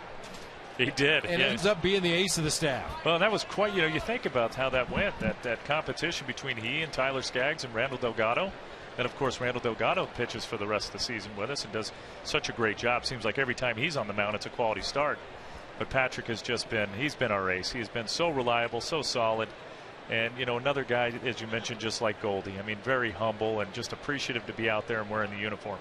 He did. And ends up being the ace of the staff. Well, that was quite, you think about how that went, that competition between he and Tyler Skaggs and Randall Delgado. And, of course, Randall Delgado pitches for the rest of the season with us and does such a great job. Seems like every time he's on the mound, it's a quality start. But Patrick has he's been our ace. He's been so reliable, so solid. And, another guy, as you mentioned, just like Goldie. I mean, very humble and just appreciative to be out there and wearing the uniform.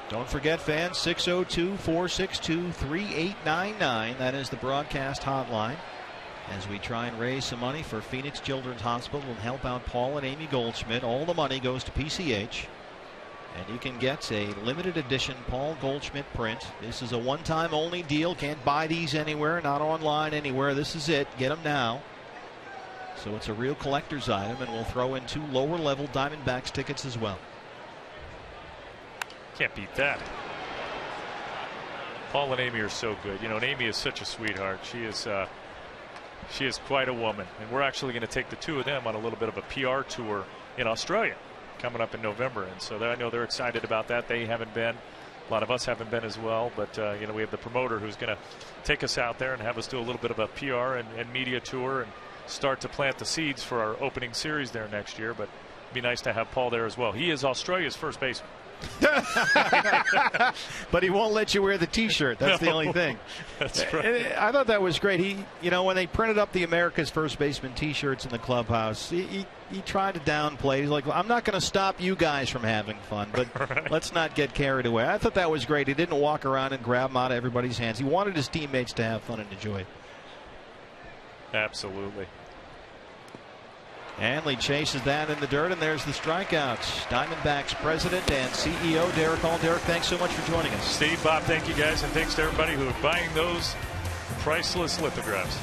Don't forget, fans, 602-462-3899. That is the broadcast hotline as we try and raise some money for Phoenix Children's Hospital and help out Paul and Amy Goldschmidt. All the money goes to PCH. And you can get a limited edition Paul Goldschmidt print. This is a one-time only deal. Can't buy these anywhere, not online anywhere. This is it. Get them now. So it's a real collector's item, and we'll throw in 2 lower-level Diamondbacks tickets as well. Can't beat that. Paul and Amy are so good. And Amy is such a sweetheart. She is quite a woman. And we're actually going to take the two of them on a little bit of a PR tour in Australia coming up in November. And so I know they're excited about that. They haven't been. A lot of us haven't been as well. But, we have the promoter who's going to take us out there and have us do a little bit of a PR and media tour and start to plant the seeds for our opening series there next year. But it'd be nice to have Paul there as well. He is Australia's first baseman. But he won't let you wear the T-shirt. That's the only thing. That's right. I thought that was great. He, when they printed up the America's First Baseman T-shirts in the clubhouse, he tried to downplay. He's like, I'm not going to stop you guys from having fun, but right. Let's not get carried away. I thought that was great. He didn't walk around and grab them out of everybody's hands. He wanted his teammates to have fun and enjoy it. Absolutely. Hanley chases that in the dirt, and there's the strikeouts. Diamondbacks president and CEO Derek Hall. Derek, thanks so much for joining us. Steve, Bob, thank you guys, and thanks to everybody who are buying those priceless lithographs.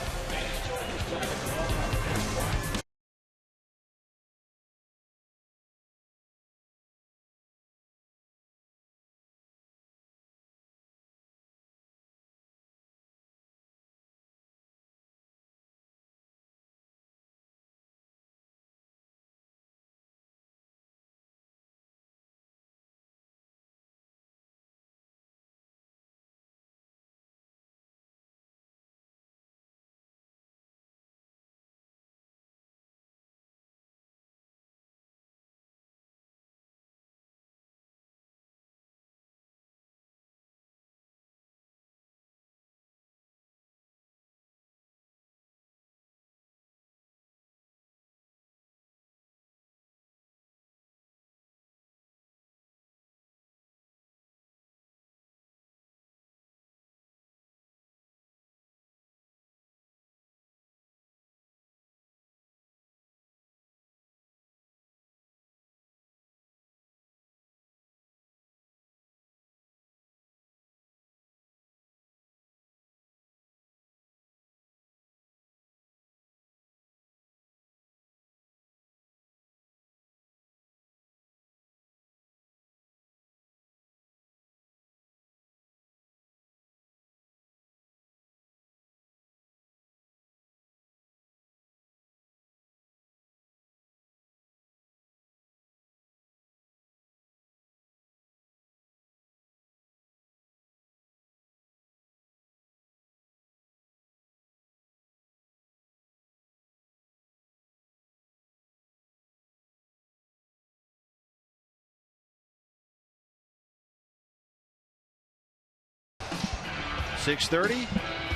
6:30.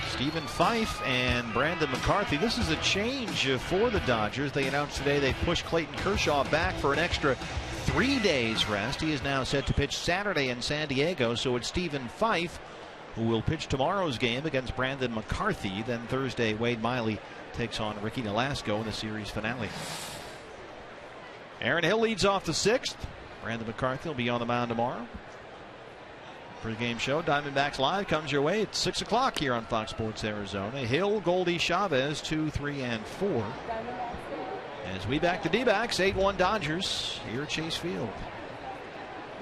Stephen Fife and Brandon McCarthy. This is a change for the Dodgers. They announced today they pushed Clayton Kershaw back for an extra 3 days rest. He is now set to pitch Saturday in San Diego, so it's Stephen Fife who will pitch tomorrow's game against Brandon McCarthy. Then Thursday, Wade Miley takes on Ricky Nolasco in the series finale. Aaron Hill leads off the 6th. Brandon McCarthy will be on the mound tomorrow. Pre-game show, Diamondbacks Live, comes your way at 6 o'clock here on Fox Sports Arizona. Hill, Goldie, Chavez, 2, 3, and 4. As we back the D-backs, 8-1 Dodgers here at Chase Field.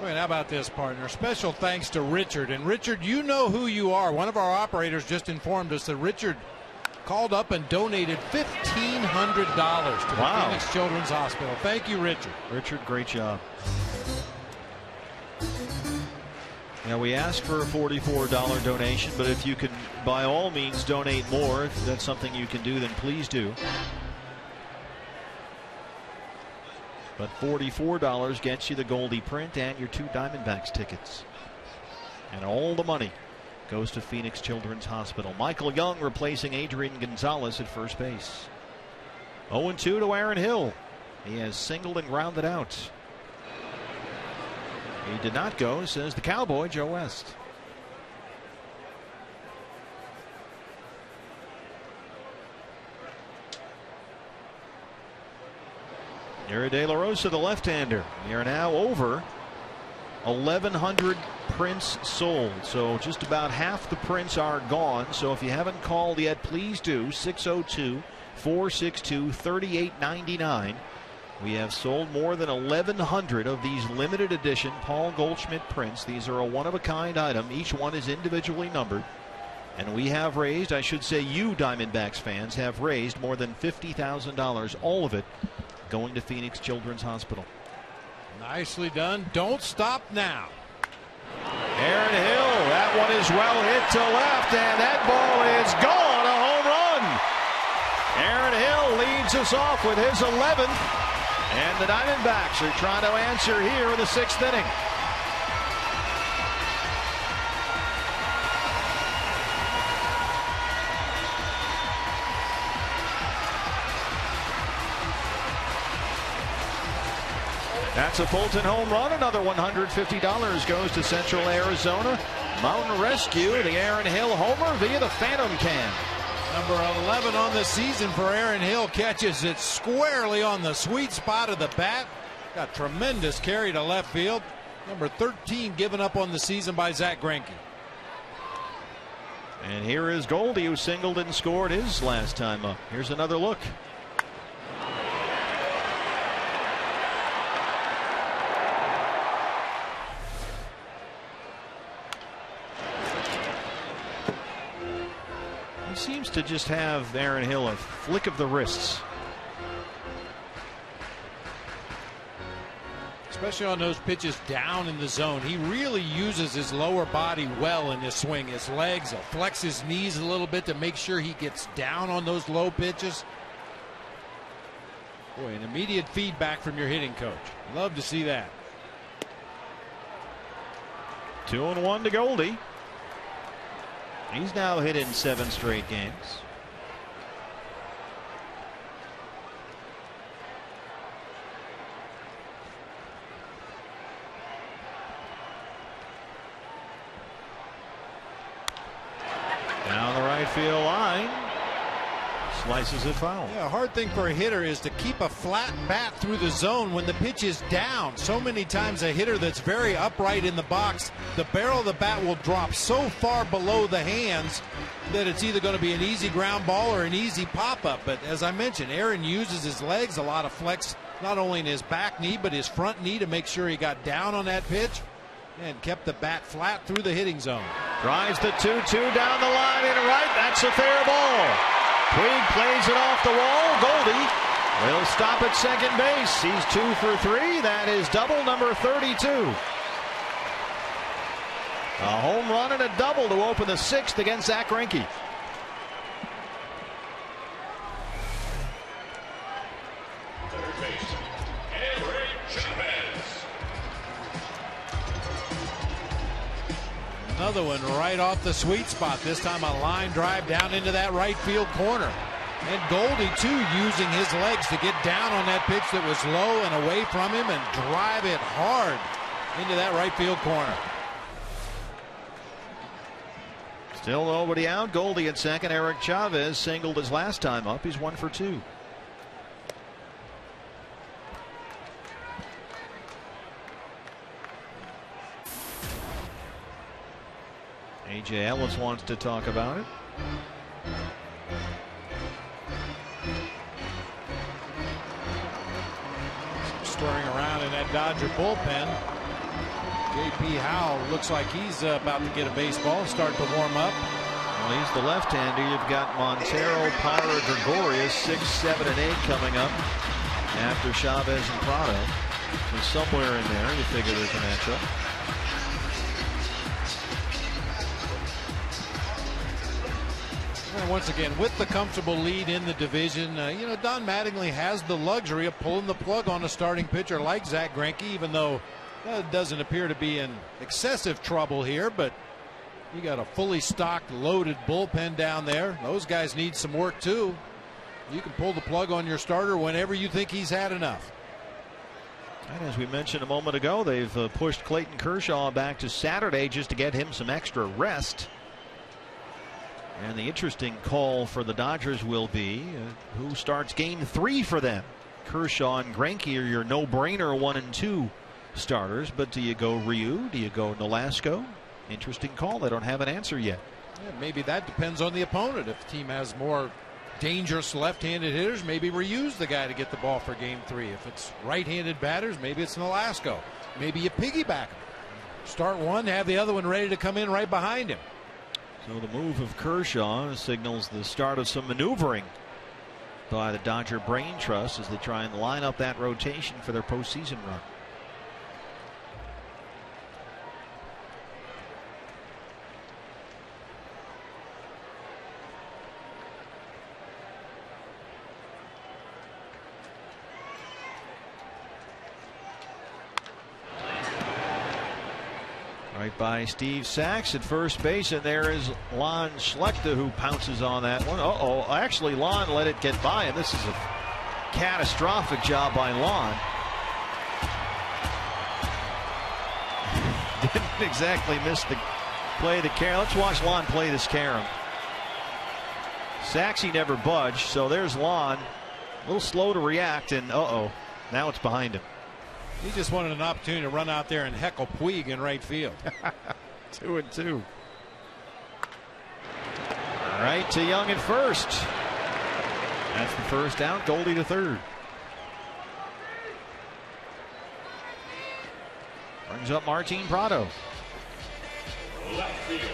Wait, how about this, partner? Special thanks to Richard. And Richard, you know who you are. One of our operators just informed us that Richard called up and donated $1,500 to the Phoenix Children's Hospital. Thank you, Richard. Richard, great job. Now, we asked for a $44 donation, but if you can, by all means, donate more. If that's something you can do, then please do. But $44 gets you the Goldie print and your 2 Diamondbacks tickets. And all the money goes to Phoenix Children's Hospital. Michael Young replacing Adrian Gonzalez at first base. 0-2 to Aaron Hill. He has singled and grounded out. He did not go, says the Cowboy, Joe West. Yuri De La Rosa, the left-hander. We are now over 1,100 prints sold. So just about half the prints are gone. So if you haven't called yet, please do. 602-462-3899. We have sold more than 1,100 of these limited edition Paul Goldschmidt prints. These are a one-of-a-kind item. Each one is individually numbered. And we have raised, I should say you Diamondbacks fans have raised more than $50,000, all of it going to Phoenix Children's Hospital. Nicely done. Don't stop now. Aaron Hill, that one is well hit to left, and that ball is gone, a home run. Aaron Hill leads us off with his 11th. And the Diamondbacks are trying to answer here in the 6th inning. That's a Fulton home run. Another $150 goes to Central Arizona. Mountain Rescue, the Aaron Hill homer via the Phantom Can. Number 11 on the season for Aaron Hill, catches it squarely on the sweet spot of the bat. Got tremendous carry to left field. Number 13 given up on the season by Zach Greinke. And here is Goldie, who singled and scored his last time up. Here's another look. Seems to just have Aaron Hill a flick of the wrists. Especially on those pitches down in the zone. He really uses his lower body well in his swing. His legs, he'll flex his knees a little bit to make sure he gets down on those low pitches. Boy, an immediate feedback from your hitting coach. Love to see that. 2-1 to Goldie. He's now hit in 7 straight games. Down the right field line. Slices it foul. Yeah, a hard thing for a hitter is to keep a flat bat through the zone when the pitch is down. So many times a hitter that's very upright in the box, the barrel of the bat will drop so far below the hands that it's either going to be an easy ground ball or an easy pop-up. But as I mentioned, Aaron uses his legs, a lot of flex, not only in his back knee, but his front knee to make sure he got down on that pitch and kept the bat flat through the hitting zone. Drives the 2-2 down the line and right. That's a fair ball. Puig plays it off the wall. Goldie will stop at second base. He's 2 for 3. That is double number 32. A home run and a double to open the 6th against Zach Greinke. Third base, Chavez. another one right off the sweet spot. This time a line drive down into that right field corner. And Goldie, too, using his legs to get down on that pitch that was low and away from him and drive it hard into that right field corner. Still nobody out. Goldie at second. Eric Chavez singled his last time up. He's 1 for 2. A.J. Ellis wants to talk about it. Stirring around in that Dodger bullpen. J.P. Howell looks like he's about to get a baseball, start to warm up. Well, he's the left-hander. You've got Montero, Pyra, Gregorius, 6, 7, and 8 coming up after Chavez and Prado. So somewhere in there, you figure there's a matchup. And once again, with the comfortable lead in the division, Don Mattingly has the luxury of pulling the plug on a starting pitcher like Zack Greinke, even though it doesn't appear to be in excessive trouble here. But you got a fully stocked, loaded bullpen down there. Those guys need some work too. You can pull the plug on your starter whenever you think he's had enough. And as we mentioned a moment ago, they've pushed Clayton Kershaw back to Saturday just to get him some extra rest. And the interesting call for the Dodgers will be who starts game 3 for them. Kershaw and Greinke are your no-brainer 1 and 2 starters, but do you go Ryu? Do you go Nolasco? Interesting call. They don't have an answer yet. Yeah, maybe that depends on the opponent. If the team has more dangerous left-handed hitters, maybe Ryu's the guy to get the ball for game 3. If it's right-handed batters, maybe it's Nolasco. Maybe you piggyback him. Start one, have the other one ready to come in right behind him. So the move of Kershaw signals the start of some maneuvering by the Dodger Brain Trust as they try and line up that rotation for their postseason run. Right by Steve Sachs at first base, and there is Lon Schlechter who pounces on that one. Actually Lon let it get by him. This is a catastrophic job by Lon. Didn't exactly miss the play the carom. Let's watch Lon play this carom. Sachs never budged, so there's Lon. A little slow to react, and now it's behind him. He just wanted an opportunity to run out there and heckle Puig in right field. 2-2. Right to Young at first. That's the first out. Goldie to third. Brings up Martin Prado. Left fielder,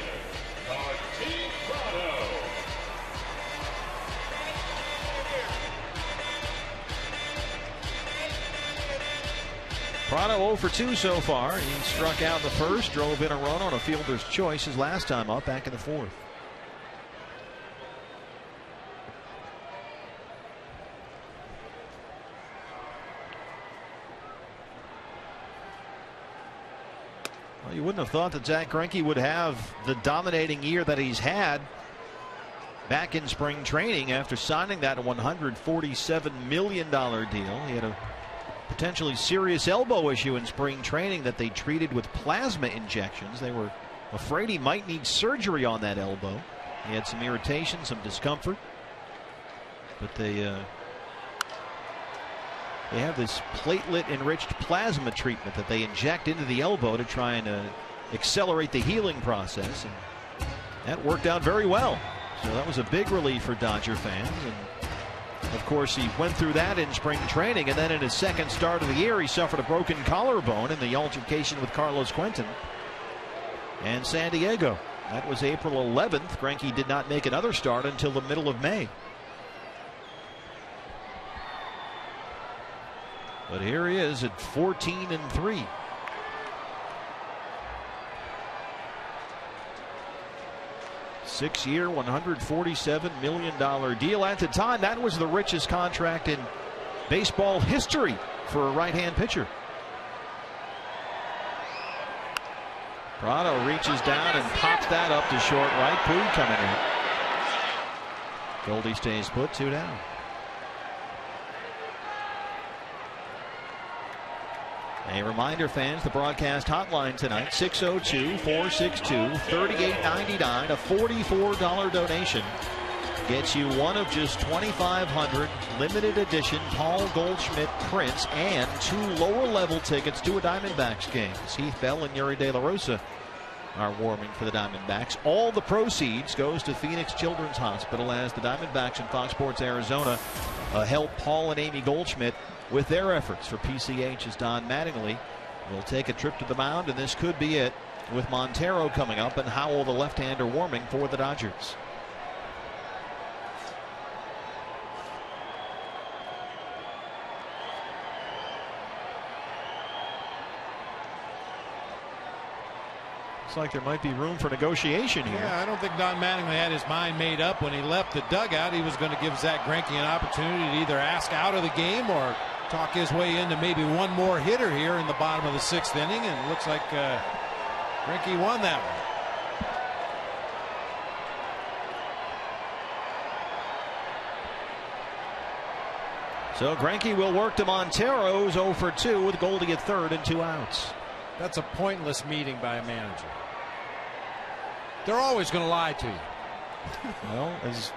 Martin Prado. Prado 0 for 2 so far. He struck out in the first, drove in a run on a fielder's choice his last time up back in the fourth. Well, you wouldn't have thought that Zack Greinke would have the dominating year that he's had back in spring training after signing that $147 million deal. He had a potentially serious elbow issue in spring training that they treated with plasma injections. They were afraid he might need surgery on that elbow. He had some irritation, some discomfort, but they have this platelet enriched plasma treatment that they inject into the elbow to try and accelerate the healing process, and that worked out very well. So that was a big relief for Dodger fans. And of course, he went through that in spring training, and then in his second start of the year, he suffered a broken collarbone in the altercation with Carlos Quentin and San Diego. That was April 11th. Greinke did not make another start until the middle of May. But here he is at 14-3. Six-year, $147 million deal. At the time, that was the richest contract in baseball history for a right-hand pitcher. Prado reaches down and pops that up to short right. Puig coming in. Goldie stays put, 2 down. A reminder, fans, the broadcast hotline tonight, 602-462-3899. A $44 donation gets you one of just 2,500 limited edition Paul Goldschmidt prints and 2 lower level tickets to a Diamondbacks game. Heath Bell and Yuri De La Rosa are warming for the Diamondbacks. All the proceeds goes to Phoenix Children's Hospital as the Diamondbacks and Fox Sports Arizona help Paul and Amy Goldschmidt with their efforts for PCH, as Don Mattingly will take a trip to the mound, and this could be it with Montero coming up and Howell, the left-hander, warming for the Dodgers. Looks like there might be room for negotiation here. Yeah, I don't think Don Mattingly had his mind made up when he left the dugout. He was going to give Zach Greinke an opportunity to either ask out of the game or talk his way into maybe one more hitter here in the bottom of the 6th inning, and it looks like Greinke won that one. So Greinke will work to Montero's 0 for 2 with Goldie at third and 2 outs. That's a pointless meeting by a manager. They're always going to lie to you. Well, as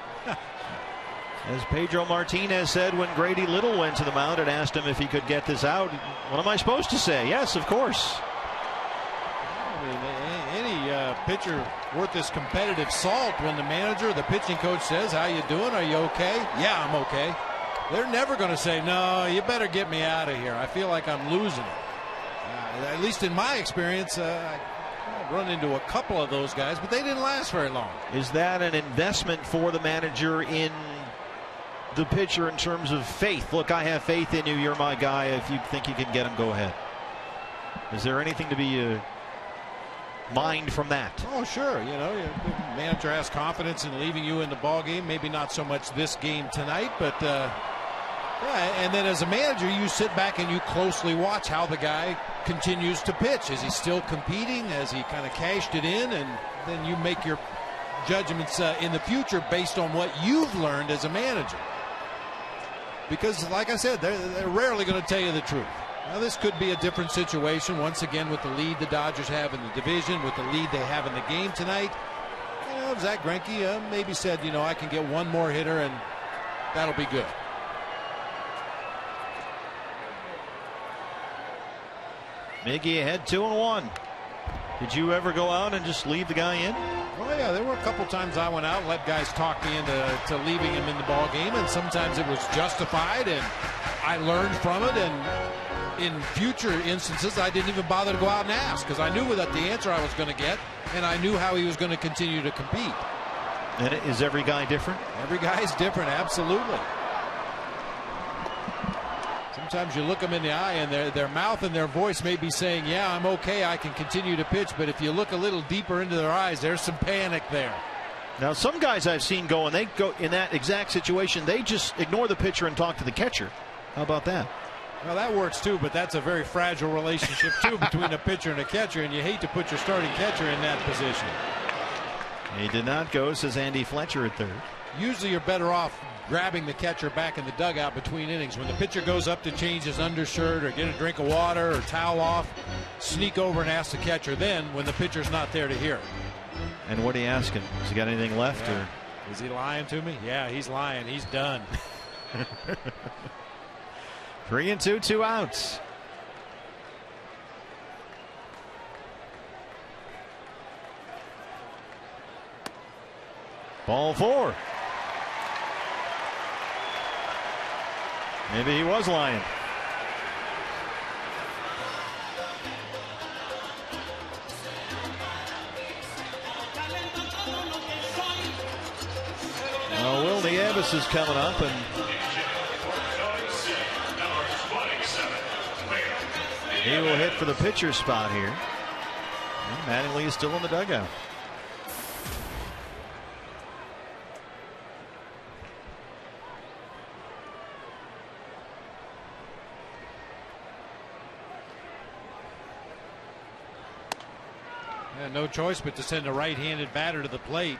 Pedro Martinez said when Grady Little went to the mound and asked him if he could get this out, what am I supposed to say? Yes, of course. I mean, any pitcher worth his competitive salt, when the manager, the pitching coach says, "How you doing? Are you okay?" "Yeah, I'm okay." They're never going to say, "No, you better get me out of here. I feel like I'm losing it." At least in my experience, I've run into a couple of those guys, but they didn't last very long. Is that an investment for the manager in the pitcher in terms of faith? Look, I have faith in you. You're my guy. If you think you can get him, go ahead. Is there anything to be mined from that? Oh, sure. You know, the manager has confidence in leaving you in the ball game. Maybe not so much this game tonight, but yeah. And then as a manager, you sit back and you closely watch how the guy continues to pitch. Is he still competing? Has he kind of cashed it in? And then you make your judgments in the future based on what you've learned as a manager. Because, like I said, they're rarely going to tell you the truth. Now, this could be a different situation once again with the lead the Dodgers have in the division, with the lead they have in the game tonight. You know, Zach Greinke maybe said, you know, I can get one more hitter and that'll be good. Miggy ahead 2-1. Did you ever go out and just leave the guy in? Oh yeah, there were a couple times I went out and let guys talk me into leaving him in the ball game, and sometimes it was justified and I learned from it, and in future instances I didn't even bother to go out and ask because I knew that the answer I was going to get, and I knew how he was going to continue to compete. And is every guy different? Every guy's different, absolutely. Sometimes you look them in the eye and their mouth and their voice may be saying, yeah, I'm okay, I can continue to pitch. But if you look a little deeper into their eyes, there's some panic there. Now, some guys I've seen go, and they go in that exact situation, they just ignore the pitcher and talk to the catcher. How about that? Well, that works too, but that's a very fragile relationship too between a pitcher and a catcher, and you hate to put your starting catcher in that position. He did not go, says Andy Fletcher at third. Usually you're better off grabbing the catcher back in the dugout between innings. When the pitcher goes up to change his undershirt or get a drink of water or towel off, sneak over and ask the catcher then when the pitcher's not there to hear it. And what are you asking? Has he got anything left? Yeah. Or is he lying to me? Yeah, he's lying. He's done. 3-2, 2 outs. Ball 4. Maybe he was lying. Well, Will Nieves is coming up, and he will hit for the pitcher spot here. And Mattingly is still in the dugout. Yeah, no choice but to send a right-handed batter to the plate.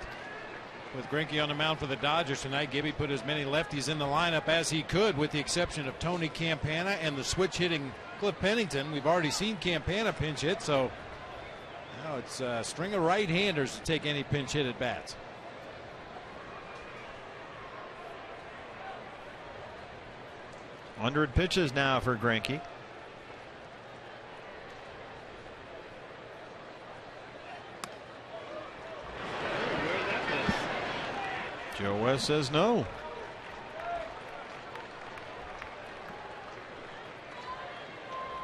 With Greinke on the mound for the Dodgers tonight, Gibby put as many lefties in the lineup as he could, with the exception of Tony Campana and the switch-hitting Cliff Pennington. We've already seen Campana pinch hit, so now it's a string of right-handers to take any pinch hit at bats. Hundred pitches now for Greinke. Joe West says no.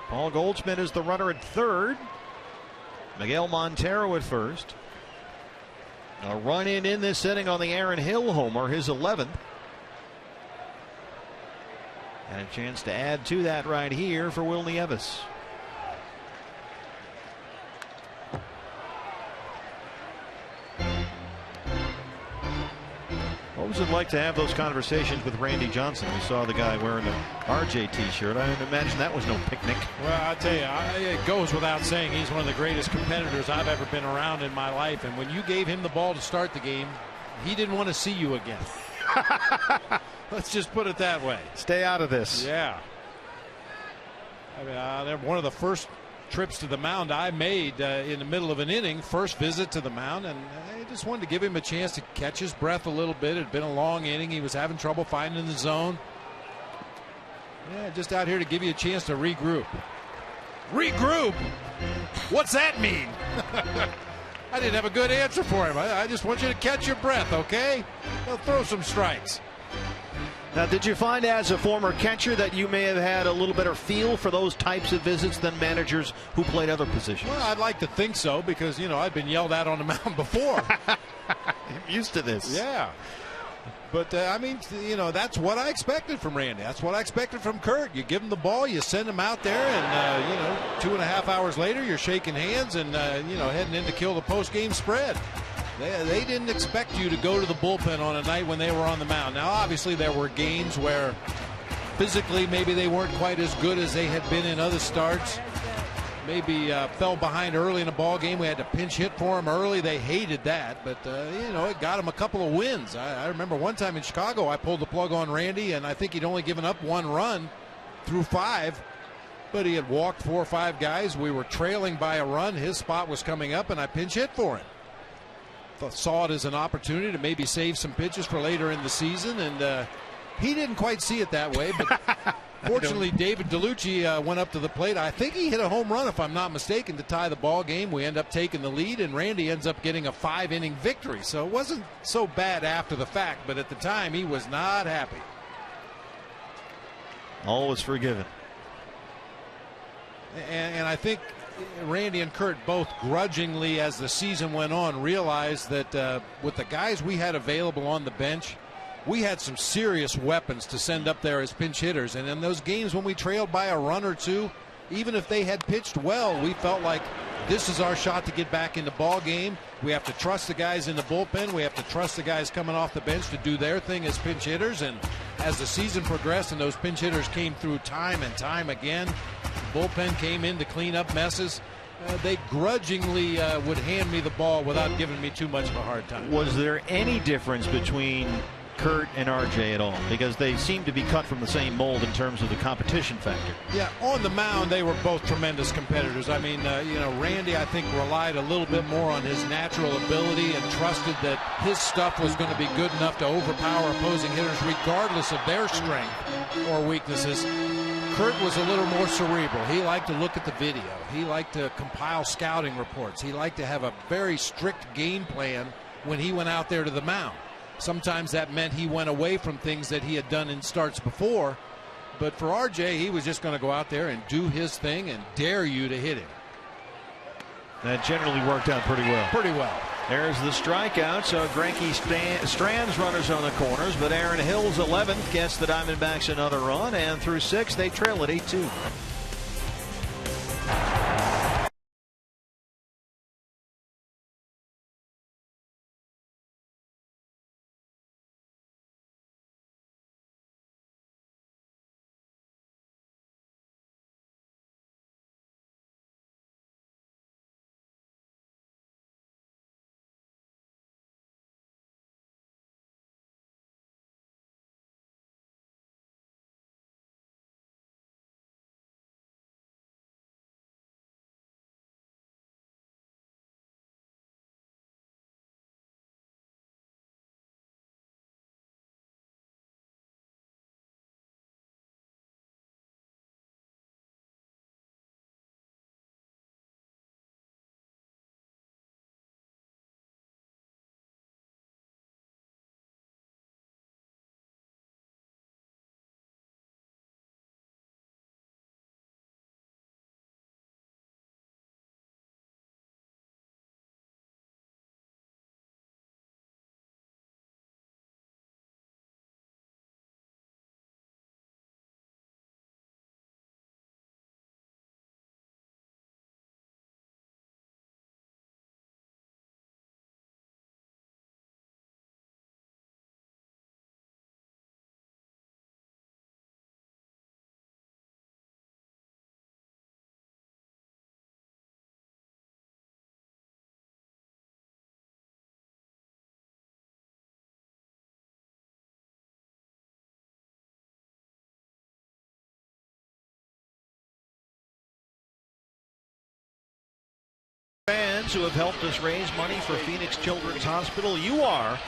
Paul Goldschmidt is the runner at third. Miguel Montero at first. A run in this inning on the Aaron Hill homer, his 11th. And a chance to add to that right here for Wilnie Evis. What was it like to have those conversations with Randy Johnson? We saw the guy wearing the RJ t-shirt. I imagine that was no picnic. Well, I tell you, it goes without saying he's one of the greatest competitors I've ever been around in my life. And when you gave him the ball to start the game, he didn't want to see you again. Let's just put it that way. Stay out of this. Yeah. I mean, one of the first trips to the mound I made in the middle of an inning, first visit to the mound, and I just wanted to give him a chance to catch his breath a little bit. It had been a long inning. He was having trouble finding the zone. Yeah, just out here to give you a chance to regroup. Regroup? What's that mean? I didn't have a good answer for him. I just want you to catch your breath, okay? They'll throw some strikes. Now, did you find as a former catcher that you may have had a little better feel for those types of visits than managers who played other positions? Well, I'd like to think so, because, you know, I'd been yelled at on the mound before. I'm used to this. Yeah. But, I mean, you know, that's what I expected from Randy. That's what I expected from Kurt. You give him the ball, you send him out there, and, you know, 2.5 hours later, you're shaking hands and, you know, heading in to kill the post-game spread. They didn't expect you to go to the bullpen on a night when they were on the mound. Now, obviously, there were games where physically maybe they weren't quite as good as they had been in other starts. Maybe fell behind early in a ball game. We had to pinch hit for them early. They hated that, but you know, it got them a couple of wins. I remember one time in Chicago, I pulled the plug on Randy, and I think he'd only given up 1 run through 5, but he had walked 4 or 5 guys. We were trailing by a run. His spot was coming up, and I pinch hit for him. Saw it as an opportunity to maybe save some pitches for later in the season, and he didn't quite see it that way, but fortunately David DeLucci went up to the plate. I think he hit a home run, if I'm not mistaken, to tie the ball game. We end up taking the lead, and Randy ends up getting a 5-inning victory, so it wasn't so bad after the fact, but at the time he was not happy. All was forgiven. And I think Randy and Kurt both grudgingly, as the season went on, realized that with the guys we had available on the bench, we had some serious weapons to send up there as pinch hitters. And in those games when we trailed by a run or two, even if they had pitched well, we felt like this is our shot to get back in the ball game. We have to trust the guys in the bullpen. We have to trust the guys coming off the bench to do their thing as pinch hitters. And as the season progressed and those pinch hitters came through time and time again, the bullpen came in to clean up messes. They grudgingly would hand me the ball without giving me too much of a hard time. Was there any difference between Kurt and RJ at all? Because they seem to be cut from the same mold in terms of the competition factor. Yeah, on the mound, they were both tremendous competitors. I mean, you know, Randy, I think, relied a little bit more on his natural ability and trusted that his stuff was going to be good enough to overpower opposing hitters regardless of their strength or weaknesses. Kurt was a little more cerebral. He liked to look at the video. He liked to compile scouting reports. He liked to have a very strict game plan when he went out there to the mound. Sometimes that meant he went away from things that he had done in starts before. But for RJ, he was just going to go out there and do his thing and dare you to hit him. That generally worked out pretty well. Pretty well. There's the strikeout. So Greinke strands runners on the corners, but Aaron Hill's 11th gets the Diamondbacks another run, and through 6 they trail at 8-2. fans who have helped us raise money for Phoenix Children's Hospital. You are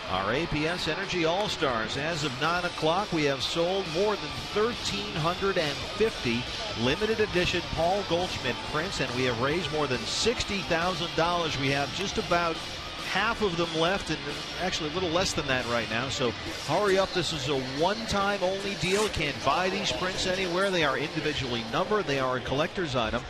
our APS Energy All-Stars. As of 9 o'clock, we have sold more than 1,350 limited edition Paul Goldschmidt prints, and we have raised more than $60,000. We have just about half of them left, and actually a little less than that right now. So hurry up. This is a one-time only deal. You can't buy these prints anywhere. They are individually numbered. They are a collector's item,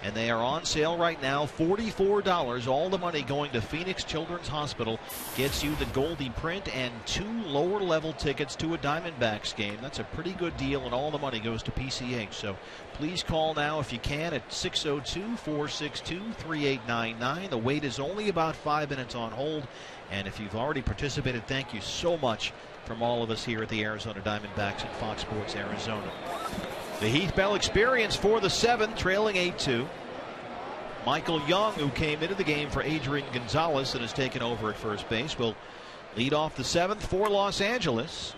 and they are on sale right now. $44. All the money going to Phoenix Children's Hospital gets you the Goldie print and 2 lower level tickets to a Diamondbacks game. That's a pretty good deal, and all the money goes to PCH. So please call now if you can at 602-462-3899. The wait is only about 5 minutes on hold. And if you've already participated, thank you so much from all of us here at the Arizona Diamondbacks at Fox Sports Arizona. The Heath Bell Experience for the 7th, trailing 8-2. Michael Young, who came into the game for Adrian Gonzalez and has taken over at first base, will lead off the 7th for Los Angeles.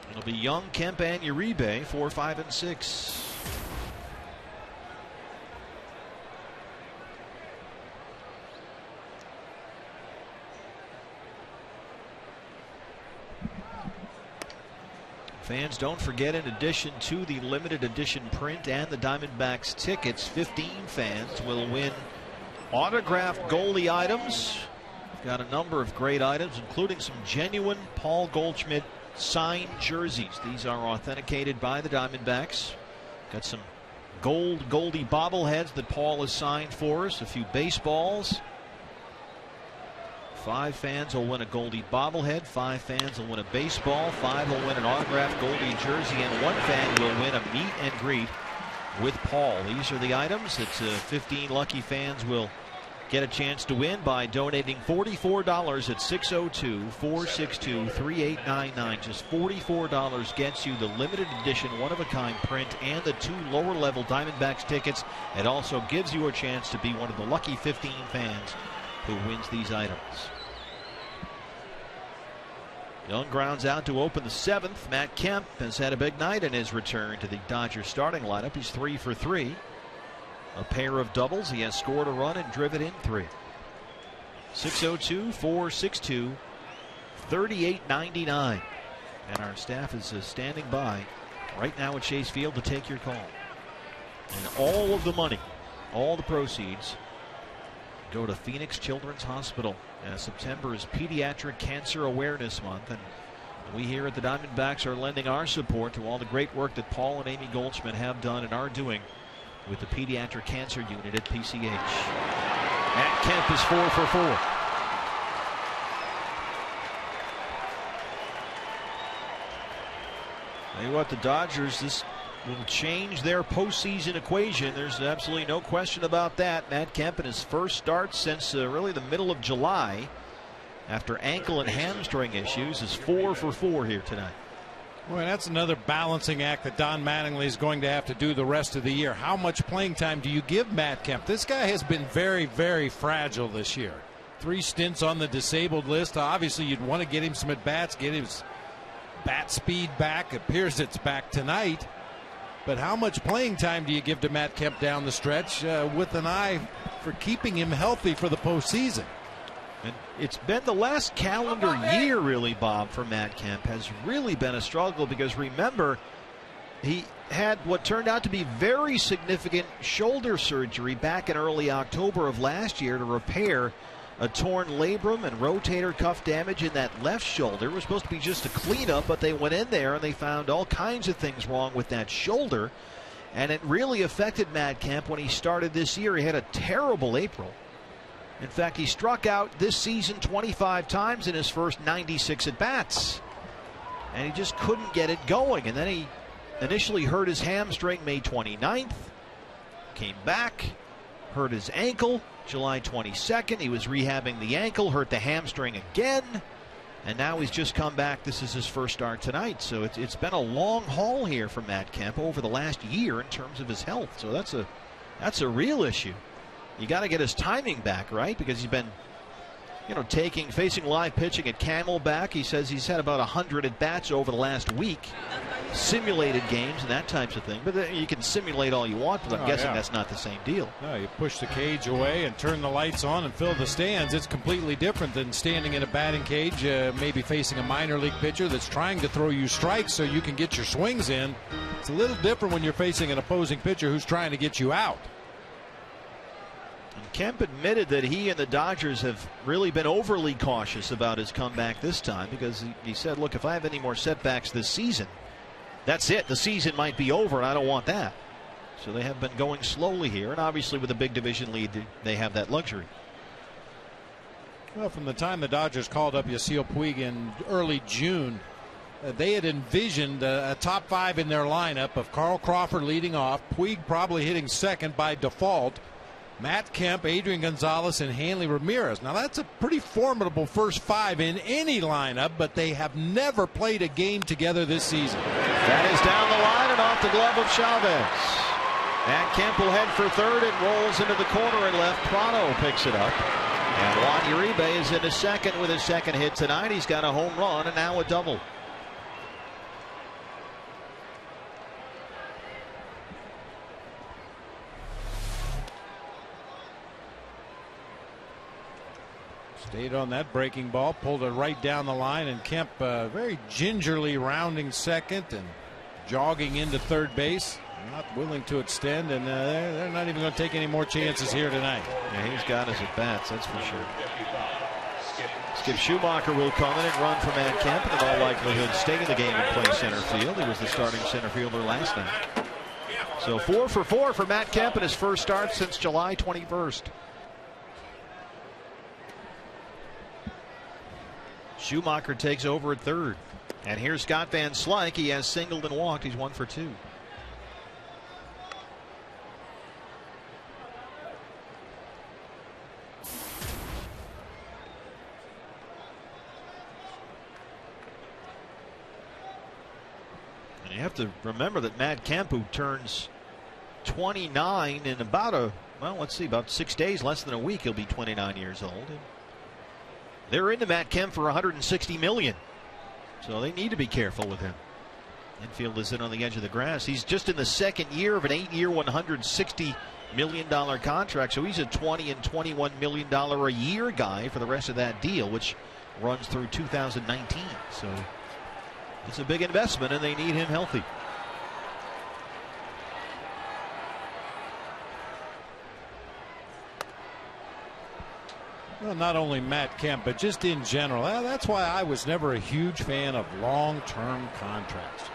It'll be Young, Kemp, and Uribe, 4, 5, and 6. Fans, don't forget, in addition to the limited edition print and the Diamondbacks tickets, 15 fans will win autographed Goldie items. We've got a number of great items, including some genuine Paul Goldschmidt signed jerseys. These are authenticated by the Diamondbacks. Got some Goldie bobbleheads that Paul has signed for us, a few baseballs. 5 fans will win a Goldie bobblehead, 5 fans will win a baseball, 5 will win an autographed Goldie jersey, and 1 fan will win a meet and greet with Paul. These are the items that 15 lucky fans will get a chance to win by donating $44 at 602-462-3899. Just $44 gets you the limited edition one-of-a-kind print and the 2 lower-level Diamondbacks tickets. It also gives you a chance to be one of the lucky 15 fans who wins these items. Young grounds out to open the 7th. Matt Kemp has had a big night in his return to the Dodgers starting lineup. He's 3 for 3. A pair of doubles. He has scored a run and driven in 3. 602-462-3899. And our staff is standing by right now at Chase Field to take your call. And all of the money, all the proceeds, go to Phoenix Children's Hospital. September is Pediatric Cancer Awareness Month, and we here at the Diamondbacks are lending our support to all the great work that Paul and Amy Goldschmidt have done and are doing with the Pediatric Cancer Unit at PCH. Matt Kemp is 4 for 4. Tell you what, the Dodgers, this will change their postseason equation. There's absolutely no question about that. Matt Kemp in his first start since really the middle of July after ankle and hamstring issues is 4 for 4 here tonight. Well, that's another balancing act that Don Mattingly is going to have to do the rest of the year. How much playing time do you give Matt Kemp? This guy has been very, very fragile this year. 3 stints on the disabled list. Obviously, you'd want to get him some at-bats, get his bat speed back. It appears it's back tonight. But how much playing time do you give to Matt Kemp down the stretch with an eye for keeping him healthy for the postseason? And it's been the last calendar year, really, Bob, for Matt Kemp has really been a struggle because, remember, he had what turned out to be very significant shoulder surgery back in early October of last year to repair a torn labrum and rotator cuff damage in that left shoulder. It was supposed to be just a cleanup, but they went in there and they found all kinds of things wrong with that shoulder, and it really affected Matt Kemp when he started this year. He had a terrible April. In fact, he struck out this season 25 times in his first 96 at-bats, and he just couldn't get it going. And then he initially hurt his hamstring May 29th, came back, hurt his ankle July 22nd. He was rehabbing the ankle, hurt the hamstring again, and now he's just come back. This is his first start tonight. So it's been a long haul here for Matt Kemp over the last year in terms of his health. So that's a real issue. You got to get his timing back, right? Because he's been facing live pitching at Camelback. He says he's had about 100 at bats over the last week, simulated games and that types of thing. But you can simulate all you want, but I'm guessing that's not the same deal. No, you push the cage away and turn the lights on and fill the stands. It's completely different than standing in a batting cage, maybe facing a minor league pitcher that's trying to throw you strikes so you can get your swings in. It's a little different when you're facing an opposing pitcher who's trying to get you out. And Kemp admitted that he and the Dodgers have really been overly cautious about his comeback this time, because he said, look, if I have any more setbacks this season, that's it. The season might be over, and I don't want that. So they have been going slowly here, and obviously with a big division lead, they have that luxury. Well, from the time the Dodgers called up Yasiel Puig in early June, they had envisioned a top 5 in their lineup of Carl Crawford leading off, Puig probably hitting second by default, Matt Kemp, Adrian Gonzalez, and Hanley Ramirez. Now that's a pretty formidable first 5 in any lineup, but they have never played a game together this season. That is down the line and off the glove of Chavez. Matt Kemp will head for third. It rolls into the corner and left. Prado picks it up. And Juan Uribe is into second with his second hit tonight. He's got a home run and now a double. Stayed on that breaking ball, pulled it right down the line, and Kemp very gingerly rounding second and jogging into third base. Not willing to extend, and they're not even going to take any more chances here tonight. Yeah, he's got his at bats, that's for sure. Skip Schumacher will come in and run for Matt Kemp, and in all likelihood stay in the game and play center field. He was the starting center fielder last night. So 4 for 4 for Matt Kemp in his first start since July 21st. Schumacher takes over at third. And here's Scott Van Slyke. He has singled and walked. He's 1 for 2. And you have to remember that Matt Kemp, who turns 29 in about 6 days, less than a week, he'll be 29 years old. They're into Matt Kemp for $160 million. So they need to be careful with him. Infield is in on the edge of the grass. He's just in the second year of an 8-year, $160 million contract. So he's a $20 and $21 million a year guy for the rest of that deal, which runs through 2019. So it's a big investment, and they need him healthy. Well, not only Matt Kemp, but just in general. That's why I was never a huge fan of long-term contracts.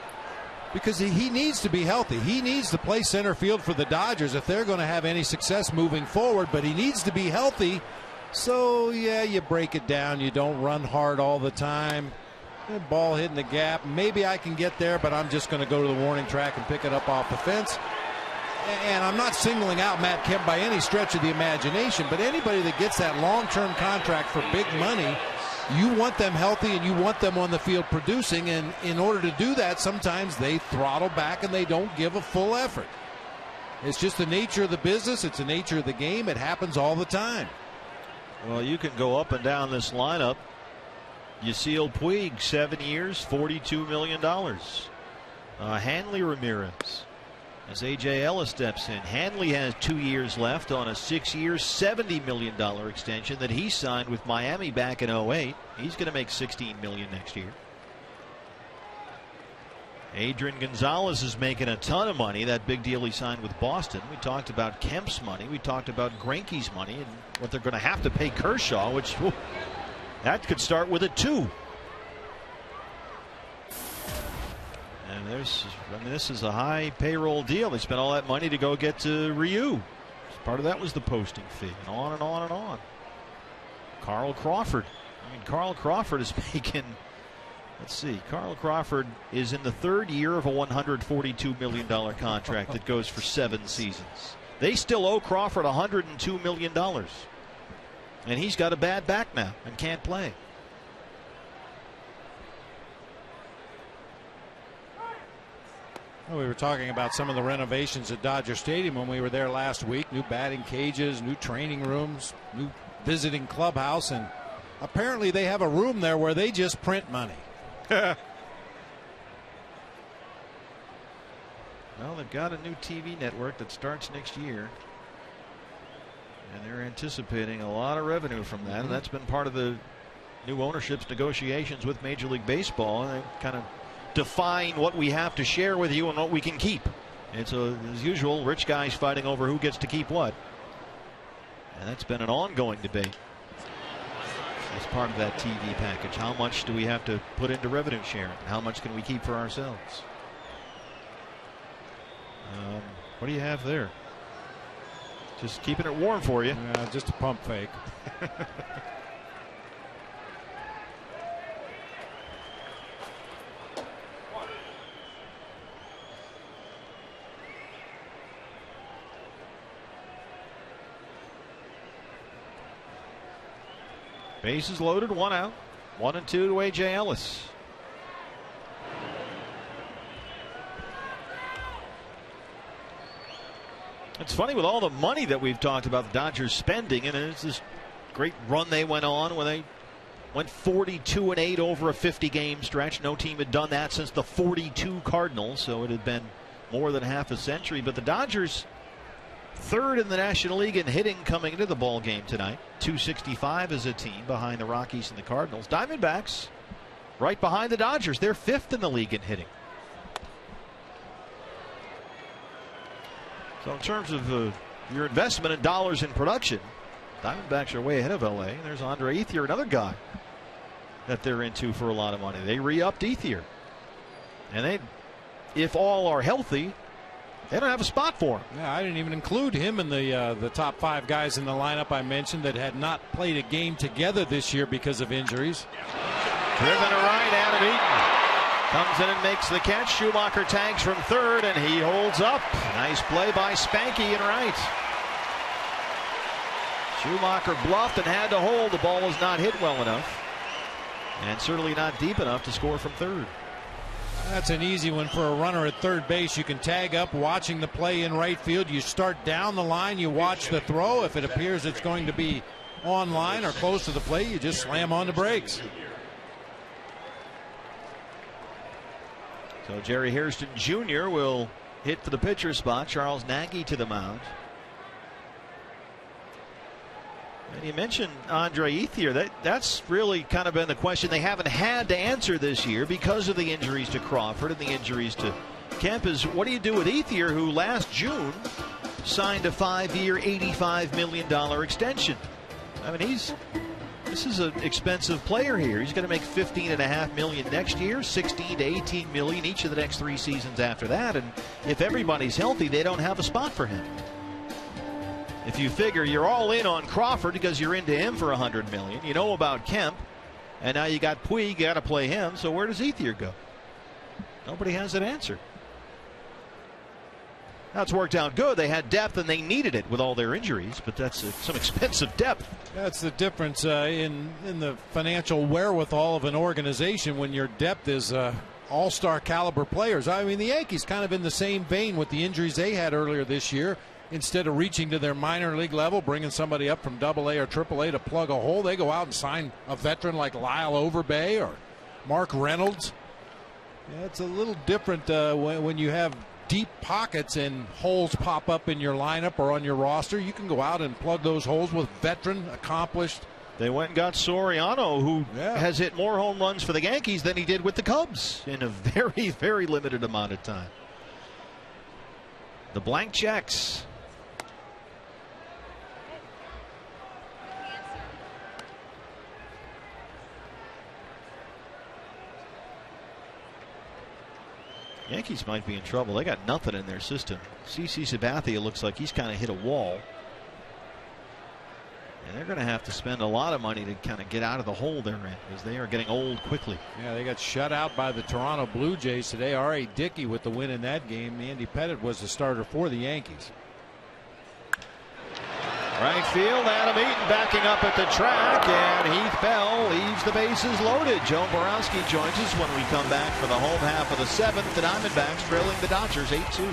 Because he needs to be healthy. He needs to play center field for the Dodgers if they're going to have any success moving forward, but he needs to be healthy. So, yeah, you break it down. You don't run hard all the time. Ball hitting the gap. Maybe I can get there, but I'm just going to go to the warning track and pick it up off the fence. And I'm not singling out Matt Kemp by any stretch of the imagination, but anybody that gets that long-term contract for big money, you want them healthy and you want them on the field producing, and in order to do that, sometimes they throttle back and they don't give a full effort. It's just the nature of the business. It's the nature of the game. It happens all the time. Well, you can go up and down this lineup. Yasiel Puig, 7 years, $42 million. Hanley Ramirez. As A.J. Ellis steps in, Hanley has 2 years left on a 6-year, $70 million extension that he signed with Miami back in 2008. He's going to make $16 million next year. Adrian Gonzalez is making a ton of money. That big deal he signed with Boston. We talked about Kemp's money. We talked about Greinke's money and what they're going to have to pay Kershaw, which that could start with a 2. And this is a high payroll deal. They spent all that money to go get to Ryu. Part of that was the posting fee, and on and on and on. Carl Crawford. Carl Crawford is making, let's see, Carl Crawford is in the 3rd year of a $142 million contract that goes for 7 seasons. They still owe Crawford $102 million. And he's got a bad back now and can't play. Well, we were talking about some of the renovations at Dodger Stadium when we were there last week. New batting cages, new training rooms, new visiting clubhouse, and apparently they have a room there where they just print money. Well, they've got a new TV network that starts next year, and they're anticipating a lot of revenue from that. And that's been part of the new ownership's negotiations with Major League Baseball. And they kind of define what we have to share with you and what we can keep. And so, as usual, rich guys fighting over who gets to keep what. And that's been an ongoing debate as part of that TV package. How much do we have to put into revenue sharing? How much can we keep for ourselves? What do you have there? Just keeping it warm for you. Just a pump fake. Bases loaded, 1 out. 1 and 2 to A.J. Ellis. It's funny with all the money that we've talked about the Dodgers spending, and it's this great run they went on when they went 42-8 over a 50-game stretch. No team had done that since the 42 Cardinals, so it had been more than half a century. But the Dodgers, third in the National League in hitting coming into the ball game tonight. 265 as a team behind the Rockies and the Cardinals. Diamondbacks right behind the Dodgers. They're fifth in the league in hitting. So in terms of your investment in dollars in production, Diamondbacks are way ahead of LA. And there's Andre Ethier, another guy that they're into for a lot of money. They re-upped Ethier. And they, if all are healthy, they don't have a spot for him. Yeah, I didn't even include him in the top 5 guys in the lineup I mentioned that had not played a game together this year because of injuries. Driven to right, Adam Eaton comes in and makes the catch. Schumacher tags from third, and he holds up. Nice play by Spanky in right. Schumacher bluffed and had to hold. The ball was not hit well enough, and certainly not deep enough to score from third. That's an easy one for a runner at third base. You can tag up watching the play in right field. You start down the line, you watch the throw. If it appears it's going to be on line or close to the plate, you just slam on the brakes. So Jerry Hairston Jr. will hit for the pitcher spot. Charles Nagy to the mound. And you mentioned Andre Ethier. That's really kind of been the question they haven't had to answer this year because of the injuries to Crawford and the injuries to Kemp. Is what do you do with Ethier, who last June signed a 5-year, $85 million extension? I mean, this is an expensive player here. He's going to make $15.5 million next year, $16 to $18 million each of the next 3 seasons after that. And if everybody's healthy, they don't have a spot for him. If you figure you're all in on Crawford because you're into him for $100 million, you know about Kemp, and now you got Puig, you got to play him. So where does Ethier go? Nobody has an answer. Now it's worked out good. They had depth and they needed it with all their injuries, but that's some expensive depth. That's the difference in the financial wherewithal of an organization when your depth is all-star caliber players. I mean, the Yankees kind of in the same vein with the injuries they had earlier this year. Instead of reaching to their minor league level, bringing somebody up from AA or AAA to plug a hole, they go out and sign a veteran like Lyle Overbay or Mark Reynolds. Yeah, it's a little different when you have deep pockets and holes pop up in your lineup or on your roster. You can go out and plug those holes with veteran, accomplished. They went and got Soriano, who has hit more home runs for the Yankees than he did with the Cubs in a very, very limited amount of time. The blank checks. Yankees might be in trouble. They got nothing in their system. CC Sabathia looks like he's kind of hit a wall. And they're going to have to spend a lot of money to kind of get out of the hole they're in because they are getting old quickly. Yeah, they got shut out by the Toronto Blue Jays today. R.A. Dickey with the win in that game. Andy Pettitte was the starter for the Yankees. Right field, Adam Eaton backing up at the track, and Heath Bell leaves the bases loaded. Joe Borowski joins us when we come back for the home half of the 7th. The Diamondbacks trailing the Dodgers 8-2.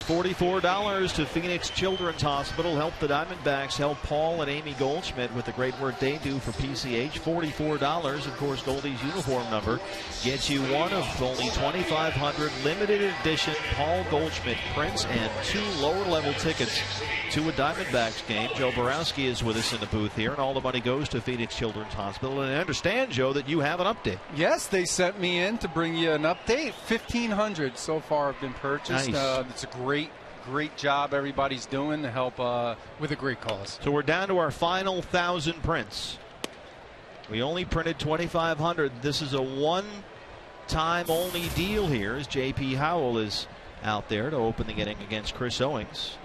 $44 to Phoenix Children's Hospital. Help the Diamondbacks help Paul and Amy Goldschmidt with the great work they do for PCH. $44. Of course, Goldie's uniform number gets you one of only 2,500 limited edition Paul Goldschmidt prints and 2 lower-level tickets to a Diamondbacks game. Joe Borowski is with us in the booth here, and all the money goes to Phoenix Children's Hospital. And I understand, Joe, that you have an update. Yes, they sent me in to bring you an update. 1,500 so far have been purchased. Nice. It's a great job everybody's doing to help with a great cause. So we're down to our final 1,000 prints. We only printed 2,500. This is a one-time only deal here as J.P. Howell is out there to open the inning against Chris Owings.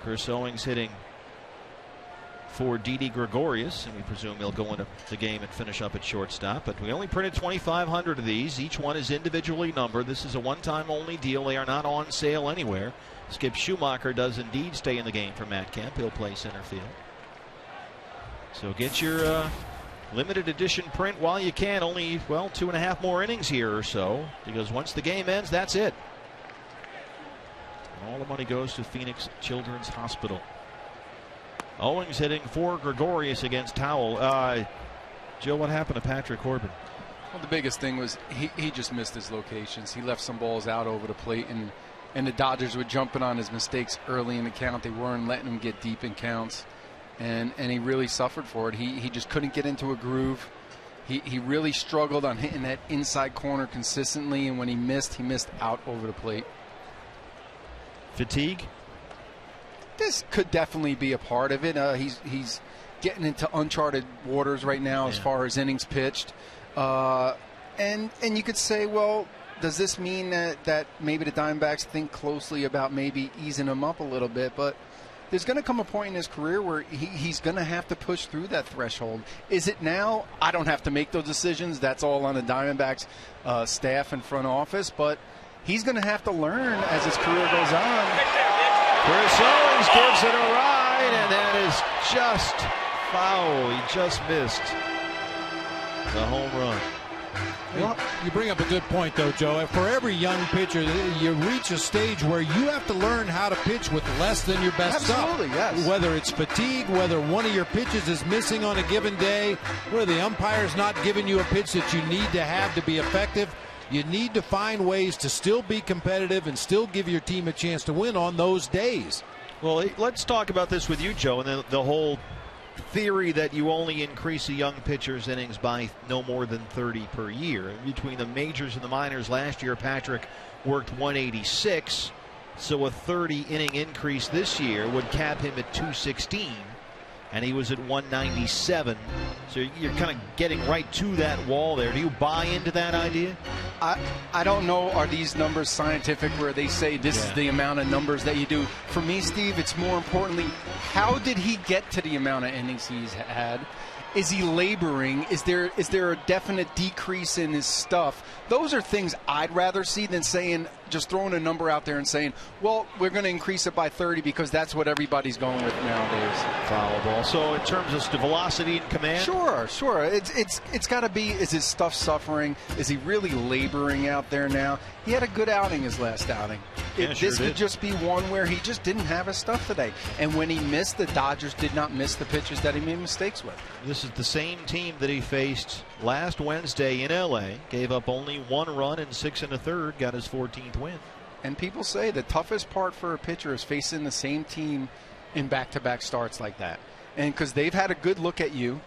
Chris Owings hitting for Didi Gregorius, and we presume he'll go into the game and finish up at shortstop. But we only printed 2,500 of these. Each one is individually numbered. This is a one-time only deal. They are not on sale anywhere. Skip Schumacher does indeed stay in the game for Matt Kemp. He'll play center field. So get your limited edition print while you can. Only, well, 2.5 more innings here or so, because once the game ends, that's it. All the money goes to Phoenix Children's Hospital. Owings hitting for Gregorius against Howell. Joe, what happened to Patrick Corbin? Well, the biggest thing was he just missed his locations. He left some balls out over the plate, and the Dodgers were jumping on his mistakes early in the count. They weren't letting him get deep in counts, and he really suffered for it. He just couldn't get into a groove. He really struggled on hitting that inside corner consistently, and when he missed out over the plate. Fatigue? This could definitely be a part of it. He's getting into uncharted waters right now as far as innings pitched. And you could say, well, does this mean that maybe the Diamondbacks think closely about maybe easing him up a little bit? But there's going to come a point in his career where he's going to have to push through that threshold. Is it now? I don't have to make those decisions. That's all on the Diamondbacks staff and front office. But he's going to have to learn as his career goes on. Chris Owings gives it a ride, and that is just foul. He just missed the home run. Well, you bring up a good point, though, Joe. For every young pitcher, you reach a stage where you have to learn how to pitch with less than your best Absolutely, stuff. Yes. Whether it's fatigue, whether one of your pitches is missing on a given day, whether the umpire's not giving you a pitch that you need to have to be effective. You need to find ways to still be competitive and still give your team a chance to win on those days. Well, let's talk about this with you, Joe, and the whole theory that you only increase a young pitcher's innings by no more than 30 per year. Between the majors and the minors last year, Patrick worked 186, so a 30-inning increase this year would cap him at 216. And he was at 197. So you're kind of getting right to that wall there. Do you buy into that idea? I don't know. Are these numbers scientific where they say this is the amount of numbers that you do? For me, Steve, it's more importantly, how did he get to the amount of innings he's had? Is he laboring? Is there a definite decrease in his stuff? Those are things I'd rather see than saying, just throwing a number out there and saying, well, we're going to increase it by 30 because that's what everybody's going with nowadays. Foul ball. So in terms of the velocity and command? Sure. It's got to be, is his stuff suffering? Is he really laboring out there now? He had a good outing his last outing. This could just be one where he just didn't have his stuff today. And when he missed, the Dodgers did not miss the pitches that he made mistakes with. This is the same team that he faced last Wednesday in L.A. Gave up only 1 run in 6 1/3, got his 14th win. And people say the toughest part for a pitcher is facing the same team in back-to-back starts like that. And because they've had a good look at you,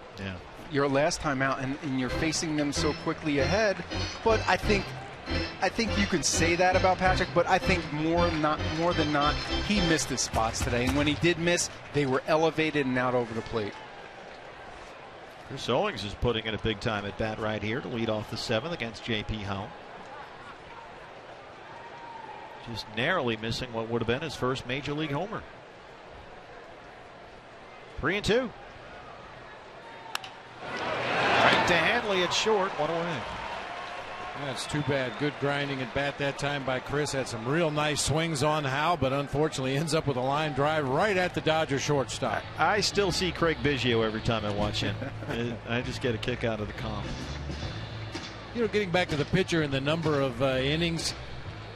your last time out, and you're facing them so quickly ahead. But I think you can say that about Patrick, but I think more than not, he missed his spots today. And when he did miss, they were elevated and out over the plate. Chris Owings is putting in a big time at bat right here to lead off the 7th against J.P. Howell. Just narrowly missing what would have been his first major league homer. 3-2. Right to Hanley at short, 1 away. That's too bad. Good grinding at bat that time by Chris. Had some real nice swings on Howe, but unfortunately ends up with a line drive right at the Dodger shortstop. I still see Craig Biggio every time I watch him. I just get a kick out of the comp. You know, getting back to the pitcher and the number of innings,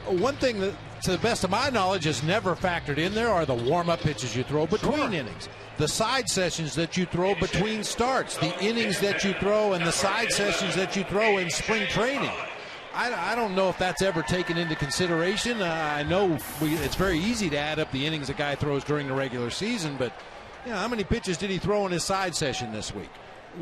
one thing that, to the best of my knowledge, is never factored in there are the warm-up pitches you throw between innings, the side sessions that you throw between starts, the innings that you throw, and the side sessions that you throw in spring training. I don't know if that's ever taken into consideration. I know it's very easy to add up the innings a guy throws during the regular season, but how many pitches did he throw in his side session this week?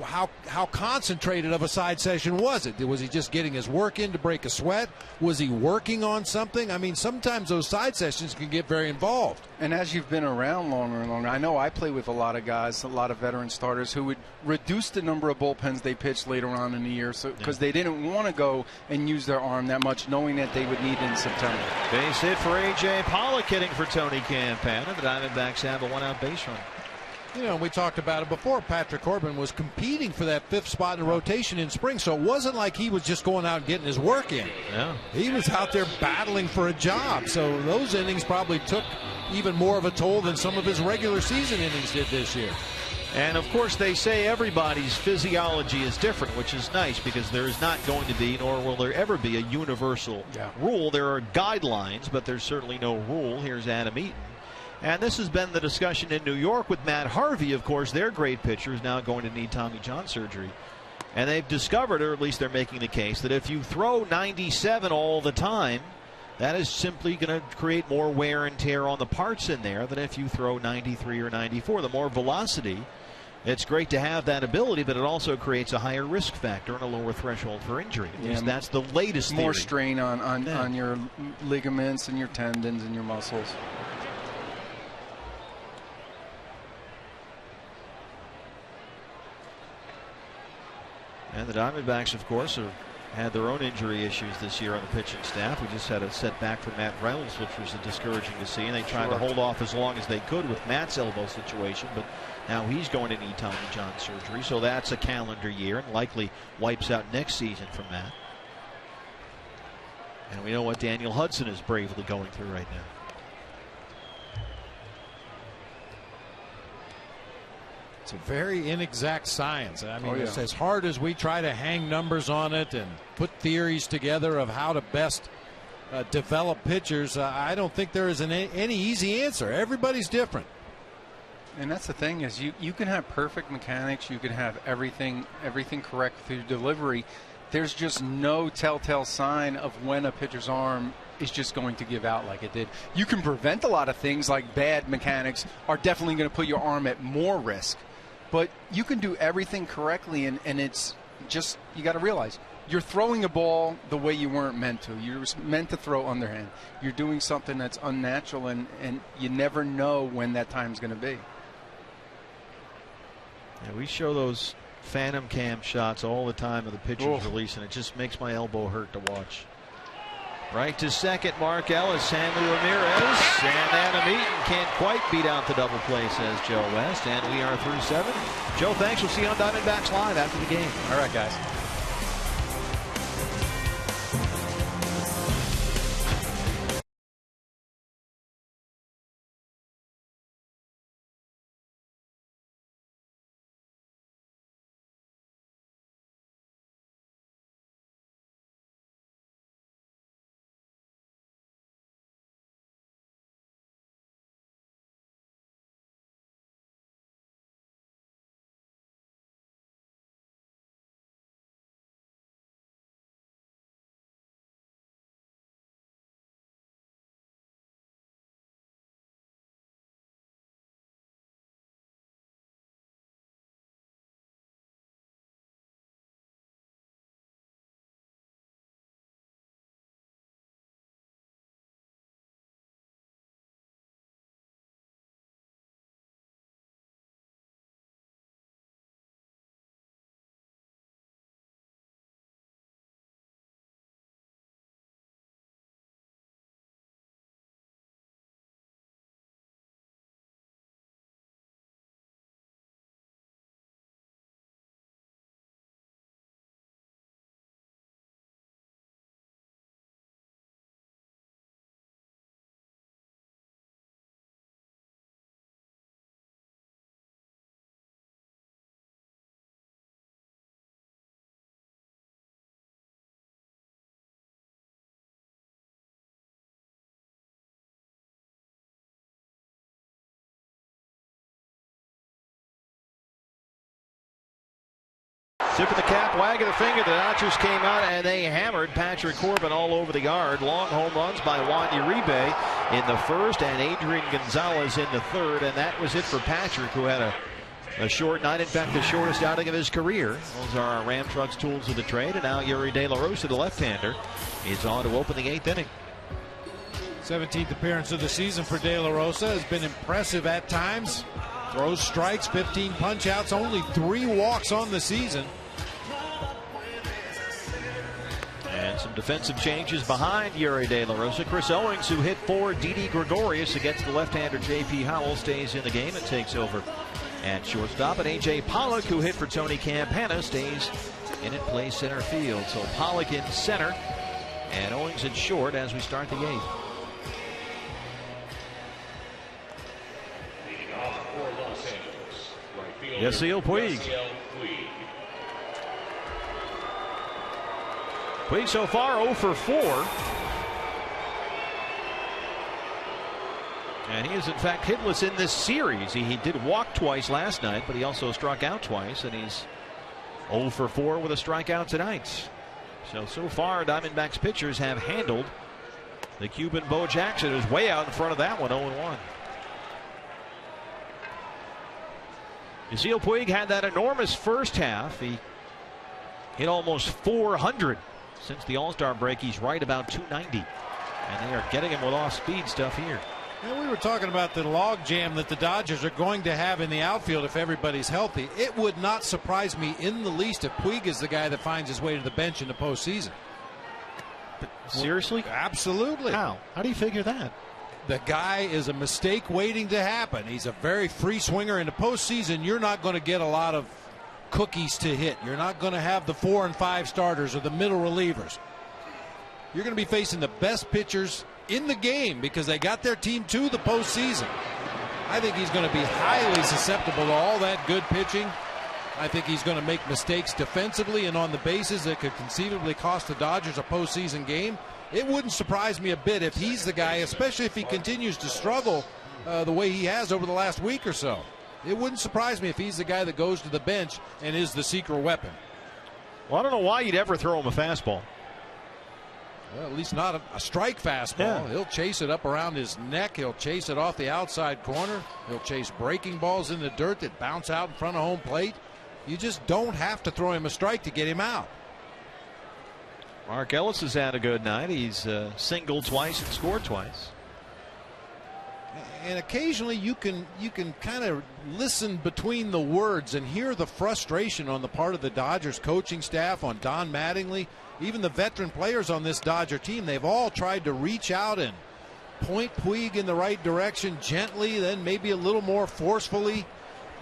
How concentrated of a side session was it? Was he just getting his work in to break a sweat? Was he working on something? I mean, sometimes those side sessions can get very involved. And as you've been around longer and longer, I know I play with a lot of guys, a lot of veteran starters who would reduce the number of bullpens they pitched later on in the year because they didn't want to go and use their arm that much, knowing that they would need it in September. Base hit for A.J. Pollock, hitting for Tony Campana. The Diamondbacks have a one-out base run. We talked about it before. Patrick Corbin was competing for that 5th spot in the rotation in spring, so it wasn't like he was just going out and getting his work in. Yeah. He was out there battling for a job, so those innings probably took even more of a toll than some of his regular season innings did this year. And, of course, they say everybody's physiology is different, which is nice because there is not going to be, nor will there ever be, a universal rule. There are guidelines, but there's certainly no rule. Here's Adam Eaton. And this has been the discussion in New York with Matt Harvey. Of course, their great pitcher is now going to need Tommy John surgery. And they've discovered, or at least they're making the case, that if you throw 97 all the time, that is simply going to create more wear and tear on the parts in there than if you throw 93 or 94. The more velocity, it's great to have that ability, but it also creates a higher risk factor and a lower threshold for injury. At least that's the latest more theory. Strain on your ligaments and your tendons and your muscles. And the Diamondbacks, of course, have had their own injury issues this year on the pitching staff. We just had a setback for Matt Reynolds, which was discouraging to see. And they tried to hold off as long as they could with Matt's elbow situation. But now he's going to need Tommy John surgery. So that's a calendar year and likely wipes out next season for Matt. And we know what Daniel Hudson is bravely going through right now. It's a very inexact science. I mean, it's as hard as we try to hang numbers on it and put theories together of how to best develop pitchers. I don't think there is any easy answer. Everybody's different. And that's the thing is you can have perfect mechanics. You can have everything correct through delivery. There's just no telltale sign of when a pitcher's arm is just going to give out like it did. You can prevent a lot of things, like bad mechanics are definitely going to put your arm at more risk. But you can do everything correctly, and it's just, you got to realize, you're throwing a ball the way you weren't meant to. You're meant to throw underhand. You're doing something that's unnatural, and you never know when that time's going to be. Yeah, we show those phantom cam shots all the time of the pitcher's release, and it just makes my elbow hurt to watch. Right to second, Mark Ellis, Hanley Ramirez, and Adam Eaton can't quite beat out the double play, says Joe West, and we are through 7. Joe, thanks. We'll see you on Diamondbacks Live after the game. All right, guys. Tipping the cap, wagging the finger. The Dodgers came out and they hammered Patrick Corbin all over the yard. Long home runs by Juan Uribe in the first and Adrian Gonzalez in the third. And that was it for Patrick, who had a short night. In fact, the shortest outing of his career. Those are our Ram Trucks tools of the trade. And now Yuri De La Rosa, the left-hander, is on to open the 8th inning. 17th appearance of the season for De La Rosa. Has been impressive at times. Throws strikes, 15 punch-outs, only 3 walks on the season. And some defensive changes behind Yuri De La Rosa. Chris Owings, who hit for Didi Gregorius against the left-hander J.P. Howell, stays in the game and takes over at shortstop. And A.J. Pollock, who hit for Tony Campana, stays in and plays center field. So Pollock in center and Owings in short as we start the 8th. Yasiel Puig. Puig so far 0 for 4. And he is in fact hitless in this series. He did walk twice last night, but he also struck out twice, and he's 0 for 4 with a strikeout tonight. So far Diamondbacks pitchers have handled the Cuban Bo Jackson, who's way out in front of that one, 0-1. Yasiel Puig had that enormous first half. He hit almost 400 since the All-Star break. He's right about 290. And they are getting him with off-speed stuff here. And we were talking about the log jam that the Dodgers are going to have in the outfield if everybody's healthy. It would not surprise me in the least if Puig is the guy that finds his way to the bench in the postseason. Seriously? Absolutely. How do you figure that? The guy is a mistake waiting to happen. He's a very free swinger. In the postseason, you're not going to get a lot of cookies to hit. You're not going to have the 4 and 5 starters or the middle relievers. You're going to be facing the best pitchers in the game because they got their team to the postseason. I think he's going to be highly susceptible to all that good pitching. I think he's going to make mistakes defensively and on the bases that could conceivably cost the Dodgers a postseason game. It wouldn't surprise me a bit if he's the guy, especially if he continues to struggle the way he has over the last week or so. It wouldn't surprise me if he's the guy that goes to the bench and is the secret weapon. Well, I don't know why you'd ever throw him a fastball. Well, at least not a strike fastball. Yeah. He'll chase it up around his neck. He'll chase it off the outside corner. He'll chase breaking balls in the dirt that bounce out in front of home plate. You just don't have to throw him a strike to get him out. Mark Ellis has had a good night. He's singled twice and scored twice. And occasionally you can kind of listen between the words and hear the frustration on the part of the Dodgers coaching staff, on Don Mattingly, even the veteran players on this Dodger team. They've all tried to reach out and point Puig in the right direction gently, then maybe a little more forcefully.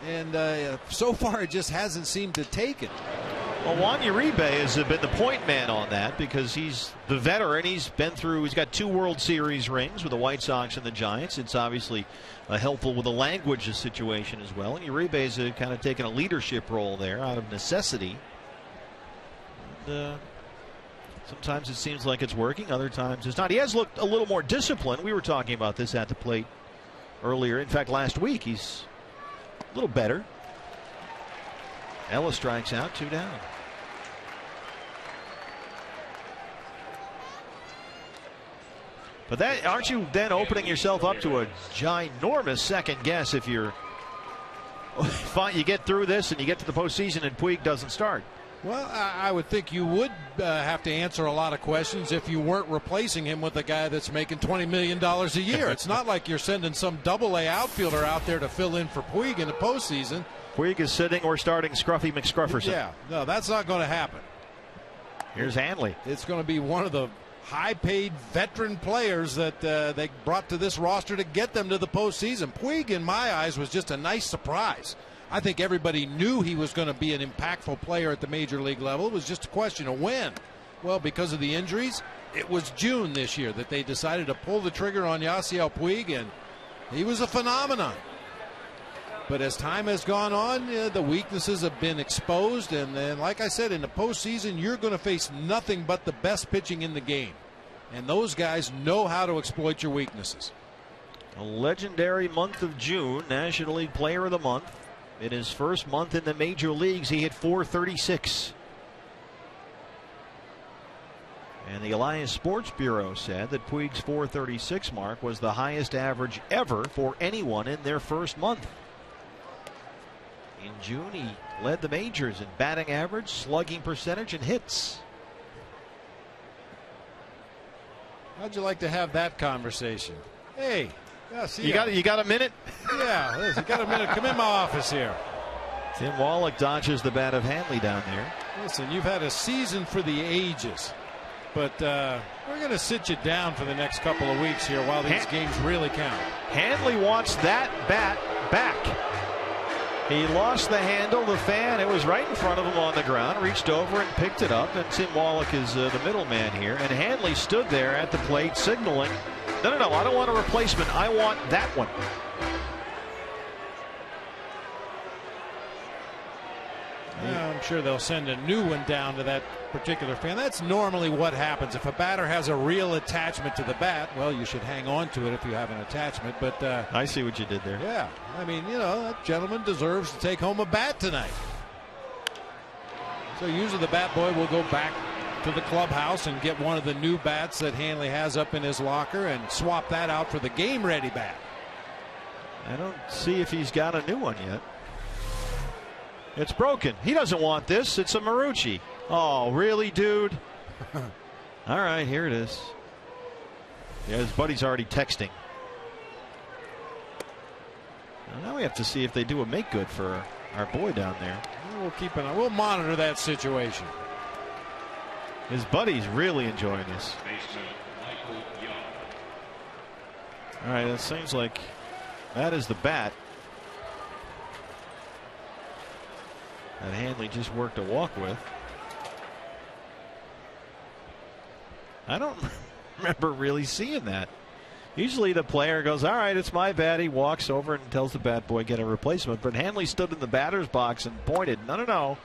And so far it just hasn't seemed to take it. Well, Juan Uribe has been the point man on that because he's the veteran. He's got 2 World Series rings with the White Sox and the Giants. It's obviously helpful with the language situation as well. And Uribe has kind of taken a leadership role there out of necessity. And, sometimes it seems like it's working, other times it's not. He has looked a little more disciplined. We were talking about this at the plate earlier. In fact, last week he's a little better. Ellis strikes out, 2 down. But that, aren't you then opening yourself up to a ginormous second guess if you're fine, you get through this and you get to the postseason and Puig doesn't start? Well, I would think you would have to answer a lot of questions if you weren't replacing him with a guy that's making $20 million a year. It's not like you're sending some double-A outfielder out there to fill in for Puig in the postseason. Puig is sitting or starting Scruffy McScrufferson. Yeah, no, that's not going to happen. Here's Hanley. It's going to be one of the high-paid veteran players that they brought to this roster to get them to the postseason. Puig, in my eyes, was just a nice surprise. I think everybody knew he was going to be an impactful player at the major league level. It was just a question of when. Well, because of the injuries, it was June this year that they decided to pull the trigger on Yasiel Puig, and he was a phenomenon. But as time has gone on, the weaknesses have been exposed, and then, like I said, in the postseason, you're going to face nothing but the best pitching in the game. And those guys know how to exploit your weaknesses. A legendary month of June, National League Player of the Month. In his first month in the major leagues, he hit .436. And the Elias Sports Bureau said that Puig's .436 mark was the highest average ever for anyone in their first month. In June, he led the majors in batting average, slugging percentage, and hits. How'd you like to have that conversation? Hey, yeah, see you got a minute? Yeah, you got a minute. Come in my office here. Tim Wallach dodges the bat of Hanley down there. Listen, you've had a season for the ages, but we're going to sit you down for the next couple of weeks here while these games really count. Hanley wants that bat back. He lost the handle, the fan. It was right in front of him on the ground. Reached over and picked it up. And Tim Wallach is the middleman here. And Hanley stood there at the plate signaling, no, I don't want a replacement. I want that one. Yeah, I'm sure they'll send a new one down to that particular fan. That's normally what happens. If a batter has a real attachment to the bat, well, you should hang on to it if you have an attachment. But I see what you did there. Yeah, I mean, that gentleman deserves to take home a bat tonight. So usually the bat boy will go back to the clubhouse and get one of the new bats that Hanley has up in his locker and swap that out for the game-ready bat. I don't see if he's got a new one yet. It's broken. He doesn't want this. It's a Marucci. Oh, really, dude? All right, here it is. Yeah, his buddy's already texting. Now we have to see if they do a make good for our boy down there. We'll monitor that situation. His buddy's really enjoying this. All right, it seems like that is the bat that Hanley just worked a walk with. I don't remember really seeing that. Usually the player goes, all right, it's my bat. He walks over and tells the bat boy, get a replacement. But Hanley stood in the batter's box and pointed, no.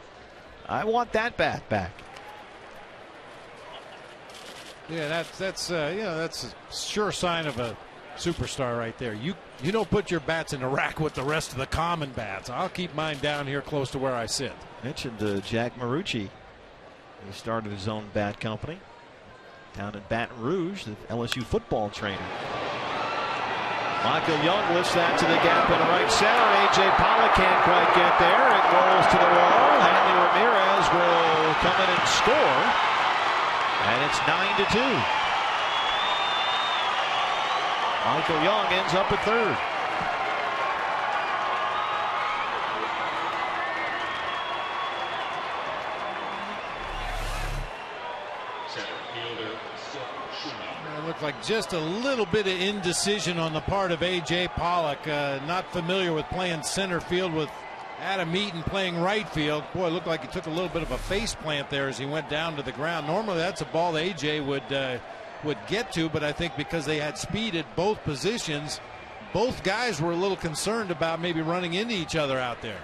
I want that bat back. Yeah, that's a sure sign of a superstar right there. You don't put your bats in a rack with the rest of the common bats. I'll keep mine down here close to where I sit. Mentioned Jack Marucci. He started his own bat company down in Baton Rouge, the LSU football trainer. Michael Young lifts that to the gap in right center. A.J. Pollock can't quite get there. It rolls to the wall. Hanley Ramirez will come in and score. And it's 9-2. Michael Young ends up at third. It looked like just a little bit of indecision on the part of A.J. Pollock. Not familiar with playing center field with Adam Eaton playing right field. Boy, it looked like he took a little bit of a face plant there as he went down to the ground. Normally that's a ball A.J. would get to, but I think because they had speed at both positions, both guys were a little concerned about maybe running into each other out there.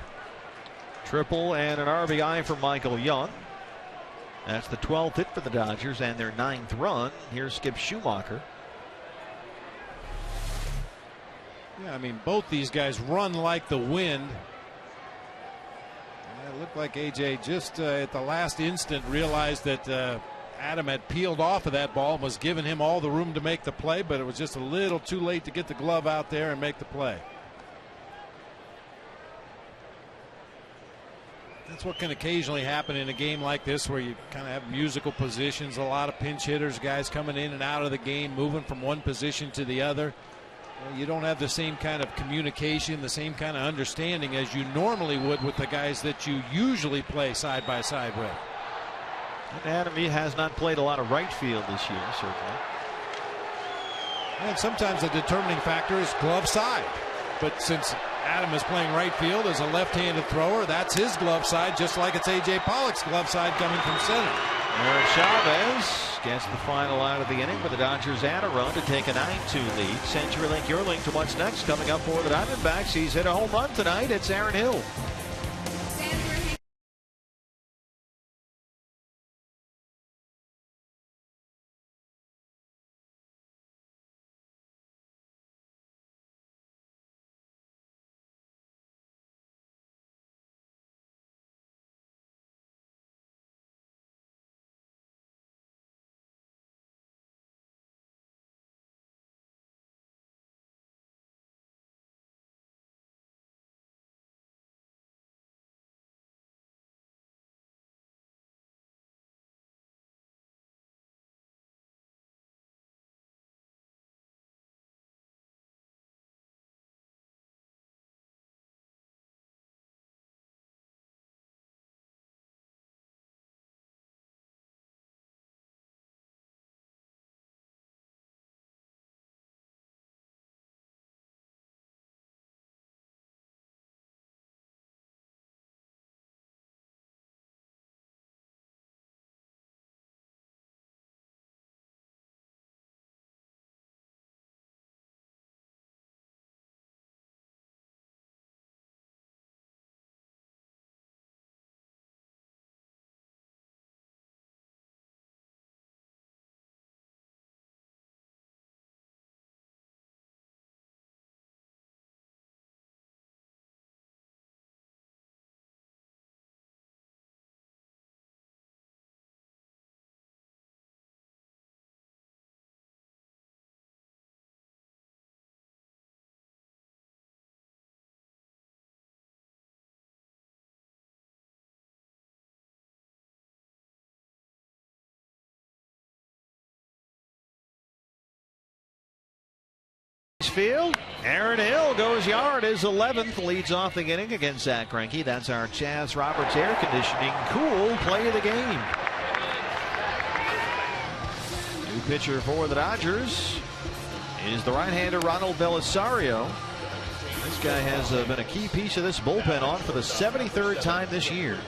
Triple and an RBI for Michael Young. That's the 12th hit for the Dodgers and their 9th run. Here's Skip Schumacher. Yeah, I mean, both these guys run like the wind. It looked like AJ just at the last instant realized that Adam had peeled off of that ball and was giving him all the room to make the play, but it was just a little too late to get the glove out there and make the play. That's what can occasionally happen in a game like this, where you kind of have musical positions, a lot of pinch hitters, guys coming in and out of the game, moving from one position to the other. You don't have the same kind of communication, the same kind of understanding as you normally would with the guys that you usually play side by side with. And Adam has not played a lot of right field this year, certainly. And sometimes the determining factor is glove side. But since Adam is playing right field as a left-handed thrower, that's his glove side, just like it's A.J. Pollock's glove side coming from center. Aaron Chavez gets the final out of the inning, but the Dodgers add a run to take a 9-2 lead. CenturyLink, your link to what's next coming up for the Diamondbacks. He's hit a home run tonight. It's Aaron Hill. field. Aaron Hill goes yard. His 11th, leads off the inning against Zach Greinke. That's our Chaz Roberts air conditioning cool play of the game. New pitcher for the Dodgers is the right-hander Ronald Belisario. This guy has been a key piece of this bullpen on for the 73rd time this year.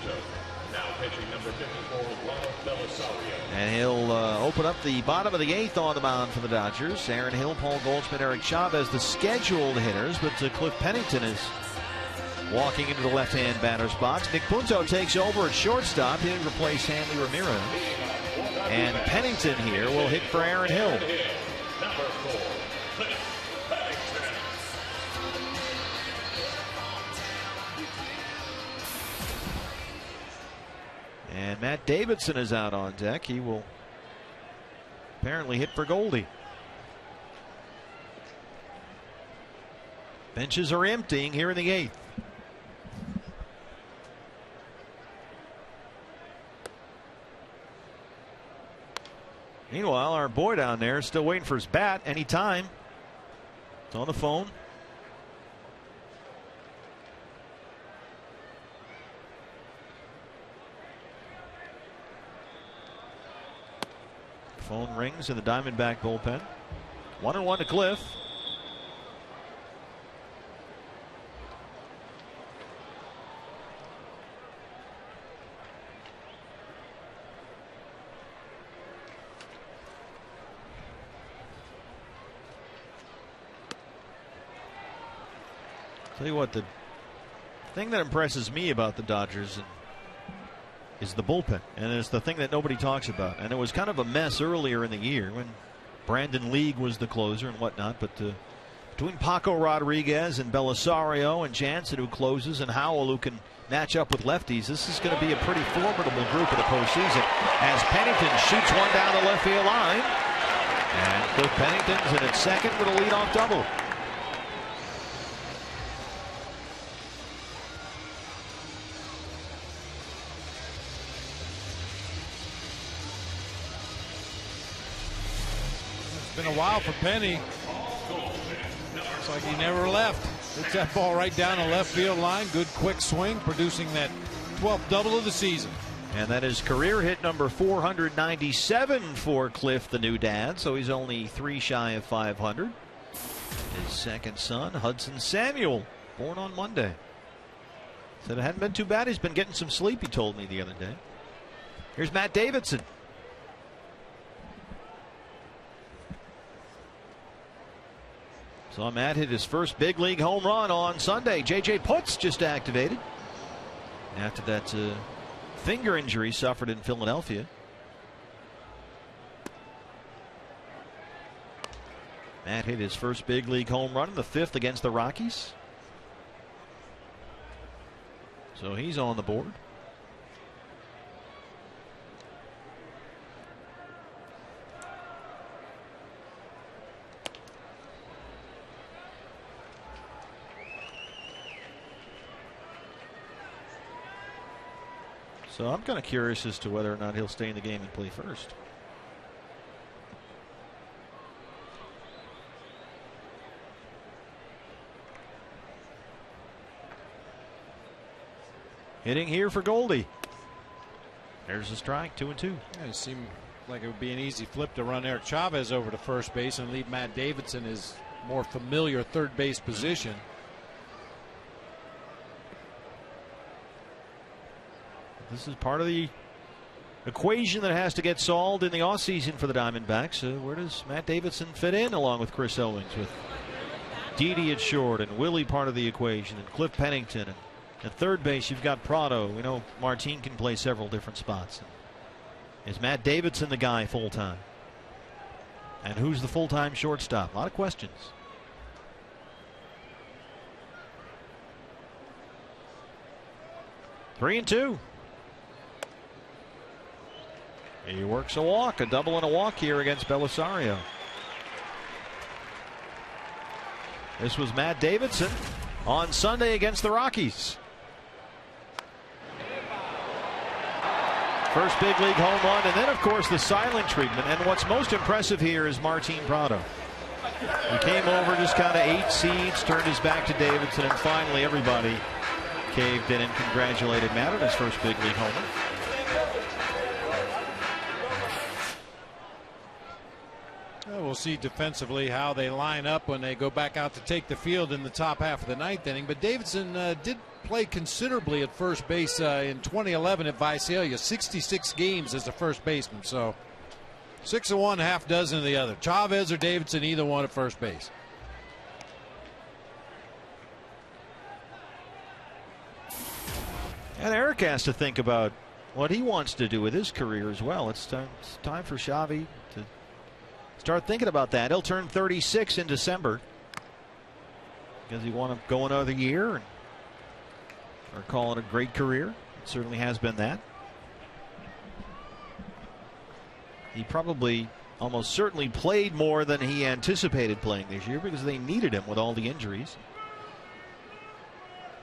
And he'll open up the bottom of the 8th on the mound for the Dodgers. Aaron Hill, Paul Goldschmidt, Eric Chavez, the scheduled hitters, but Cliff Pennington is walking into the left-hand batter's box. Nick Punto takes over at shortstop. He'll replace Hanley Ramirez. And Pennington here will hit for Aaron Hill. And Matt Davidson is out on deck. He will apparently hit for Goldie. Benches are emptying here in the 8th. Meanwhile, our boy down there is still waiting for his bat anytime. It's on the phone. Phone rings in the Diamondback bullpen. 1-1 to Cliff. Tell you what, the thing that impresses me about the Dodgers is the bullpen, and it's the thing that nobody talks about. And it was kind of a mess earlier in the year when Brandon League was the closer and whatnot, but between Paco Rodriguez and Belisario and Jansen, who closes, and Howell, who can match up with lefties, this is going to be a pretty formidable group in the postseason as Pennington shoots one down the left field line, and Cliff Pennington's in at second with a leadoff double. Been a while for Penny. Looks like he never left. Hits that ball right down the left field line. Good quick swing, producing that 12th double of the season. And that is career hit number 497 for Cliff, the new dad. So he's only 3 shy of 500. His second son, Hudson Samuel, born on Monday. Said it hadn't been too bad. He's been getting some sleep, he told me the other day. Here's Matt Davidson. Saw Matt hit his first big league home run on Sunday. J.J. Putz just activated after that finger injury suffered in Philadelphia. Matt hit his first big league home run in the 5th against the Rockies. So he's on the board. So I'm kind of curious as to whether or not he'll stay in the game and play first. Hitting here for Goldie. There's a strike, 2-2. Yeah, it seemed like it would be an easy flip to run Eric Chavez over to first base and leave Matt Davidson his more familiar third base position. This is part of the equation that has to get solved in the offseason for the Diamondbacks. Where does Matt Davidson fit in along with Chris Owings, with Didi at short and Willie part of the equation, and Cliff Pennington? And at third base, you've got Prado. We know Martin can play several different spots. Is Matt Davidson the guy full time? And who's the full time shortstop? A lot of questions. Three and two. He works a walk, a double and a walk here against Belisario. This was Matt Davidson on Sunday against the Rockies. First big league home run, and then of course the silent treatment. And what's most impressive here is Martin Prado. He came over, just kind of 8 seeds, turned his back to Davidson, and finally everybody caved in and congratulated Matt on his first big league homer. We'll see defensively how they line up when they go back out to take the field in the top half of the 9th inning. But Davidson did play considerably at first base in 2011 at Visalia, 66 games as a first baseman. So 6 of one, half dozen of the other. Chavez or Davidson, either one at first base. And Eric has to think about what he wants to do with his career as well. It's time for Xavi to start thinking about that. He'll turn 36 in December. Does he want to go another year or call it a great career? It certainly has been that. He probably almost certainly played more than he anticipated playing this year because they needed him with all the injuries,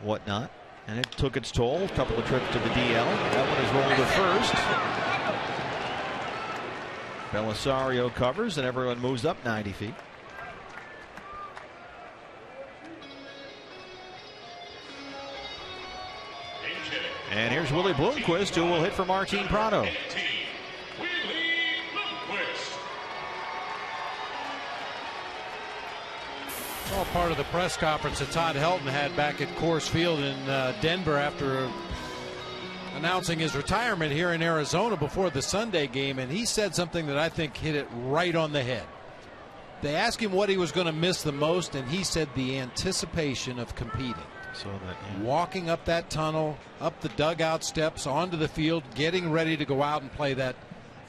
whatnot. And it took its toll. A couple of trips to the DL. That one is rolled to first. Belisario covers, and everyone moves up 90 feet. And here's Willie Bloomquist, who will hit for Martin Prado. Well, part of the press conference that Todd Helton had back at Coors Field in Denver after announcing his retirement here in Arizona before the Sunday game, and he said something that I think hit it right on the head. They asked him what he was going to miss the most, and he said the anticipation of competing. So that, yeah. Walking up that tunnel, up the dugout steps, onto the field, getting ready to go out and play that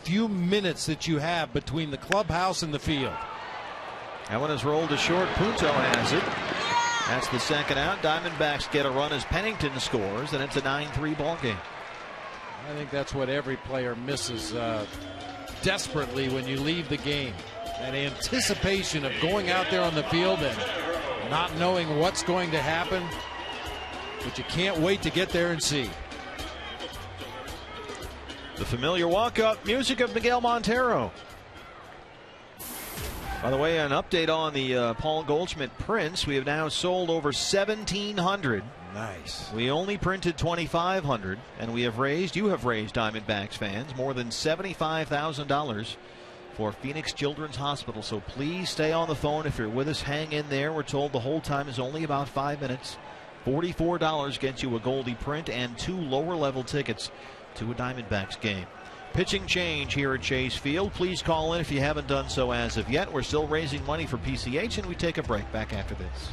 few minutes that you have between the clubhouse and the field. That one is rolled to short. Punto has it. That's the second out. Diamondbacks get a run as Pennington scores, and it's a 9-3 ball game. I think that's what every player misses desperately when you leave the game. That anticipation of going out there on the field and not knowing what's going to happen, but you can't wait to get there and see. The familiar walk-up music of Miguel Montero. By the way, an update on the Paul Goldschmidt prints. We have now sold over 1,700. Nice. We only printed 2,500, and you have raised, Diamondbacks fans, more than $75,000 for Phoenix Children's Hospital. So please stay on the phone. If you're with us, hang in there. We're told the hold time is only about 5 minutes. $44 gets you a Goldie print and 2 lower-level tickets to a Diamondbacks game. Pitching change here at Chase Field. Please call in if you haven't done so as of yet. We're still raising money for PCH, and we take a break. Back after this.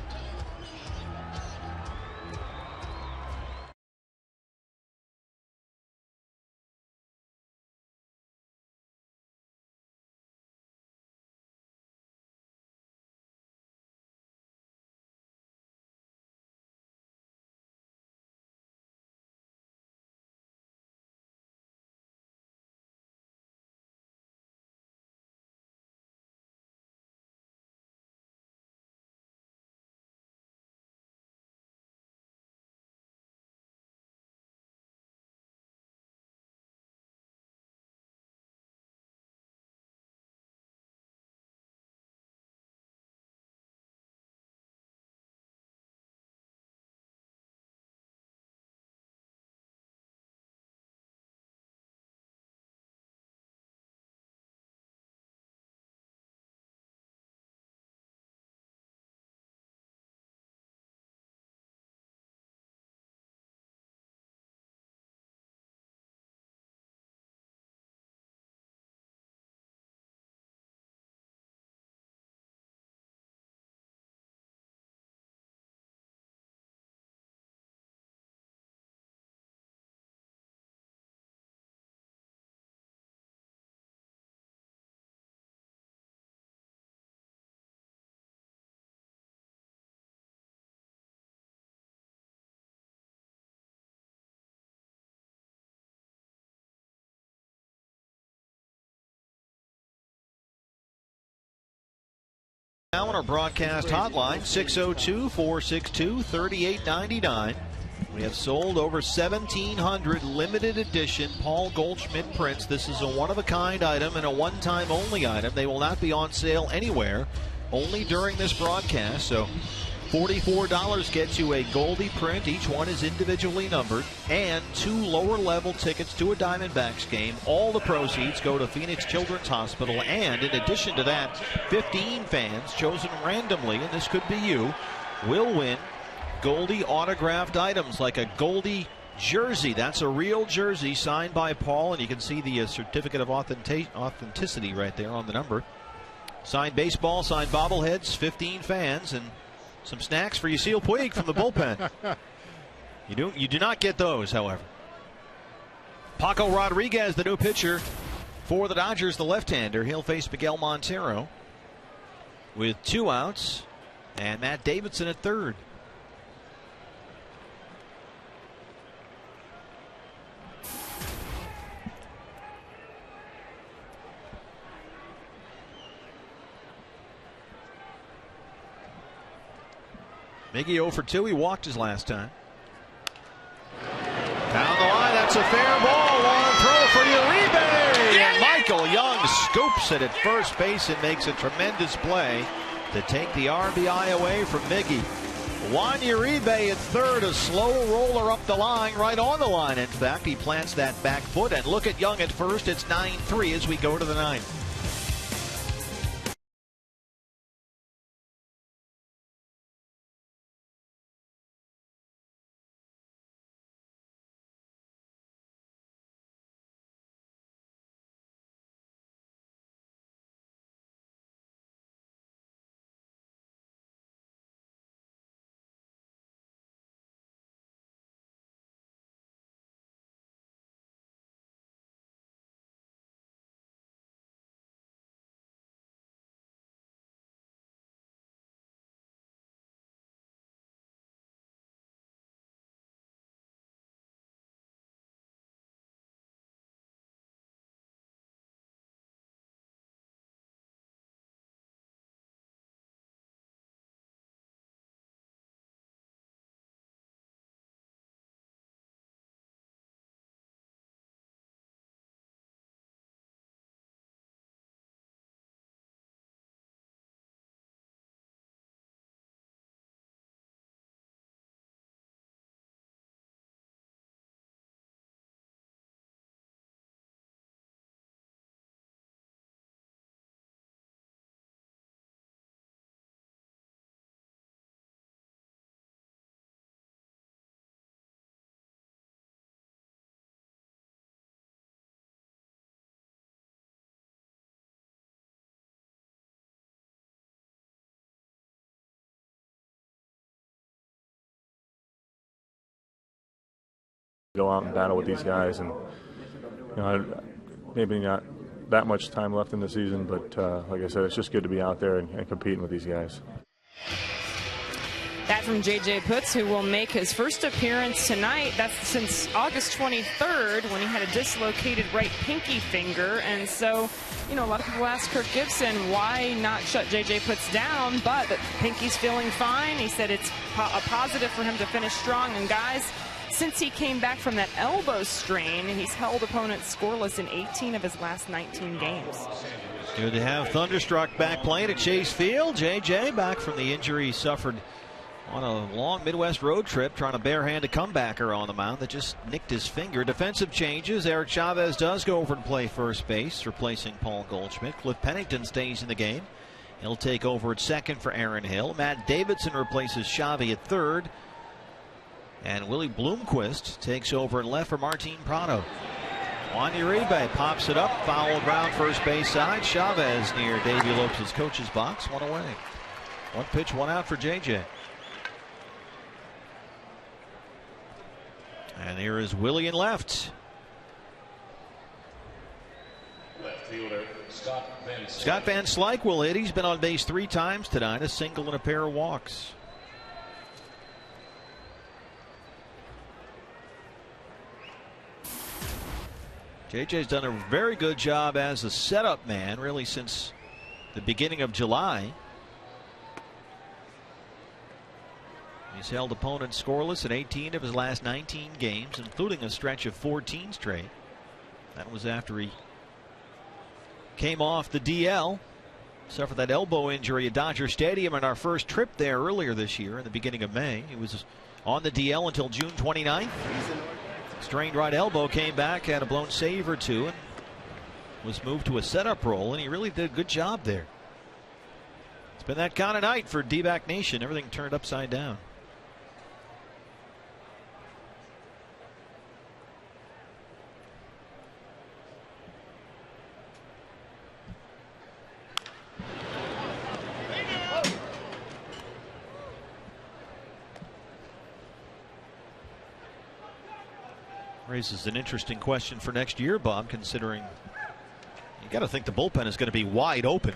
Now on our broadcast hotline, 602-462-3899. We have sold over 1,700 limited edition Paul Goldschmidt prints. This is a one-of-a-kind item and a one-time only item. They will not be on sale anywhere only during this broadcast. So $44 gets you a Goldie print. Each one is individually numbered, and 2 lower-level tickets to a Diamondbacks game. All the proceeds go to Phoenix Children's Hospital, and in addition to that, 15 fans chosen randomly, and this could be you, will win Goldie autographed items like a Goldie jersey. That's a real jersey signed by Paul, and you can see the certificate of authenticity right there on the number. Signed baseball, signed bobbleheads, 15 fans, and some snacks for Yasiel Puig from the bullpen. You do not get those, however. Paco Rodriguez, the new pitcher for the Dodgers, the left-hander. He'll face Miguel Montero with 2 outs, and Matt Davidson at third. Miggy 0 for 2. He walked his last time. Down the line, that's a fair ball. Long throw for Uribe. And Michael Young scoops it at first base and makes a tremendous play to take the RBI away from Miggy. Juan Uribe at third, a slow roller up the line, right on the line. In fact, he plants that back foot. And look at Young at first. It's 9-3 as we go to the ninth. Go out and battle with these guys, and maybe not that much time left in the season, but like I said, it's just good to be out there and competing with these guys. That from J.J. Putz, who will make his first appearance tonight. That's since August 23rd, when he had a dislocated right pinky finger. And so, a lot of people ask Kirk Gibson why not shut J.J. Putz down, but the pinky's feeling fine. He said it's a positive for him to finish strong. And guys, since he came back from that elbow strain, he's held opponents scoreless in 18 of his last 19 games. Good to have Thunderstruck back playing at Chase Field. JJ back from the injury he suffered on a long Midwest road trip, trying to barehand a comebacker on the mound that just nicked his finger. Defensive changes. Eric Chavez does go over and play first base, replacing Paul Goldschmidt. Cliff Pennington stays in the game. He'll take over at second for Aaron Hill. Matt Davidson replaces Xavi at third. And Willie Bloomquist takes over at left for Martin Prado. Juan Uribe pops it up. Foul ground first base side. Chavez near Davey Lopes' coach's box. One away. One pitch, one out for JJ. And here is Willie in left. Left fielder Scott Van Slyke will hit. He's been on base 3 times tonight, a single and a pair of walks. JJ's done a very good job as a setup man, really, since the beginning of July. He's held opponents scoreless in 18 of his last 19 games, including a stretch of 14 straight. That was after he came off the DL. suffered that elbow injury at Dodger Stadium in our first trip there earlier this year in the beginning of May. He was on the DL until June 29th. Strained right elbow, came back, had a blown save or two, and was moved to a setup role, and he really did a good job there. It's been that kind of night for D-back Nation. Everything turned upside down. Raises an interesting question for next year, Bob, considering you got to think the bullpen is going to be wide open.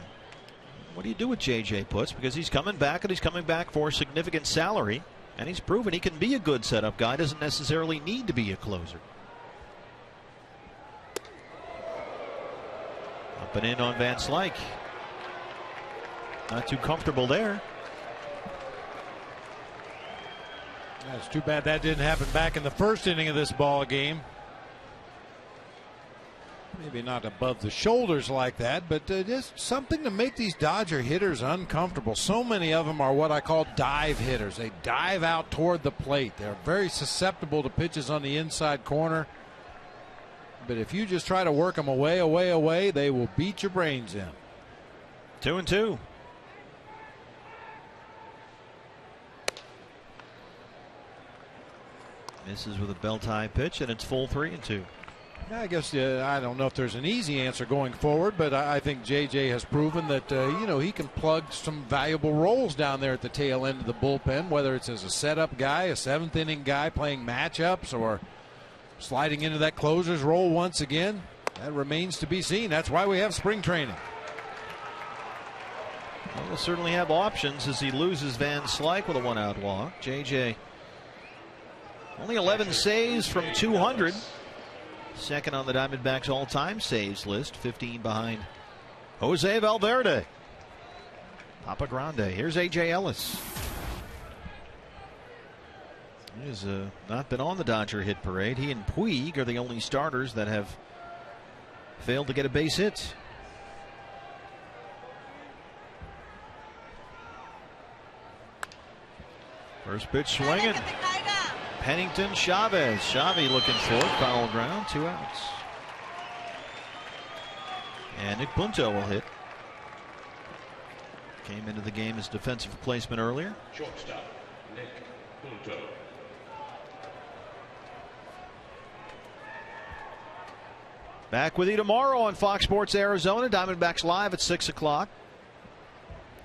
What do you do with J.J. Putz? Because he's coming back, and he's coming back for a significant salary, and he's proven he can be a good setup guy, doesn't necessarily need to be a closer. Up and in on Van Slyke. Not too comfortable there. It's too bad that didn't happen back in the first inning of this ball game. Maybe not above the shoulders like that, but just something to make these Dodger hitters uncomfortable. So many of them are what I call dive hitters. They dive out toward the plate. They're very susceptible to pitches on the inside corner. But if you just try to work them away, they will beat your brains in. 2-2. Misses with a belt high pitch, and it's full 3-2. I guess I don't know if there's an easy answer going forward, but I think JJ has proven that he can plug some valuable roles down there at the tail end of the bullpen, whether it's as a setup guy, a seventh inning guy playing matchups, or sliding into that closer's role once again. That remains to be seen. That's why we have spring training. Well, we'll certainly have options as he loses Van Slyke with a 1-out walk. JJ only 11 saves from 200. Second on the Diamondbacks all-time saves list, 15 behind Jose Valverde. Papa Grande. Here's A.J. Ellis. He has not been on the Dodger hit parade. He and Puig are the only starters that have failed to get a base hit. First pitch swinging. Pennington, Chavez. Chavez looking for it. Foul ground, 2 outs. And Nick Punto will hit. Came into the game as defensive replacement earlier. Shortstop, Nick Punto. Back with you tomorrow on Fox Sports Arizona. Diamondbacks live at 6 o'clock.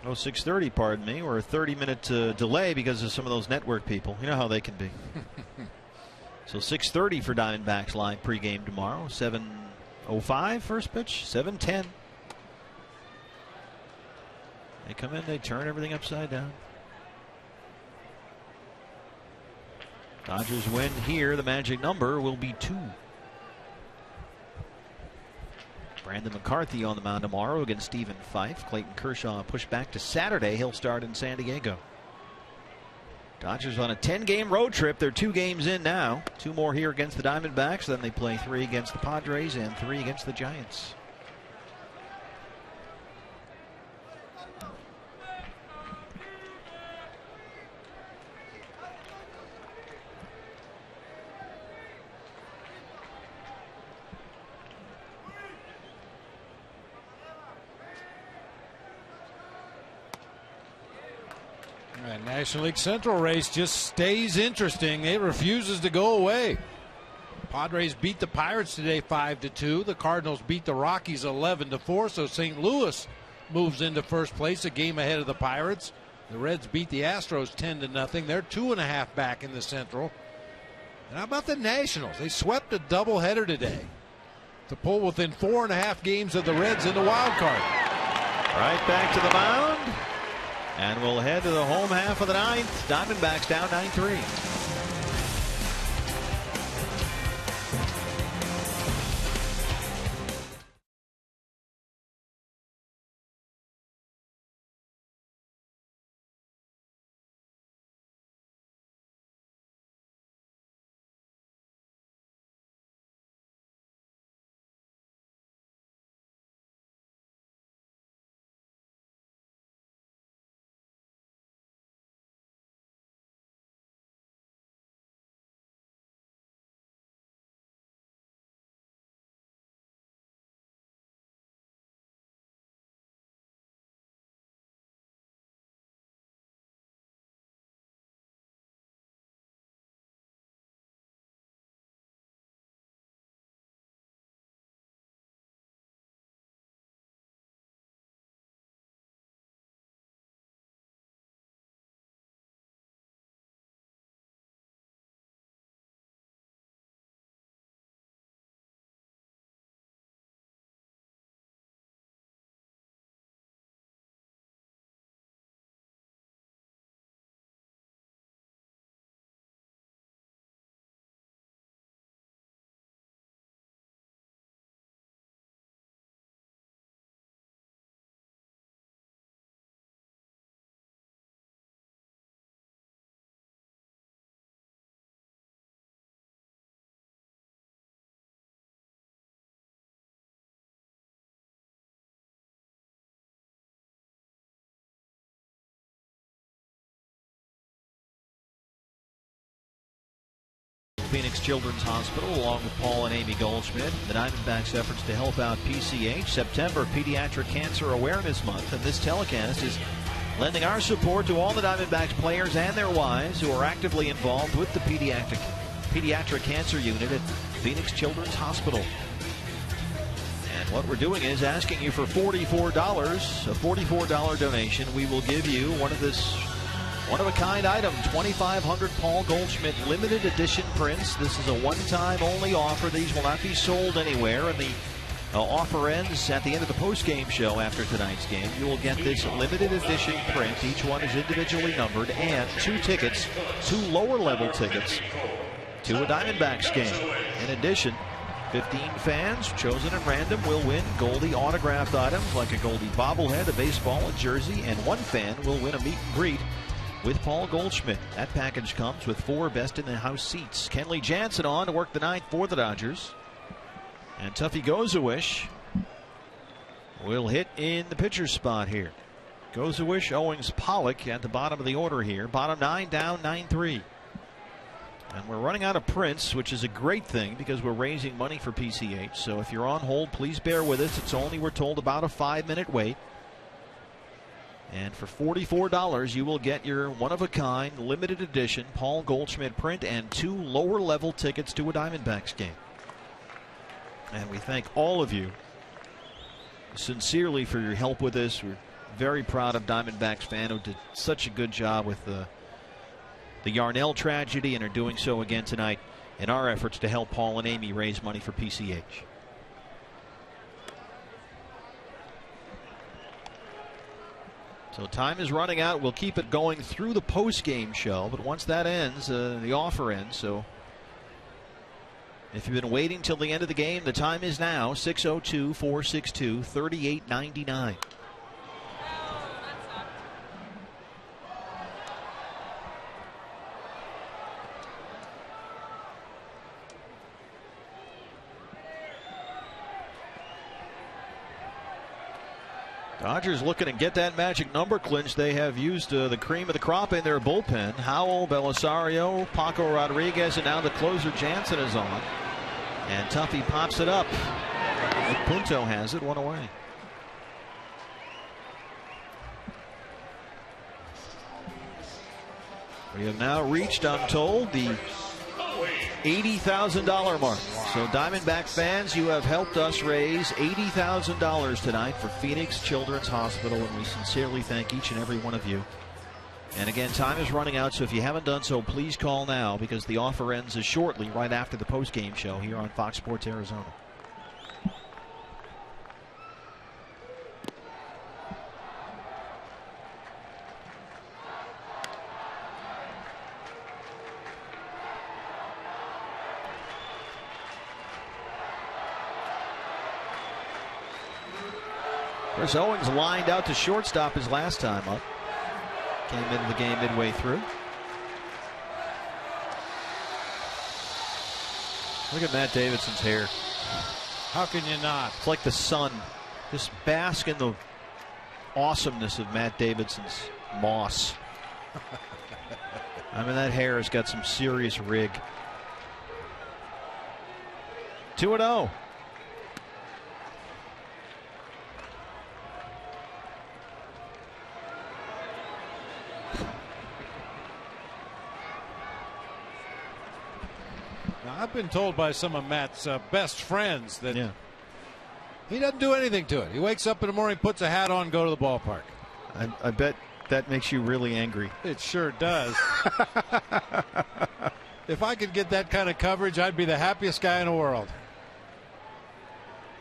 Oh, 6:30, pardon me. We're a 30-minute delay because of some of those network people. You know how they can be. So 6:30 for Diamondbacks live pregame tomorrow. 7:05 first pitch. 7:10. They come in, they turn everything upside down. Dodgers win here. The magic number will be 2. Brandon McCarthy on the mound tomorrow against Stephen Fife. Clayton Kershaw pushed back to Saturday. He'll start in San Diego. Dodgers on a 10-game road trip. They're 2 games in now. 2 more here against the Diamondbacks. Then they play 3 against the Padres and 3 against the Giants. National League Central race just stays interesting. It refuses to go away. Padres beat the Pirates today 5-2. The Cardinals beat the Rockies 11-4. So St. Louis moves into first place, a game ahead of the Pirates. The Reds beat the Astros 10-0. They're 2.5 back in the Central. And how about the Nationals? They swept a doubleheader today to pull within 4.5 games of the Reds in the wild card. Right back to the mound. And we'll head to the home half of the 9th. Diamondbacks down 9-3. Phoenix Children's Hospital, along with Paul and Amy Goldschmidt. The Diamondbacks' efforts to help out PCH. September, Pediatric Cancer Awareness Month, and this telecast is lending our support to all the Diamondbacks players and their wives who are actively involved with the Pediatric Cancer Unit at Phoenix Children's Hospital. And what we're doing is asking you for $44, a $44 donation. We will give you one-of-a-kind item, 2,500 Paul Goldschmidt limited edition prints. This is a one-time only offer. These will not be sold anywhere, and the offer ends at the end of the post-game show after tonight's game. You will get this limited edition print. Each one is individually numbered, and 2 tickets, 2 lower-level tickets to a Diamondbacks game. In addition, 15 fans chosen at random will win Goldie autographed items like a Goldie bobblehead, a baseball, a jersey, and 1 fan will win a meet and greet with Paul Goldschmidt. That package comes with 4 best-in-the-house seats. Kenley Jansen on to work the ninth for the Dodgers. And Tuffy Gozawish will hit in the pitcher's spot here. Gozawish, Owings, Pollock at the bottom of the order here. Bottom 9 down, 9-3. And we're running out of prints, which is a great thing because we're raising money for PCH. So if you're on hold, please bear with us. It's only, we're told, about a 5-minute wait. And for $44, you will get your one-of-a-kind, limited edition Paul Goldschmidt print and 2 lower-level tickets to a Diamondbacks game. And we thank all of you sincerely for your help with this. We're very proud of Diamondbacks fan who did such a good job with the Yarnell tragedy and are doing so again tonight in our efforts to help Paul and Amy raise money for PCH. So time is running out. We'll keep it going through the post-game show, but once that ends, the offer ends. So if you've been waiting till the end of the game, the time is now 6:02-462-3899. Dodgers looking to get that magic number clinched. They have used the cream of the crop in their bullpen. Howell, Belisario, Paco Rodriguez, and now the closer Jansen is on. And Tuffy pops it up. Punto has it, 1 away. We have now reached, I'm told, the $80,000 mark. So Diamondback fans, you have helped us raise $80,000 tonight for Phoenix Children's Hospital, and we sincerely thank each and every one of you. And again, time is running out, so if you haven't done so, please call now because the offer ends shortly, right after the post-game show here on Fox Sports Arizona. Chris Owings lined out to shortstop his last time up. Came into the game midway through. Look at Matt Davidson's hair. How can you not? It's like the sun. Just bask in the awesomeness of Matt Davidson's moss. I mean, that hair has got some serious rig. 2-0. I've been told by some of Matt's best friends that he doesn't do anything to it. He wakes up in the morning, puts a hat on, go to the ballpark. I bet that makes you really angry. It sure does. If I could get that kind of coverage, I'd be the happiest guy in the world.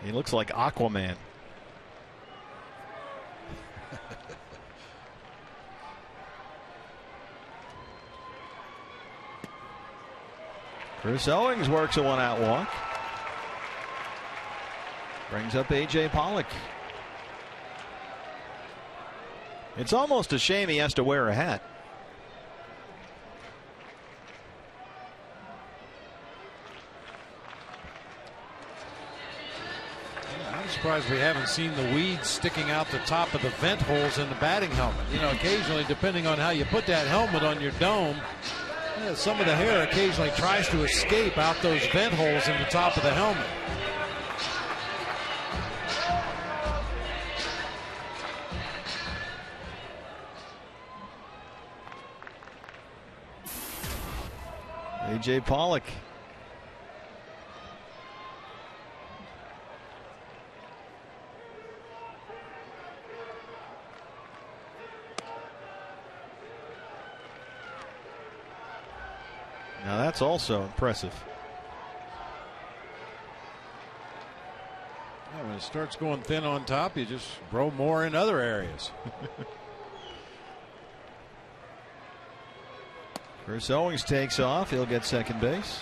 He looks like Aquaman. Chris Owings works a 1-out walk. Brings up A.J. Pollock. It's almost a shame he has to wear a hat. I'm surprised we haven't seen the weeds sticking out the top of the vent holes in the batting helmet. You know, occasionally, depending on how you put that helmet on your dome, Some of the hair occasionally tries to escape out those vent holes in the top of the helmet. A.J. Pollock. Now that's also impressive. Yeah, when it starts going thin on top, you just grow more in other areas. Chris Owings takes off. He'll get second base.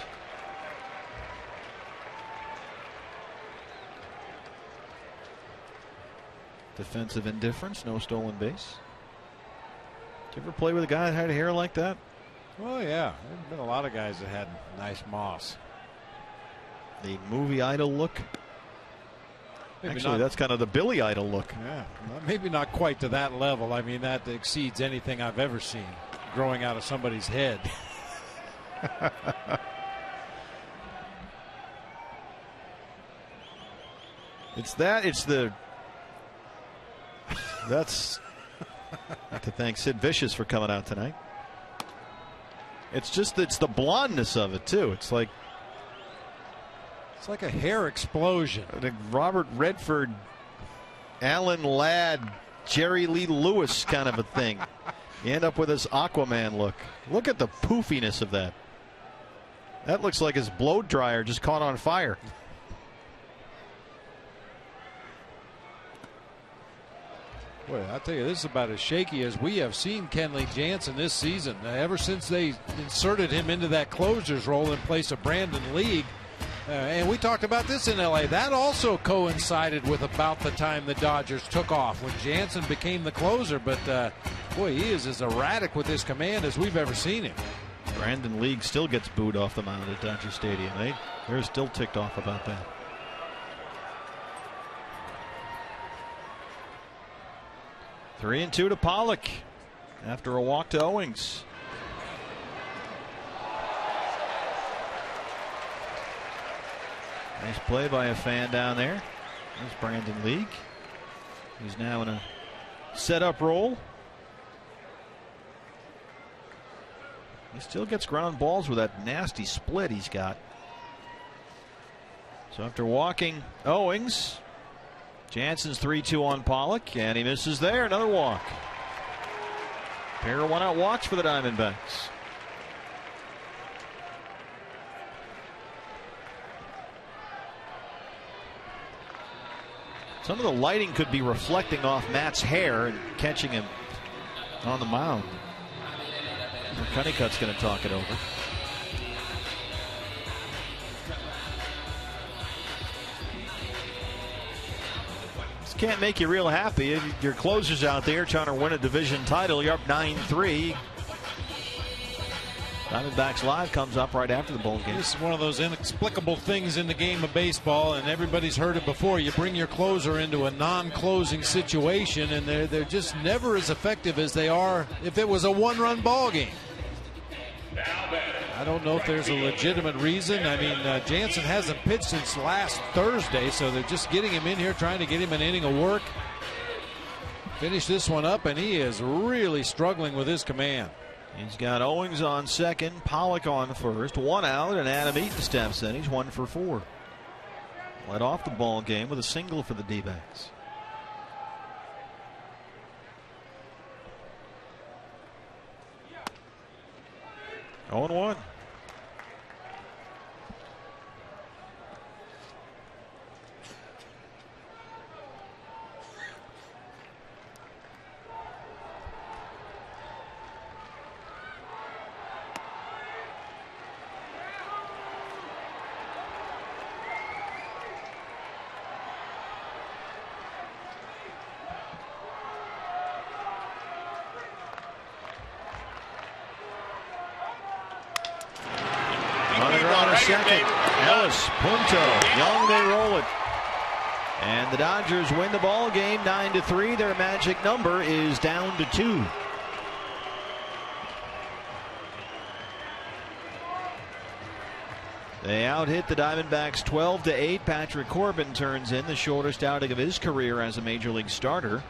Defensive indifference, no stolen base. Did you ever play with a guy that had hair like that? Oh, yeah. There have been a lot of guys that had nice moss. The movie Idol look. Maybe Actually, not, that's kind of the Billy Idol look. Yeah, maybe not quite to that level. I mean, that exceeds anything I've ever seen growing out of somebody's head. It's that's to thank Sid Vicious for coming out tonight. It's the blondness of it too. It's like a hair explosion. Like Robert Redford, Alan Ladd, Jerry Lee Lewis kind of a thing. You end up with this Aquaman look. Look at the poofiness of that. That looks like his blow dryer just caught on fire. Boy, I'll tell you, this is about as shaky as we have seen Kenley Jansen this season. Ever since they inserted him into that closer's role in place of Brandon League. And we talked about this in L.A. That also coincided with about the time the Dodgers took off, when Jansen became the closer. But, boy, he is as erratic with his command as we've ever seen him. Brandon League still gets booed off the mound at Dodger Stadium. They're still ticked off about that. 3-2 to Pollock after a walk to Owings. Nice play by a fan down there. There's Brandon League. He's now in a setup role. He still gets ground balls with that nasty split he's got. So after walking Owings, Jansen's 3-2 on Pollock, and he misses there. Another walk. Pair of one-out walks for the Diamondbacks. Some of the lighting could be reflecting off Matt's hair and catching him on the mound. Cunningcut's going to talk it over. This can't make you real happy. Your closer's out there trying to win a division title. You're up 9-3. Diamondbacks Live comes up right after the ball game. This is one of those inexplicable things in the game of baseball, and everybody's heard it before. You bring your closer into a non-closing situation, and they're just never as effective as they are if it was a one-run ball game. I don't know if there's a legitimate reason. I mean, Jansen hasn't pitched since last Thursday, so they're just getting him in here, trying to get him an inning of work. Finish this one up, and he is really struggling with his command. He's got Owings on second, Pollock on first, one out, and Adam Eaton steps in. He's 1 for 4. Led off the ball game with a single for the D-backs. Oh, 0-1. Second, Ellis, Punto, Young, they roll it. And the Dodgers win the ball game 9-3. Their magic number is down to 2. They out-hit the Diamondbacks 12-8. Patrick Corbin turns in the shortest outing of his career as a Major League starter.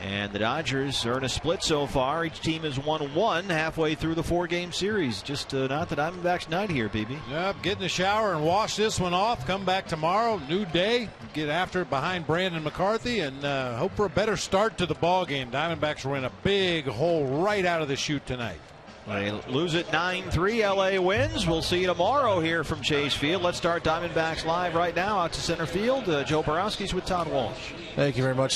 And the Dodgers are in a split so far. Each team has won one halfway through the 4-game series. Just not the Diamondbacks' night here, BB. Yep, get in the shower and wash this one off. Come back tomorrow, new day. Get after it behind Brandon McCarthy and hope for a better start to the ball game. Diamondbacks were in a big hole right out of the chute tonight. They lose it 9-3. LA wins. We'll see you tomorrow here from Chase Field. Let's start Diamondbacks Live right now out to center field. Joe Borowski's with Todd Walsh. Thank you very much.